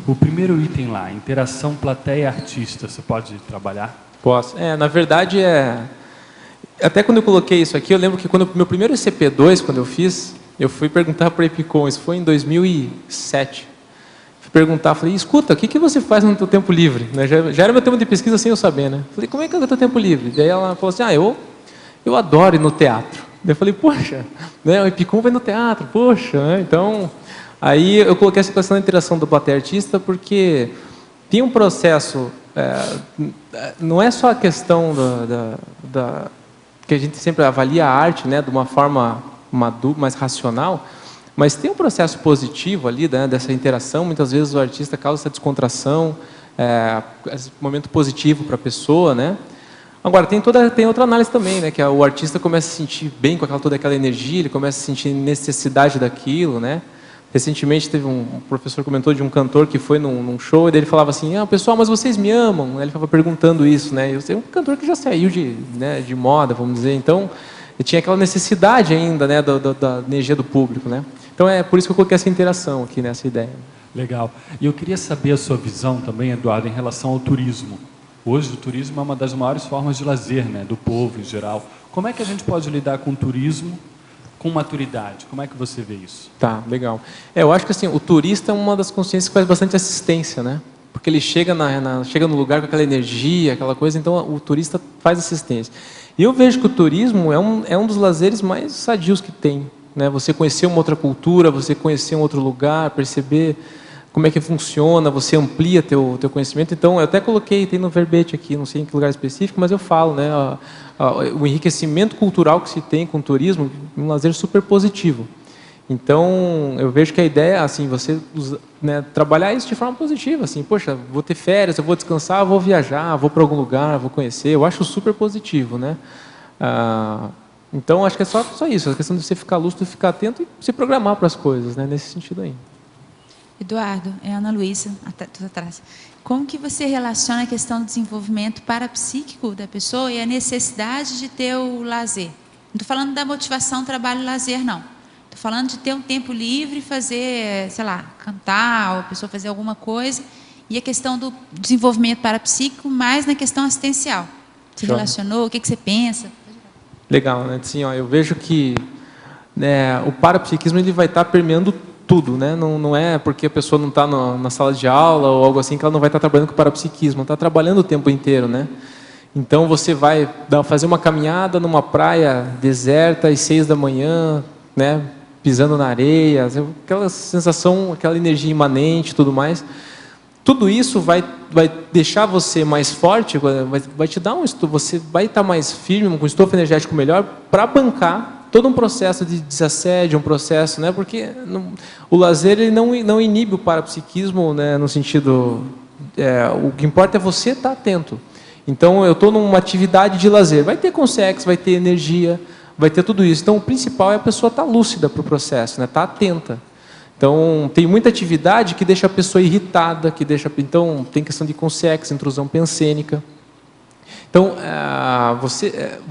o primeiro item lá, interação plateia-artista, você pode trabalhar? Posso. Na verdade, até quando eu coloquei isso aqui, eu lembro que quando meu primeiro ICP2, quando eu fiz, eu fui perguntar para o Epicom, isso foi em 2007. Fui perguntar, falei, escuta, o que você faz no teu tempo livre? Né, já era meu tema de pesquisa sem eu saber, né? Falei, como é que é o teu tempo livre? Daí ela falou assim, eu adoro ir no teatro. Daí eu falei, poxa, né, o Epicom vai no teatro, poxa, né? Então... Aí eu coloquei essa questão da interação do plateia-artista porque tem um processo, não é só a questão que a gente sempre avalia a arte, né, de uma forma madura, mais racional, mas tem um processo positivo ali, né, dessa interação. Muitas vezes o artista causa essa descontração, esse momento positivo para a pessoa, né? Agora, tem outra análise também, né, que o artista começa a se sentir bem com toda aquela energia, ele começa a sentir necessidade daquilo, né? Recentemente teve um professor que comentou de um cantor que foi num show e ele falava assim, pessoal, mas vocês me amam? Ele estava perguntando isso, né? Eu sei, um cantor que já saiu de moda, vamos dizer, então tinha aquela necessidade ainda, né, da energia do público, né? Então é por isso que eu coloquei essa interação aqui nessa ideia. Legal. E eu queria saber a sua visão também, Eduardo, em relação ao turismo. Hoje o turismo é uma das maiores formas de lazer, né, do povo em geral. Como é que a gente pode lidar com o turismo com maturidade? Como é que você vê isso? Tá, legal. Eu acho que assim, o turista é uma das consciências que faz bastante assistência, né? Porque ele chega chega no lugar com aquela energia, aquela coisa, então o turista faz assistência. E eu vejo que o turismo é um dos lazeres mais sadios que tem, né? Você conhecer uma outra cultura, você conhecer um outro lugar, perceber como é que funciona, você amplia teu conhecimento. Então, eu até coloquei, tem no verbete aqui, não sei em que lugar específico, mas eu falo, né? O enriquecimento cultural que se tem com o turismo, um lazer super positivo. Então, eu vejo que a ideia é assim, você, né, trabalhar isso de forma positiva, assim, poxa, vou ter férias, eu vou descansar, vou viajar, vou para algum lugar, vou conhecer, eu acho super positivo, né? Então, acho que é só isso, a questão de você ficar lúcido, ficar atento e se programar para as coisas, né, nesse sentido aí. Eduardo, é a Ana Luísa, tudo atrás. Como que você relaciona a questão do desenvolvimento parapsíquico da pessoa e a necessidade de ter o lazer? Não estou falando da motivação, trabalho e lazer, não. Estou falando de ter um tempo livre, fazer, sei lá, cantar, ou a pessoa fazer alguma coisa, e a questão do desenvolvimento parapsíquico mais na questão assistencial. Se relacionou, o que você pensa? Legal, né? Assim, eu vejo que, né, o parapsiquismo ele vai estar permeando tudo, né? Não é porque a pessoa não está na sala de aula ou algo assim que ela não vai estar trabalhando com parapsiquismo, está trabalhando o tempo inteiro, né? Então você vai fazer uma caminhada numa praia deserta às 6 da manhã, né? Pisando na areia, aquela sensação, aquela energia imanente, tudo mais. Tudo isso vai deixar você mais forte, vai te dar você vai estar mais firme, com um estofo energético melhor para bancar todo um processo de desassédio, um processo, né? Porque o lazer ele não inibe o parapsiquismo, né? No sentido, o que importa é você estar atento. Então, eu estou numa atividade de lazer, vai ter consex, vai ter energia, vai ter tudo isso. Então, o principal é a pessoa estar lúcida para o processo, né? Estar atenta. Então, tem muita atividade que deixa a pessoa irritada, então, tem questão de consex, intrusão pensênica. Então,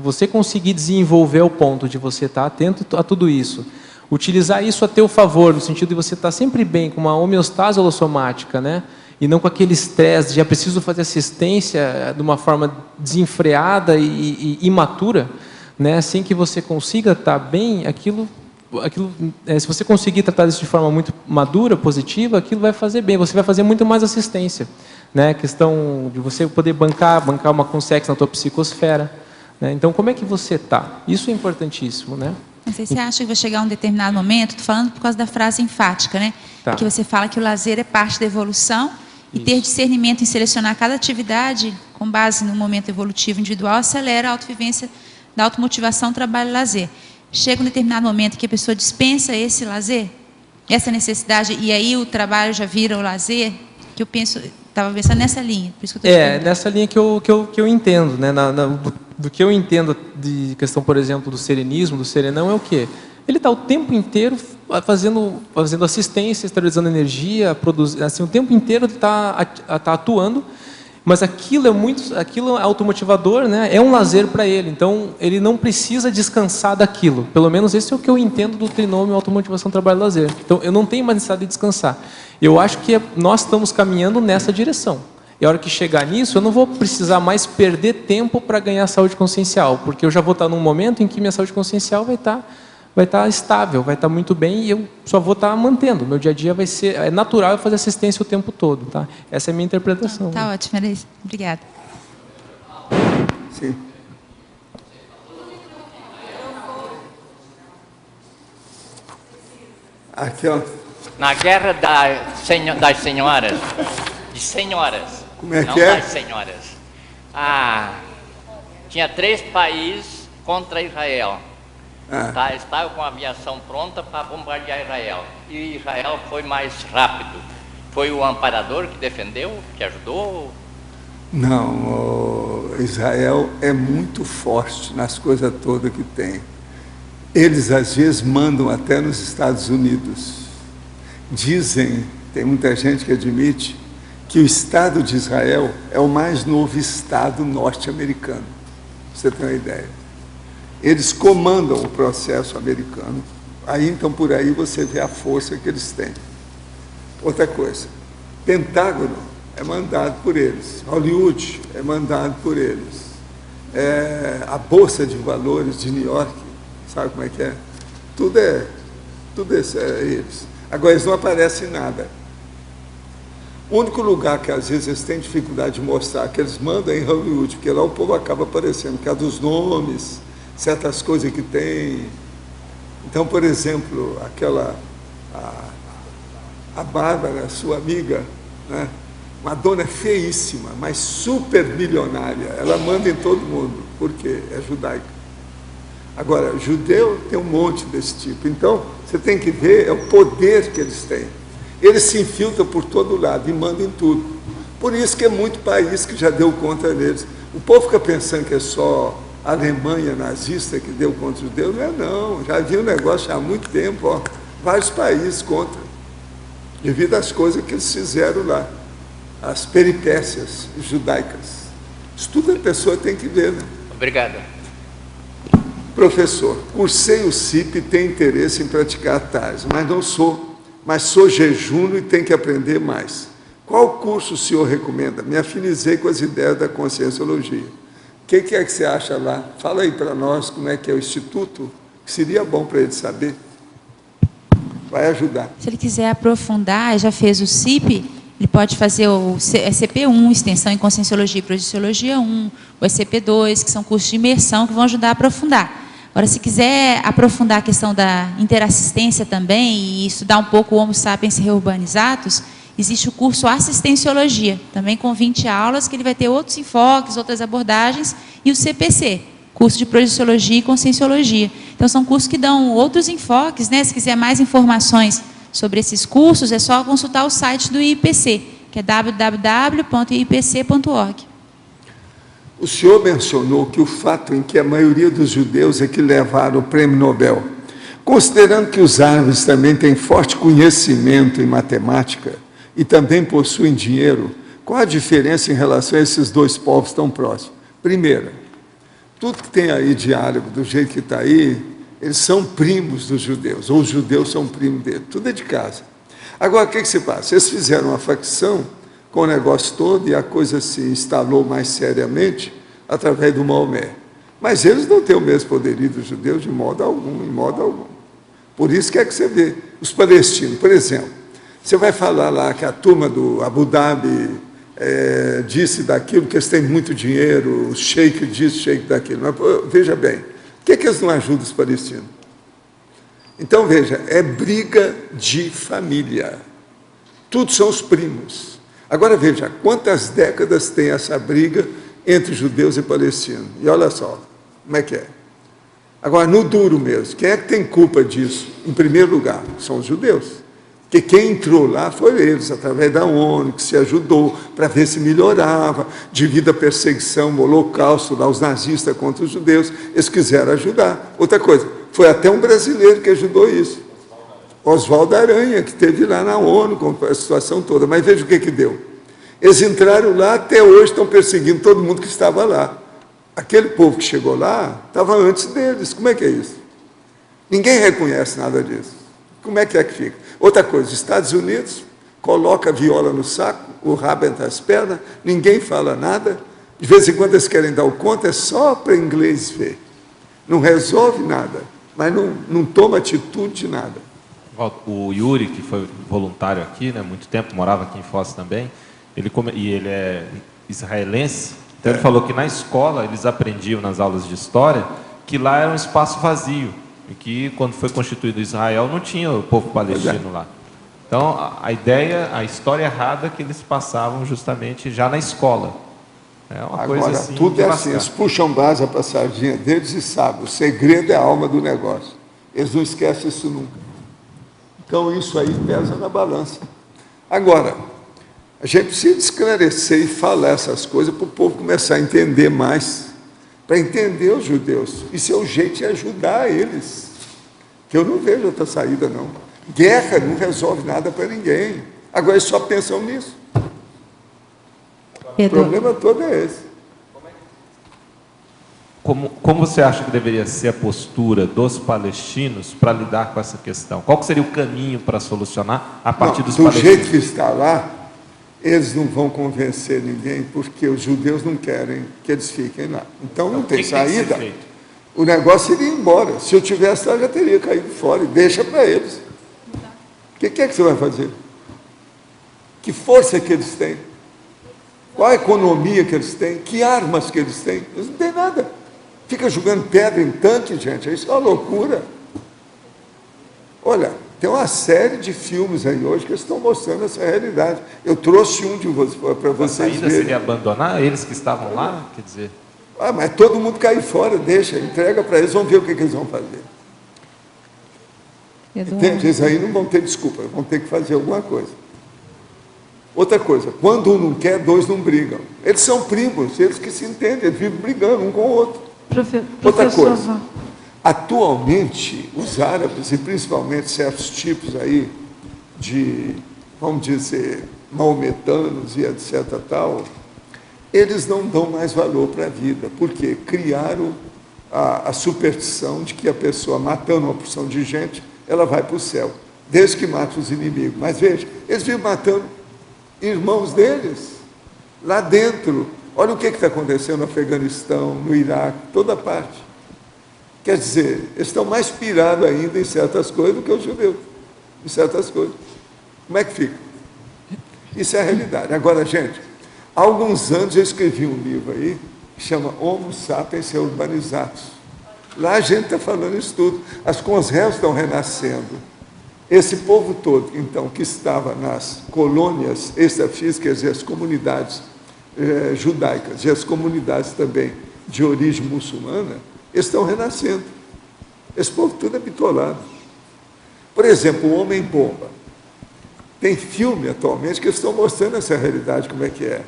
você conseguir desenvolver o ponto de você estar atento a tudo isso, utilizar isso a teu favor, no sentido de você estar sempre bem, com uma homeostase holossomática, né? E não com aquele estresse de já preciso fazer assistência de uma forma desenfreada e imatura, né? Sem que você consiga estar bem, se você conseguir tratar isso de forma muito madura, positiva, aquilo vai fazer bem, você vai fazer muito mais assistência. Né, questão de você poder bancar uma consex na tua psicosfera, né? Então, como é que você está? Isso é importantíssimo, né? Não sei se você acha que vai chegar um determinado momento, estou falando por causa da frase enfática, né? Tá. Que você fala que o lazer é parte da evolução e ter discernimento em selecionar cada atividade com base no momento evolutivo individual acelera a autovivência da automotivação, trabalho e lazer. Chega um determinado momento que a pessoa dispensa esse lazer, essa necessidade, e aí o trabalho já vira o lazer, que eu penso, estava pensando nessa linha, por isso que eu estou te perguntando. Nessa linha que eu entendo, né? Do que eu entendo de questão, por exemplo, do serenismo, do serenão, é o quê? Ele está o tempo inteiro fazendo assistência, esterilizando energia, produzindo, assim, o tempo inteiro ele está atuando, mas aquilo é automotivador, né? É um lazer para ele, então ele não precisa descansar daquilo. Pelo menos esse é o que eu entendo do trinômio automotivação, trabalho e lazer. Então eu não tenho mais necessidade de descansar. Eu acho que nós estamos caminhando nessa direção. E a hora que chegar nisso, eu não vou precisar mais perder tempo para ganhar saúde consciencial, porque eu já vou estar num momento em que minha saúde consciencial vai estar estável, vai estar muito bem e eu só vou estar mantendo. Meu dia a dia vai ser... É natural eu fazer assistência o tempo todo, tá? Essa é a minha interpretação. Tá ótimo, era isso. Obrigada. Sim. Aqui, ó. Na guerra das senhoras, de senhoras, como é não que é? Das senhoras. Tinha 3 países contra Israel. Estavam com a aviação pronta para bombardear Israel. E Israel foi mais rápido. Foi o amparador que defendeu, que ajudou? Não, Israel é muito forte nas coisas todas que tem. Eles, às vezes, mandam até nos Estados Unidos. Dizem, tem muita gente que admite, que o Estado de Israel é o mais novo Estado norte-americano. Pra você ter uma ideia. Eles comandam o processo americano. Aí, então, por aí você vê a força que eles têm. Outra coisa, Pentágono é mandado por eles. Hollywood é mandado por eles. A Bolsa de Valores de New York, sabe como é que é? Tudo é eles. Agora, eles não aparecem em nada. O único lugar que, às vezes, eles têm dificuldade de mostrar que eles mandam é em Hollywood, porque lá o povo acaba aparecendo, por causa dos nomes, certas coisas que tem. Então, por exemplo, a Bárbara, sua amiga, né? Uma dona feíssima, mas super milionária, ela manda em todo mundo, porque é judaica. Agora, judeu tem um monte desse tipo, então você tem que ver o poder que eles têm. Eles se infiltram por todo lado e mandam em tudo. Por isso que é muito país que já deu contra deles. O povo fica pensando que é só a Alemanha nazista que deu contra os judeus. Não é não, já havia um negócio há muito tempo, ó, vários países contra, devido às coisas que eles fizeram lá, as peripécias judaicas. Isso tudo a pessoa tem que ver, né? Obrigado. Professor, cursei o CIP e tenho interesse em praticar TARS, mas sou jejuno e tenho que aprender mais. Qual curso o senhor recomenda? Me afinizei com as ideias da Conscienciologia. O que é que você acha lá? Fala aí para nós como é que é o Instituto, que seria bom para ele saber. Vai ajudar. Se ele quiser aprofundar, já fez o CIP, ele pode fazer o ECP1, Extensão em Conscienciologia e Projeciologia 1, o ECP2, que são cursos de imersão que vão ajudar a aprofundar. Agora, se quiser aprofundar a questão da interassistência também e estudar um pouco o Homo sapiens reurbanizatus, existe o curso Assistenciologia, também com 20 aulas, que ele vai ter outros enfoques, outras abordagens, e o CPC, curso de Projeciologia e Conscienciologia. Então, são cursos que dão outros enfoques, né? Se quiser mais informações sobre esses cursos, é só consultar o site do IPC, que é www.ipc.org. O senhor mencionou que o fato em que a maioria dos judeus é que levaram o prêmio Nobel, considerando que os árabes também têm forte conhecimento em matemática e também possuem dinheiro, qual a diferença em relação a esses dois povos tão próximos? Primeiro, tudo que tem aí de árabe, do jeito que está aí, eles são primos dos judeus, ou os judeus são primos deles, tudo é de casa. Agora, o que se passa? Eles fizeram uma facção com o negócio todo e a coisa se instalou mais seriamente através do Maomé. Mas eles não têm o mesmo poderio dos judeus de modo algum, em modo algum. Por isso que é que você vê os palestinos, por exemplo, você vai falar lá que a turma do Abu Dhabi disse daquilo, que eles têm muito dinheiro, o sheik disse, sheik daquilo. Mas veja bem, por que eles não ajudam os palestinos? Então, veja, é briga de família. Tudo são os primos. Agora, veja, quantas décadas tem essa briga entre judeus e palestinos? E olha só, como é que é. Agora, no duro mesmo, quem é que tem culpa disso? Em primeiro lugar, são os judeus. Porque quem entrou lá foi eles, através da ONU, que se ajudou para ver se melhorava, devido à perseguição, o holocausto, lá, os nazistas contra os judeus, eles quiseram ajudar. Outra coisa, foi até um brasileiro que ajudou isso. Oswaldo Aranha, que esteve lá na ONU com a situação toda. Mas veja o que deu. Eles entraram lá, até hoje estão perseguindo todo mundo que estava lá. Aquele povo que chegou lá estava antes deles. Como é que é isso? Ninguém reconhece nada disso. Como é que fica? Outra coisa, os Estados Unidos coloca a viola no saco, o rabo entre as pernas, ninguém fala nada. De vez em quando eles querem dar o conta, é só para inglês ver. Não resolve nada, mas não toma atitude de nada. O Yuri, que foi voluntário aqui, né, muito tempo, morava aqui em Foz também, ele é israelense, então ele falou que na escola eles aprendiam nas aulas de história que lá era um espaço vazio, e que quando foi constituído Israel não tinha o povo palestino lá. Então a ideia, a história errada que eles passavam justamente já na escola. É uma Agora, coisa assim, tudo é assim, eles puxam base para a sardinha deles e sabem, o segredo é a alma do negócio. Eles não esquecem isso nunca. Então isso aí pesa na balança. Agora, a gente precisa esclarecer e falar essas coisas para o povo começar a entender mais, para entender os judeus. Isso é o jeito de ajudar eles, que eu não vejo outra saída, não. Guerra não resolve nada para ninguém. Agora eles só pensam nisso. O problema todo é esse. Como você acha que deveria ser a postura dos palestinos para lidar com essa questão? Qual que seria o caminho para solucionar a partir dos palestinos? Do jeito que está lá, eles não vão convencer ninguém, porque os judeus não querem que eles fiquem lá. Então não tem saída. O negócio iria embora. Se eu tivesse lá, já teria caído fora. E deixa para eles. O que é que você vai fazer? Que força que eles têm? Qual a economia que eles têm? Que armas que eles têm? Eles não têm nada. Fica jogando pedra em tanque, gente. Isso é uma loucura. Olha, tem uma série de filmes aí hoje que estão mostrando essa realidade. Eu trouxe um para vocês verem. A saída seria abandonar eles que estavam lá? Quer dizer... mas todo mundo cair fora, deixa, entrega para eles, vamos ver o que eles vão fazer. Eles aí não vão ter desculpa, vão ter que fazer alguma coisa. Outra coisa, quando um não quer, dois não brigam. Eles são primos, eles que se entendem, eles vivem brigando um com o outro. Outra coisa, atualmente, os árabes, e principalmente certos tipos aí de, vamos dizer, maometanos e etc. tal, eles não dão mais valor para a vida, porque criaram a superstição de que a pessoa matando uma porção de gente, ela vai para o céu, desde que mata os inimigos. Mas veja, eles vivem matando irmãos deles, lá dentro. Olha o que está acontecendo no Afeganistão, no Iraque, toda parte. Quer dizer, eles estão mais pirados ainda em certas coisas do que os judeus, em certas coisas. Como é que fica? Isso é a realidade. Agora, gente, há alguns anos eu escrevi um livro aí, que chama Homo Sapiens Urbanizados. Lá a gente está falando isso tudo. As Conréus estão renascendo. Esse povo todo, então, que estava nas colônias extrafísicas e as comunidades judaicas e as comunidades também de origem muçulmana, estão renascendo. Esse povo tudo é bitolado. Por exemplo, o Homem-Bomba. Tem filme atualmente que estão mostrando essa realidade, como é que é.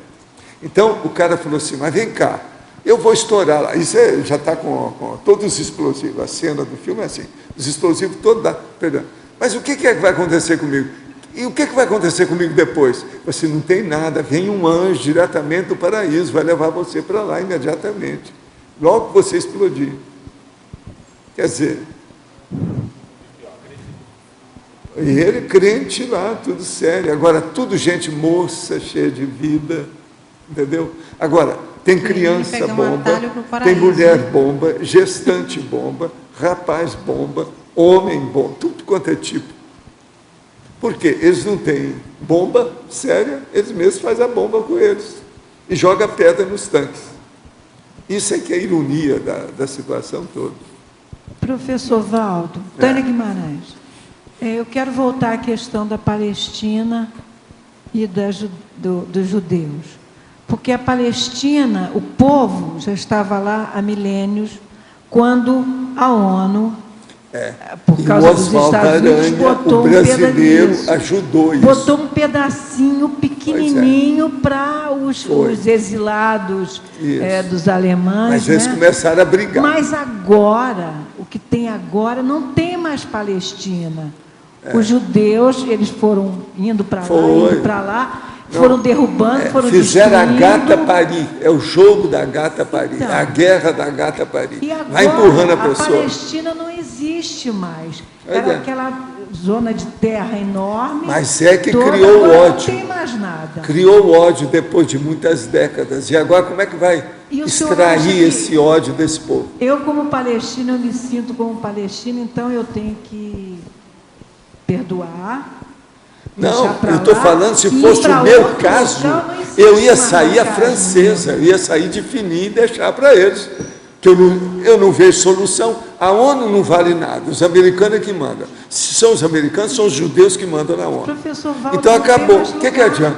Então, o cara falou assim, mas vem cá, eu vou estourar lá. Isso já está com todos os explosivos. A cena do filme é assim, os explosivos todos dá. Perdão. Mas o que é que vai acontecer comigo? E o que vai acontecer comigo depois? Você não tem nada, vem um anjo diretamente do paraíso, vai levar você para lá imediatamente. Logo que você explodir. Quer dizer, e ele crente lá, tudo sério. Agora, tudo gente moça, cheia de vida, entendeu? Agora, tem criança bomba, tem mulher bomba, gestante bomba, rapaz bomba, homem bomba, tudo quanto é tipo. Por quê? Eles não têm bomba séria, eles mesmos fazem a bomba com eles e jogam pedra nos tanques. Isso é que é a ironia da situação toda. Professor Valdo, Tânia Guimarães, eu quero voltar à questão da Palestina e dos judeus. Porque a Palestina, o povo já estava lá há milênios, quando a ONU por causa dos Estados Unidos, o brasileiro ajudou isso. Botou um pedacinho pequenininho para os exilados dos alemães. Mas eles começaram a brigar. Mas agora, o que tem agora, não tem mais Palestina. Os judeus, eles foram indo para lá, foram derrubando, foram fizeram destruindo. a gata parir. É o jogo da gata parir. Então, a guerra da gata parir. E agora, vai empurrando a pessoa. A Palestina não existe mais. Era aquela zona de terra enorme. Mas é que toda, criou o ódio. Não tem mais nada. Criou o ódio depois de muitas décadas. E agora como é que vai extrair esse ódio desse povo? Eu, como palestina, eu me sinto como palestina, então eu tenho que perdoar. Não, eu estou falando, se fosse o meu caso, eu ia sair a francesa, eu ia sair de fininho e deixar para eles. Que eu não vejo solução. A ONU não vale nada, os americanos é que mandam. Se são os americanos, são os judeus que mandam na ONU. Professor Valdo, então acabou. O que adianta?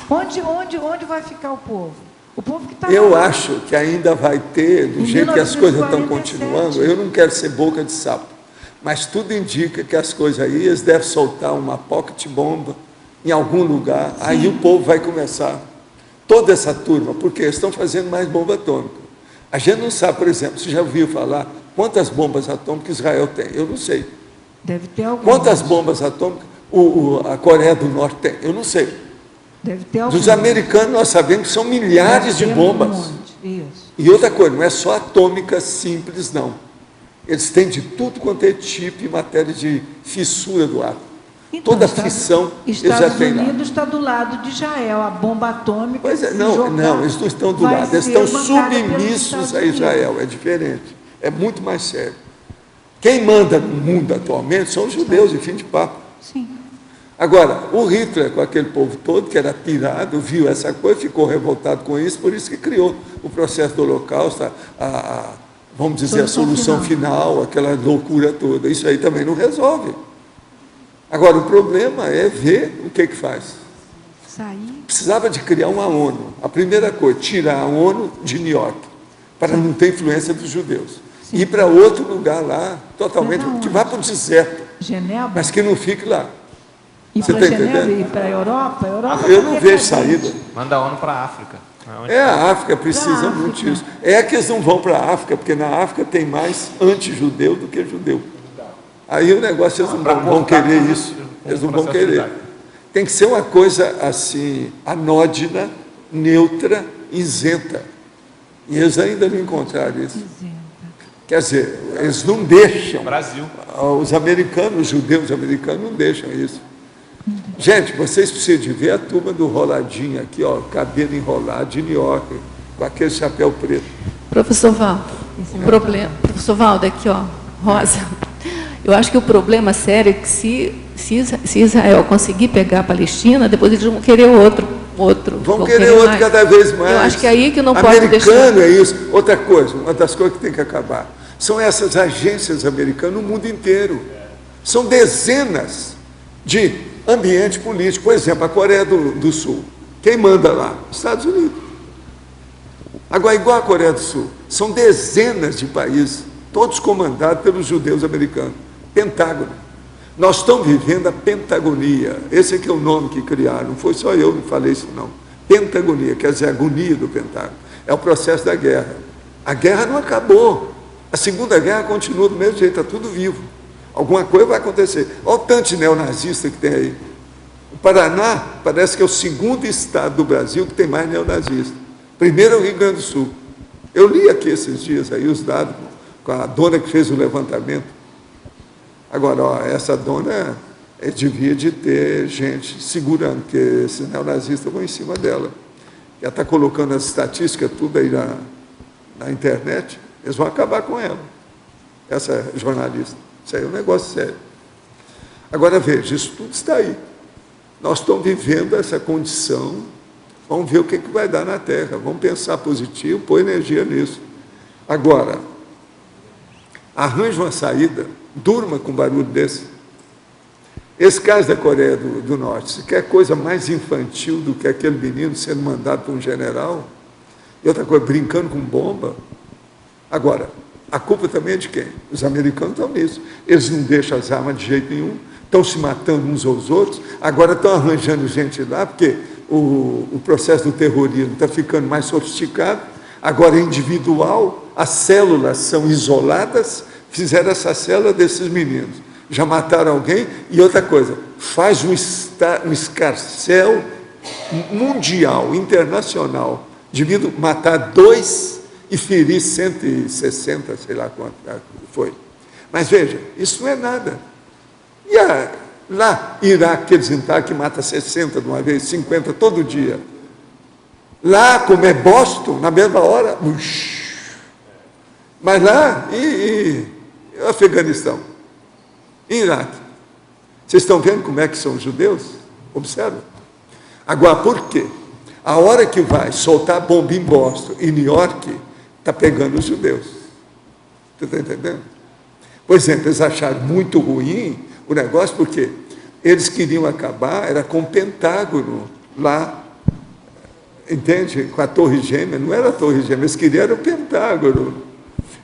Onde vai ficar o povo? O povo que está Eu acho que ainda vai ter, do jeito que as coisas estão continuando, eu não quero ser boca de sapo. Mas tudo indica que as coisas aí, eles devem soltar uma pocket bomba em algum lugar, aí o povo vai começar, toda essa turma, porque eles estão fazendo mais bomba atômica. A gente não sabe, por exemplo, você já ouviu falar quantas bombas atômicas Israel tem? Eu não sei. Deve ter algumas. Quantas bombas atômicas a Coreia do Norte tem? Eu não sei. Deve ter algumas. Dos americanos nós sabemos que são milhares de bombas. Isso. E outra coisa, não é só atômica simples, não. Eles têm de tudo quanto é tipo em matéria de fissura do ar. Então, toda fissão eles já têm lá. Estados Unidos está do lado de Israel, a bomba atômica. Pois é, não, eles não estão do lado, eles estão submissos a Israel, é diferente, é muito mais sério. Quem manda no mundo atualmente são os judeus, de fim de papo. Sim. Agora, o Hitler, com aquele povo todo, que era pirado, viu essa coisa, ficou revoltado com isso, por isso que criou o processo do Holocausto, vamos dizer, a solução final, aquela loucura toda. Isso aí também não resolve. Agora, o problema é ver o que faz. Precisava de criar uma ONU. A primeira coisa, tirar a ONU de New York, para não ter influência dos judeus. Ir para outro lugar lá, totalmente, que vá para o deserto, Genebra? mas que não fique lá. Ir para Genebra e para a Europa? Eu não vejo saída. Manda a ONU para a África. A África precisa muito disso. É que eles não vão para a África, porque na África tem mais anti-judeu do que judeu. Aí o negócio, eles não vão querer isso. Eles não vão querer. Tem que ser uma coisa assim, anódina, neutra, isenta. E eles ainda não encontraram isso. Quer dizer, eles não deixam. Brasil. Os americanos, os judeus americanos não deixam isso. Gente, vocês precisam de ver a turma do Roladinho aqui, ó, cabelo enrolado de New York, com aquele chapéu preto. Professor Valdo, professor Valdo, aqui, ó, Rosa. Eu acho que o problema sério é que se Israel conseguir pegar a Palestina, depois eles vão querer outro. Vão querer outro mais. Cada vez mais. Eu acho que é aí que não pode deixar. Americano é isso. Outra coisa, uma das coisas que tem que acabar, são essas agências americanas no mundo inteiro. São dezenas de ambiente político. Por exemplo, a Coreia do Sul. Quem manda lá? Estados Unidos. Agora, igual a Coreia do Sul, são dezenas de países, todos comandados pelos judeus americanos. Pentágono. Nós estamos vivendo a pentagonia. Esse aqui é o nome que criaram. Não foi só eu que falei isso, não. Pentagonia, quer dizer, agonia do Pentágono. É o processo da guerra. A guerra não acabou. A Segunda Guerra continua do mesmo jeito, está tudo vivo. Alguma coisa vai acontecer. Olha o tanto de neonazista que tem aí. O Paraná parece que é o segundo estado do Brasil que tem mais neonazista. Primeiro é o Rio Grande do Sul. Eu li aqui esses dias aí os dados com a dona que fez o levantamento. Agora, ó, essa dona devia de ter gente segurando, porque esses neonazistas vão em cima dela. Ela está colocando as estatísticas tudo aí na internet, eles vão acabar com ela, essa jornalista. Isso aí é um negócio sério. Agora, veja, isso tudo está aí. Nós estamos vivendo essa condição, vamos ver o que vai dar na Terra, vamos pensar positivo, pôr energia nisso. Agora, arranje uma saída, durma com um barulho desse. Esse caso da Coreia do Norte, se quer coisa mais infantil do que aquele menino sendo mandado por um general, e outra coisa, brincando com bomba. Agora, A culpa também é de quem? Os americanos estão nisso. Eles não deixam as armas de jeito nenhum, estão se matando uns aos outros, agora estão arranjando gente lá, porque o processo do terrorismo está ficando mais sofisticado, agora é individual, as células são isoladas, fizeram essa célula desses meninos. Já mataram alguém, e outra coisa, faz um escarcéu mundial, internacional, de matar 2 e ferir 160, sei lá quanto foi. Mas veja, isso não é nada. E lá, Iraque, eles entram, que mata 60 de uma vez, 50 todo dia. Lá, como é Boston, na mesma hora, mas lá, e o Afeganistão, e Iraque. Vocês estão vendo como é que são os judeus? Observa. Agora, por quê? A hora que vai soltar bomba em Boston e New York, está pegando os judeus. Você está entendendo? Por exemplo, eles acharam muito ruim o negócio, porque eles queriam acabar, era com o Pentágono, lá, entende? Com a Torre Gêmea, não era a Torre Gêmea, eles queriam o Pentágono.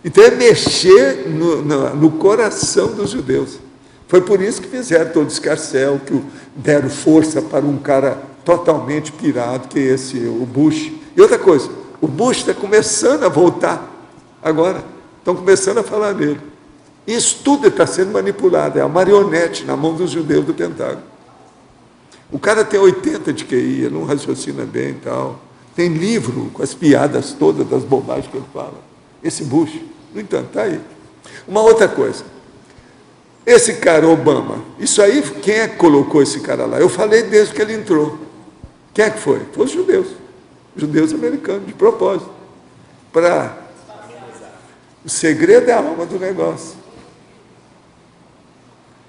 Então, é mexer no coração dos judeus. Foi por isso que fizeram todo esse escarcéu, que deram força para um cara totalmente pirado, que é esse, o Bush. E outra coisa, o Bush está começando a voltar agora, estão começando a falar dele. Isso tudo está sendo manipulado, é a marionete na mão dos judeus do Pentágono. O cara tem 80 de QI, ele não raciocina bem e tal. Tem livro com as piadas todas, das bobagens que ele fala. Esse Bush, no entanto, está aí. Uma outra coisa, esse cara Obama, isso aí, quem é que colocou esse cara lá? Eu falei desde que ele entrou. Quem é que foi? Foi os judeus americanos, de propósito. O segredo é a alma do negócio.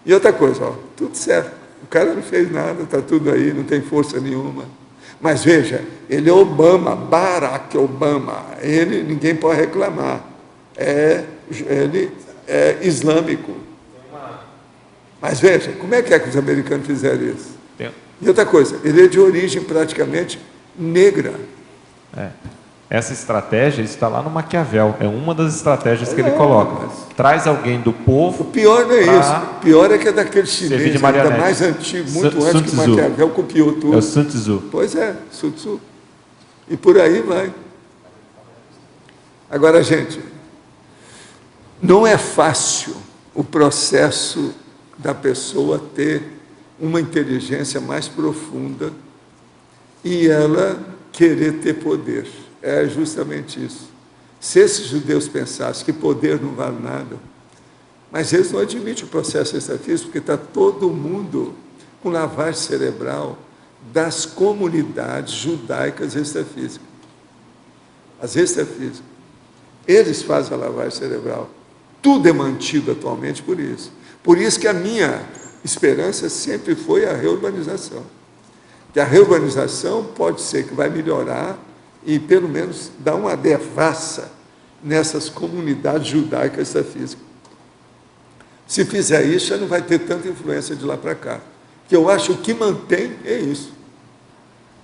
E outra coisa, tudo certo. O cara não fez nada, está tudo aí, não tem força nenhuma. Mas veja, ele é Obama, Barack Obama. Ele, ninguém pode reclamar. Ele é islâmico. Mas veja, como é que os americanos fizeram isso? E outra coisa, ele é de origem praticamente negra. Essa estratégia está lá no Maquiavel, é uma das estratégias que ele coloca. Traz alguém do povo. O pior não é isso, o pior é que é daquele chinês, ainda mais antigo, muito antes que Maquiavel copiou tudo. É o Sun Tzu. Pois é, Sun Tzu. E por aí vai. Agora, gente, não é fácil o processo da pessoa ter uma inteligência mais profunda e ela querer ter poder. É justamente isso. Se esses judeus pensassem que poder não vale nada, mas eles não admitem o processo extrafísico, porque está todo mundo com lavagem cerebral das comunidades judaicas extrafísicas. As extrafísicas. Eles fazem a lavagem cerebral. Tudo é mantido atualmente por isso. Por isso que a minha esperança sempre foi a reurbanização. Que a reurbanização pode ser que vai melhorar e, pelo menos, dar uma devassa nessas comunidades judaicas extrafísicas. Se fizer isso, já não vai ter tanta influência de lá para cá. Que eu acho que o que mantém é isso.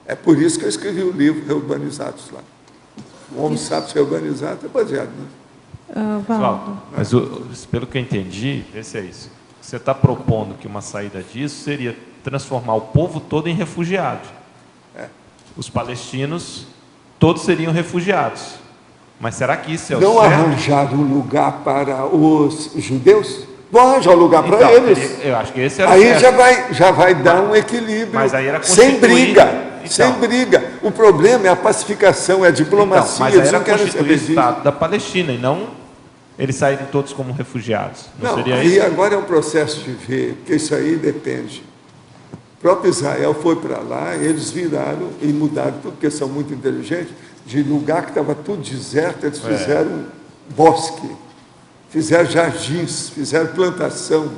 É por isso que eu escrevi o livro Reurbanizados lá. O Homo Sapiens Reurbanizados é baseado nisso. Valdo, mas pelo que eu entendi, esse é isso. Você está propondo que uma saída disso seria transformar o povo todo em refugiado. Os palestinos todos seriam refugiados. Mas será que isso é o certo? Não arranjar um lugar para os judeus? Vão arranjar um lugar para eles. Eu acho que esse era aí o certo. já vai dar um equilíbrio. Mas aí era sem briga. Sem briga. O problema é a pacificação, é a diplomacia. Mas aí era constituir o Estado da Palestina e não eles saírem todos como refugiados. Não seria aí isso? Agora é um processo de ver, porque isso aí depende. O próprio Israel foi para lá, eles viraram e mudaram tudo, porque são muito inteligentes. De lugar que estava tudo deserto, eles fizeram bosque, fizeram jardins, fizeram plantação,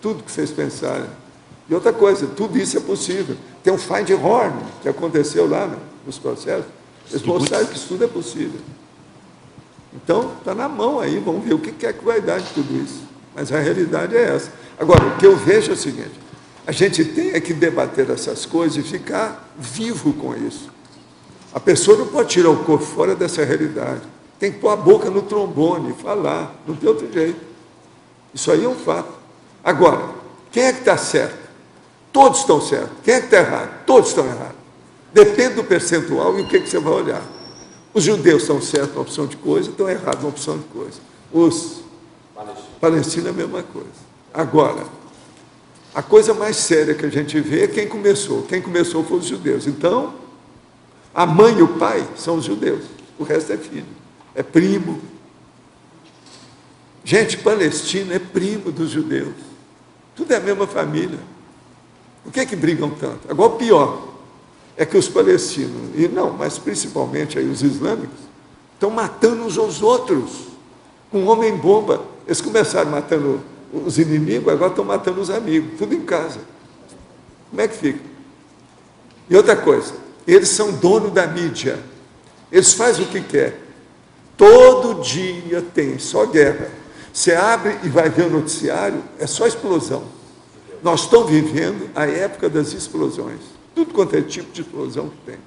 tudo que vocês pensaram. E outra coisa, tudo isso é possível. Tem um find horn que aconteceu lá, né, nos processos. Eles mostraram que isso tudo é possível. Então, está na mão aí, vamos ver o que é que vai dar de tudo isso. Mas a realidade é essa. Agora, o que eu vejo é o seguinte, a gente tem que debater essas coisas e ficar vivo com isso. A pessoa não pode tirar o corpo fora dessa realidade. Tem que pôr a boca no trombone, falar, não tem outro jeito. Isso aí é um fato. Agora, quem é que está certo? Todos estão certos. Quem é que está errado? Todos estão errados. Depende do percentual e o que você vai olhar. Os judeus estão certos na opção de coisa, estão errados na opção de coisa. Os palestinos é a mesma coisa. Agora, a coisa mais séria que a gente vê é quem começou. Quem começou foram os judeus. Então, a mãe e o pai são os judeus. O resto é filho, é primo. Gente, palestino é primo dos judeus. Tudo é a mesma família. Por que brigam tanto? Agora, o pior é que os palestinos, e não, mas principalmente aí os islâmicos, estão matando uns aos outros, com homem-bomba. Eles começaram matando os inimigos, agora estão matando os amigos, tudo em casa. Como é que fica? E outra coisa, eles são donos da mídia, eles fazem o que quer. Todo dia tem só guerra. Você abre e vai ver o noticiário, é só explosão. Nós estamos vivendo a época das explosões. Tudo quanto é tipo de explosão que tem.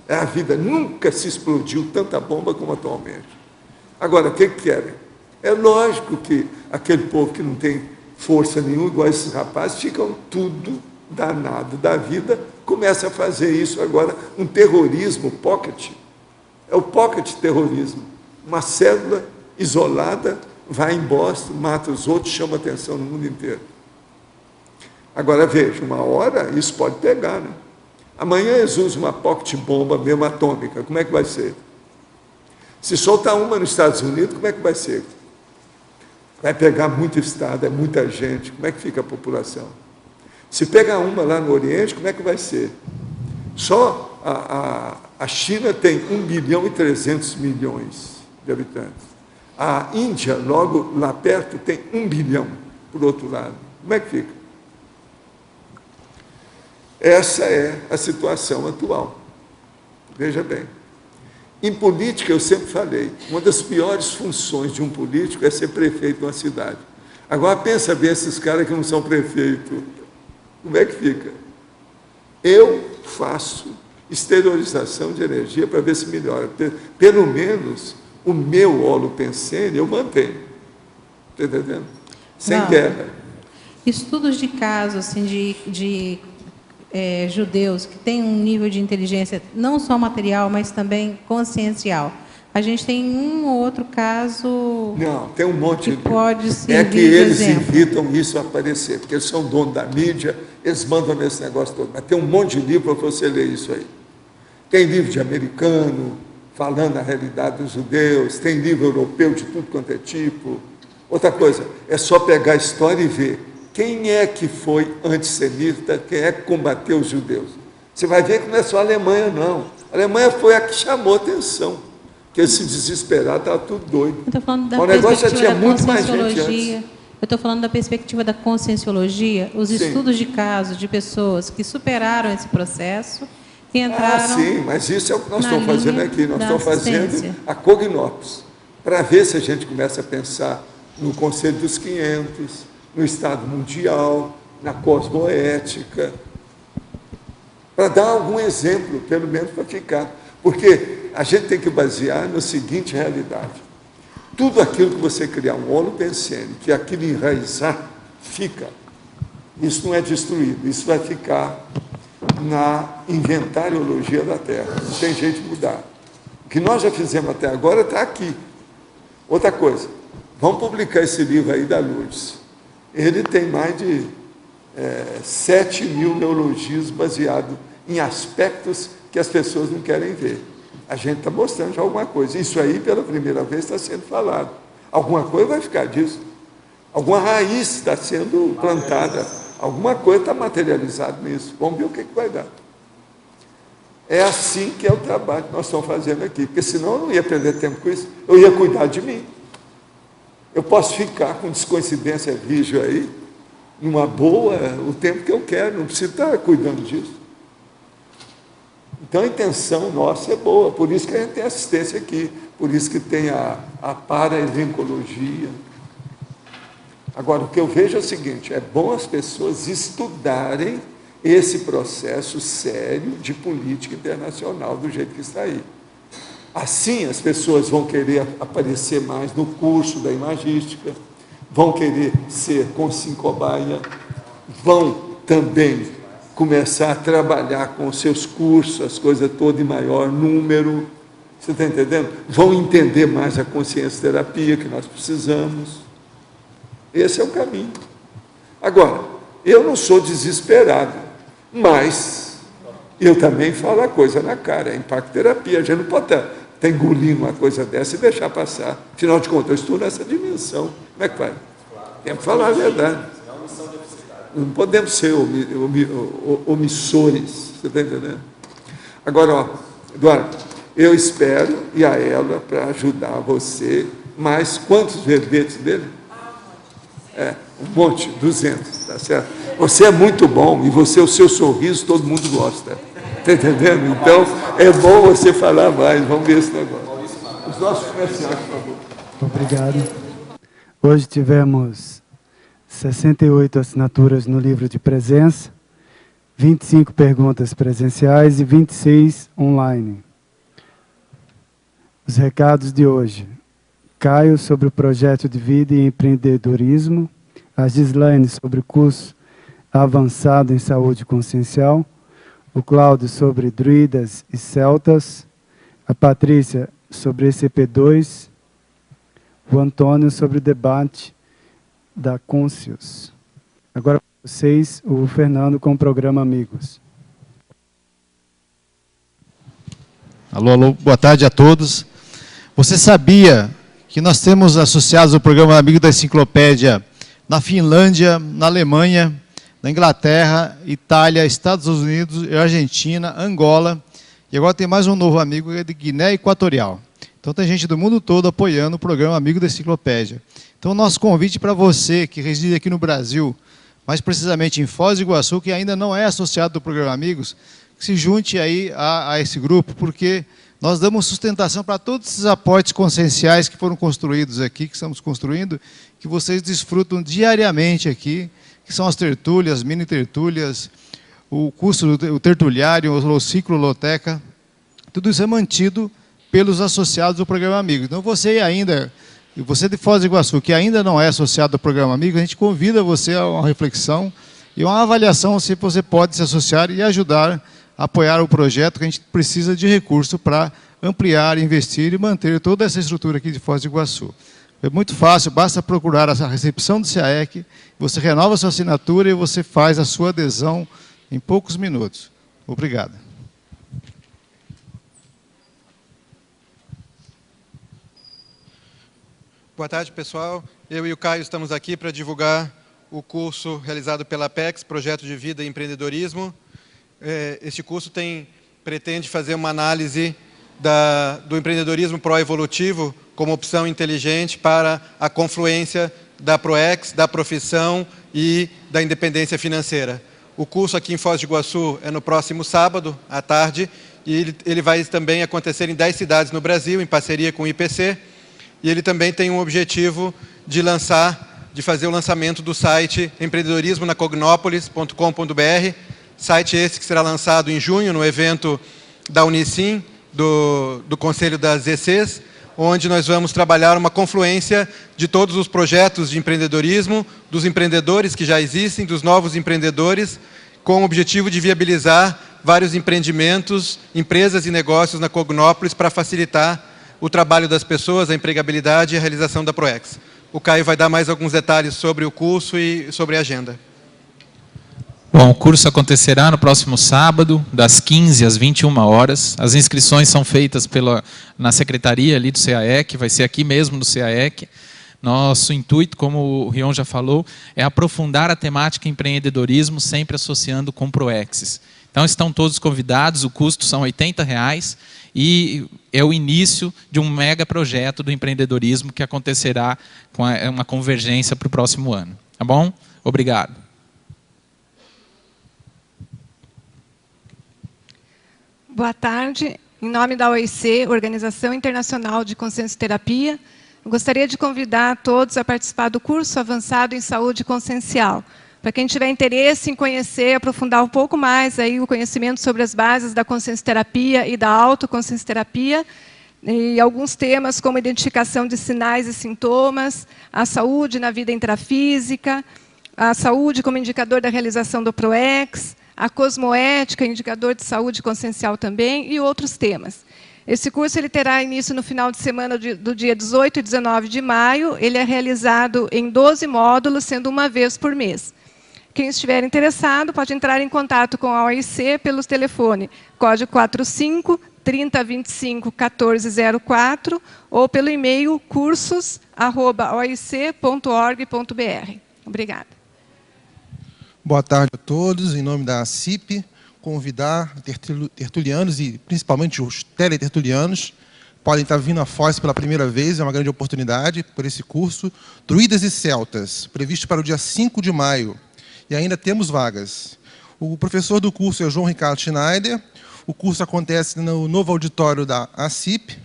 É a vida, nunca se explodiu tanta bomba como atualmente. Agora, o que querem? É lógico que aquele povo que não tem força nenhuma, igual esses rapazes, ficam tudo danado da vida, começa a fazer isso agora, um terrorismo pocket. É o pocket terrorismo. Uma célula isolada, vai em Boston, mata os outros, chama atenção no mundo inteiro. Agora veja, uma hora isso pode pegar, né? Amanhã eles usam uma pocket bomba mesmo atômica, como é que vai ser? Se soltar uma nos Estados Unidos, como é que vai ser? Vai pegar muito estado, é muita gente, como é que fica a população? Se pegar uma lá no Oriente, como é que vai ser? Só a China tem 1,3 bilhão de habitantes. A Índia, logo lá perto, tem 1 bilhão, por outro lado. Como é que fica? Essa é a situação atual. Veja bem. Em política, eu sempre falei, uma das piores funções de um político é ser prefeito de uma cidade. Agora, pensa bem esses caras que não são prefeito. Como é que fica? Eu faço exteriorização de energia para ver se melhora. Pelo menos o meu holopensene eu mantenho. Está entendendo? Sem guerra. Estudos de casos assim, de judeus que têm um nível de inteligência não só material, mas também consciencial. A gente tem um ou outro caso... Não, tem um monte que pode ser. É que eles invitam isso a aparecer, porque eles são donos da mídia, eles mandam nesse negócio todo. Mas tem um monte de livro para você ler isso aí. Tem livro de americano, falando a realidade dos judeus, tem livro europeu de tudo quanto é tipo. Outra coisa, é só pegar a história e ver quem é que foi antissemita, quem é que combateu os judeus. Você vai ver que não é só a Alemanha, não. A Alemanha foi a que chamou a atenção, porque eles se desesperaram, estava tudo doido. Eu estou falando da o negócio já tinha muito mais gente antes. Eu estou falando da perspectiva da conscienciologia, os estudos de casos de pessoas que superaram esse processo e entraram... sim, mas isso é o que nós estamos fazendo aqui. Nós estamos fazendo a Cognopos, para ver se a gente começa a pensar no Conselho dos 500, no Estado Mundial, na cosmoética, para dar algum exemplo, pelo menos para ficar. Porque a gente tem que basear na seguinte realidade. Tudo aquilo que você criar um holopensene, que aquilo enraizar, fica. Isso não é destruído, isso vai ficar na inventariologia da Terra. Não tem jeito de mudar. O que nós já fizemos até agora está aqui. Outra coisa, vamos publicar esse livro aí da Lourdes. Ele tem mais de 7 mil neologismos baseados em aspectos que as pessoas não querem ver. A gente está mostrando já alguma coisa. Isso aí, pela primeira vez, está sendo falado. Alguma coisa vai ficar disso. Alguma raiz está sendo plantada. Alguma coisa está materializada nisso. Vamos ver o que vai dar. É assim que é o trabalho que nós estamos fazendo aqui. Porque senão eu não ia perder tempo com isso. Eu ia cuidar de mim. Eu posso ficar com descoincidência rígida aí, numa boa, o tempo que eu quero, não preciso estar cuidando disso. Então a intenção nossa é boa, por isso que a gente tem assistência aqui, por isso que tem a paraevencologia. Agora, o que eu vejo é o seguinte, é bom as pessoas estudarem esse processo sério de política internacional do jeito que está aí. Assim, as pessoas vão querer aparecer mais no curso da imagística, vão querer ser consim-cobaia, vão também começar a trabalhar com os seus cursos, as coisas todas em maior número. Você está entendendo? Vão entender mais a consciência-terapia que nós precisamos. Esse é o caminho. Agora, eu não sou desesperado, mas eu também falo a coisa na cara, é impacto-terapia. A gente não pode estar engolindo uma coisa dessa e deixar passar. Afinal de contas, eu estou nessa dimensão. Como é que vai? Tem que falar a verdade. Não podemos ser omissores. Você está entendendo? Agora, ó, Eduardo, eu espero, e a ela, para ajudar você, mais quantos verbetes dele? Um monte, 200, tá certo? Você é muito bom, e você, o seu sorriso, todo mundo gosta. Está entendendo? Então, é bom você falar mais. Vamos ver esse negócio. Os nossos comerciais, por favor. Obrigado. Hoje tivemos 68 assinaturas no livro de presença, 25 perguntas presenciais e 26 online. Os recados de hoje. Caio sobre o projeto de vida e empreendedorismo, a Gislaine sobre o curso avançado em saúde consciencial, o Cláudio sobre druidas e celtas, a Patrícia sobre ECP2, o Antônio sobre o debate da Conscius. Agora com vocês, o Fernando com o programa Amigos. Alô, alô, boa tarde a todos. Você sabia que nós temos associados o programa Amigo da Enciclopédia na Finlândia, na Alemanha, na Inglaterra, Itália, Estados Unidos, Argentina, Angola, e agora tem mais um novo amigo de Guiné Equatorial. Então tem gente do mundo todo apoiando o programa Amigo da Enciclopédia. Então nosso convite para você que reside aqui no Brasil, mais precisamente em Foz do Iguaçu, que ainda não é associado do programa Amigos, que se junte aí a esse grupo, porque nós damos sustentação para todos esses aportes conscienciais que foram construídos aqui, que estamos construindo, que vocês desfrutam diariamente aqui, que são as tertúlias, mini-tertúlias, o curso, o tertuliário, o ciclo Loteca. Tudo isso é mantido pelos associados do programa Amigos. Então, você de Foz do Iguaçu, que ainda não é associado ao programa Amigos, a gente convida você a uma reflexão e uma avaliação se você pode se associar e ajudar a apoiar o projeto, que a gente precisa de recurso para ampliar, investir e manter toda essa estrutura aqui de Foz do Iguaçu. É muito fácil, basta procurar a recepção do CAEC, você renova a sua assinatura e você faz a sua adesão em poucos minutos. Obrigado. Boa tarde, pessoal. Eu e o Caio estamos aqui para divulgar o curso realizado pela Apex, Projeto de Vida e Empreendedorismo. Este curso pretende fazer uma análise do empreendedorismo pró-evolutivo como opção inteligente para a confluência da ProEx, da profissão e da independência financeira. O curso aqui em Foz do Iguaçu é no próximo sábado, à tarde, e ele vai também acontecer em 10 cidades no Brasil, em parceria com o IPC, e ele também tem um objetivo de fazer o lançamento do site empreendedorismonacognópolis.com.br, site esse que será lançado em junho, no evento da Unicim, do Conselho das ECs, onde nós vamos trabalhar uma confluência de todos os projetos de empreendedorismo, dos empreendedores que já existem, dos novos empreendedores, com o objetivo de viabilizar vários empreendimentos, empresas e negócios na Cognópolis para facilitar o trabalho das pessoas, a empregabilidade e a realização da ProEx. O Caio vai dar mais alguns detalhes sobre o curso e sobre a agenda. Bom, o curso acontecerá no próximo sábado, das 15 às 21 horas. As inscrições são feitas na secretaria ali do CAEC, vai ser aqui mesmo no CAEC. Nosso intuito, como o Rion já falou, é aprofundar a temática empreendedorismo, sempre associando com ProExes. Então, estão todos convidados, o custo são R$ 80,00 e é o início de um mega projeto do empreendedorismo que acontecerá com uma convergência para o próximo ano. Tá bom? Obrigado. Boa tarde. Em nome da OIC, Organização Internacional de Consciencioterapia, eu gostaria de convidar todos a participar do curso avançado em saúde consciencial. Para quem tiver interesse em conhecer, aprofundar um pouco mais aí o conhecimento sobre as bases da consciencioterapia e da autoconsciencioterapia, E alguns temas como identificação de sinais e sintomas, a saúde na vida intrafísica, a saúde como indicador da realização do PROEX, a cosmoética, indicador de saúde consciencial também, e outros temas. Esse curso ele terá início no final de semana do dia 18 e 19 de maio. Ele é realizado em 12 módulos, sendo uma vez por mês. Quem estiver interessado pode entrar em contato com a OIC pelo telefone código 45 3025 1404 ou pelo e-mail cursos@oic.org.br. Obrigada. Boa tarde a todos. Em nome da ACIP, convidar tertulianos e principalmente os teletertulianos, podem estar vindo a Foz pela primeira vez, é uma grande oportunidade por esse curso. Druidas e Celtas, previsto para o dia 5 de maio, e ainda temos vagas. O professor do curso é o João Ricardo Schneider, o curso acontece no novo auditório da ACIP,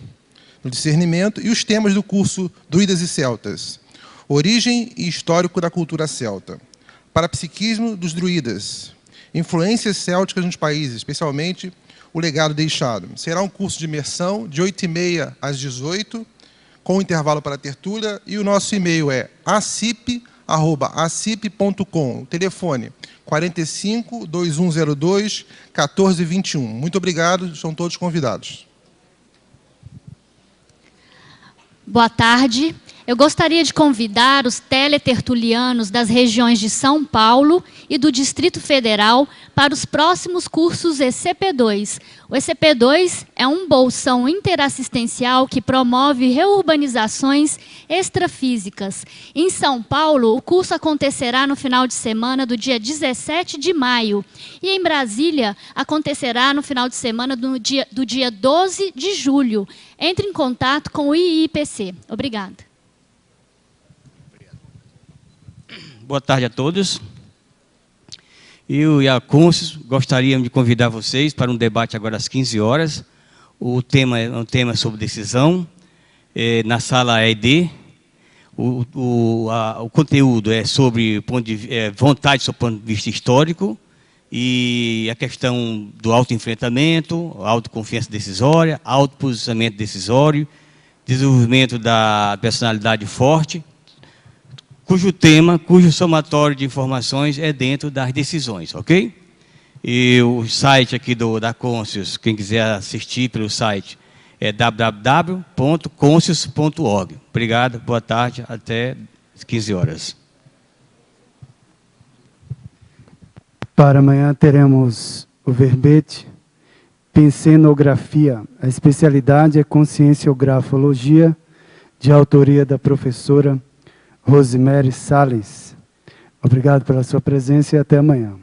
no discernimento, e os temas do curso Druidas e Celtas: origem e histórico da cultura celta, parapsiquismo dos druidas, influências célticas nos países, especialmente o legado deixado. Será um curso de imersão de 8h30 às 18h, com intervalo para a tertúlia, e o nosso e-mail é acip@acip.com, o telefone 45 2102 1421. Muito obrigado, são todos convidados. Boa tarde. Eu gostaria de convidar os teletertulianos das regiões de São Paulo e do Distrito Federal para os próximos cursos ECP2. O ECP2 é um bolsão interassistencial que promove reurbanizações extrafísicas. Em São Paulo, o curso acontecerá no final de semana do dia 17 de maio. E em Brasília, acontecerá no final de semana do dia 12 de julho. Entre em contato com o IIPC. Obrigada. Boa tarde a todos. Eu e a Consus gostaríamos de convidar vocês para um debate agora às 15 horas. O tema é um tema sobre decisão, na sala ED. O conteúdo é sobre vontade sob o ponto de vista histórico e a questão do autoenfrentamento, autoconfiança decisória, autoposicionamento decisório, desenvolvimento da personalidade forte, cujo somatório de informações é dentro das decisões, ok? E o site aqui da Conscius, quem quiser assistir pelo site, é www.conscius.org. Obrigado, boa tarde, até às 15 horas. Para amanhã teremos o verbete Pensenografia. A especialidade é Conscienciografologia, de autoria da professora Rosemary Salles. Obrigado pela sua presença e até amanhã.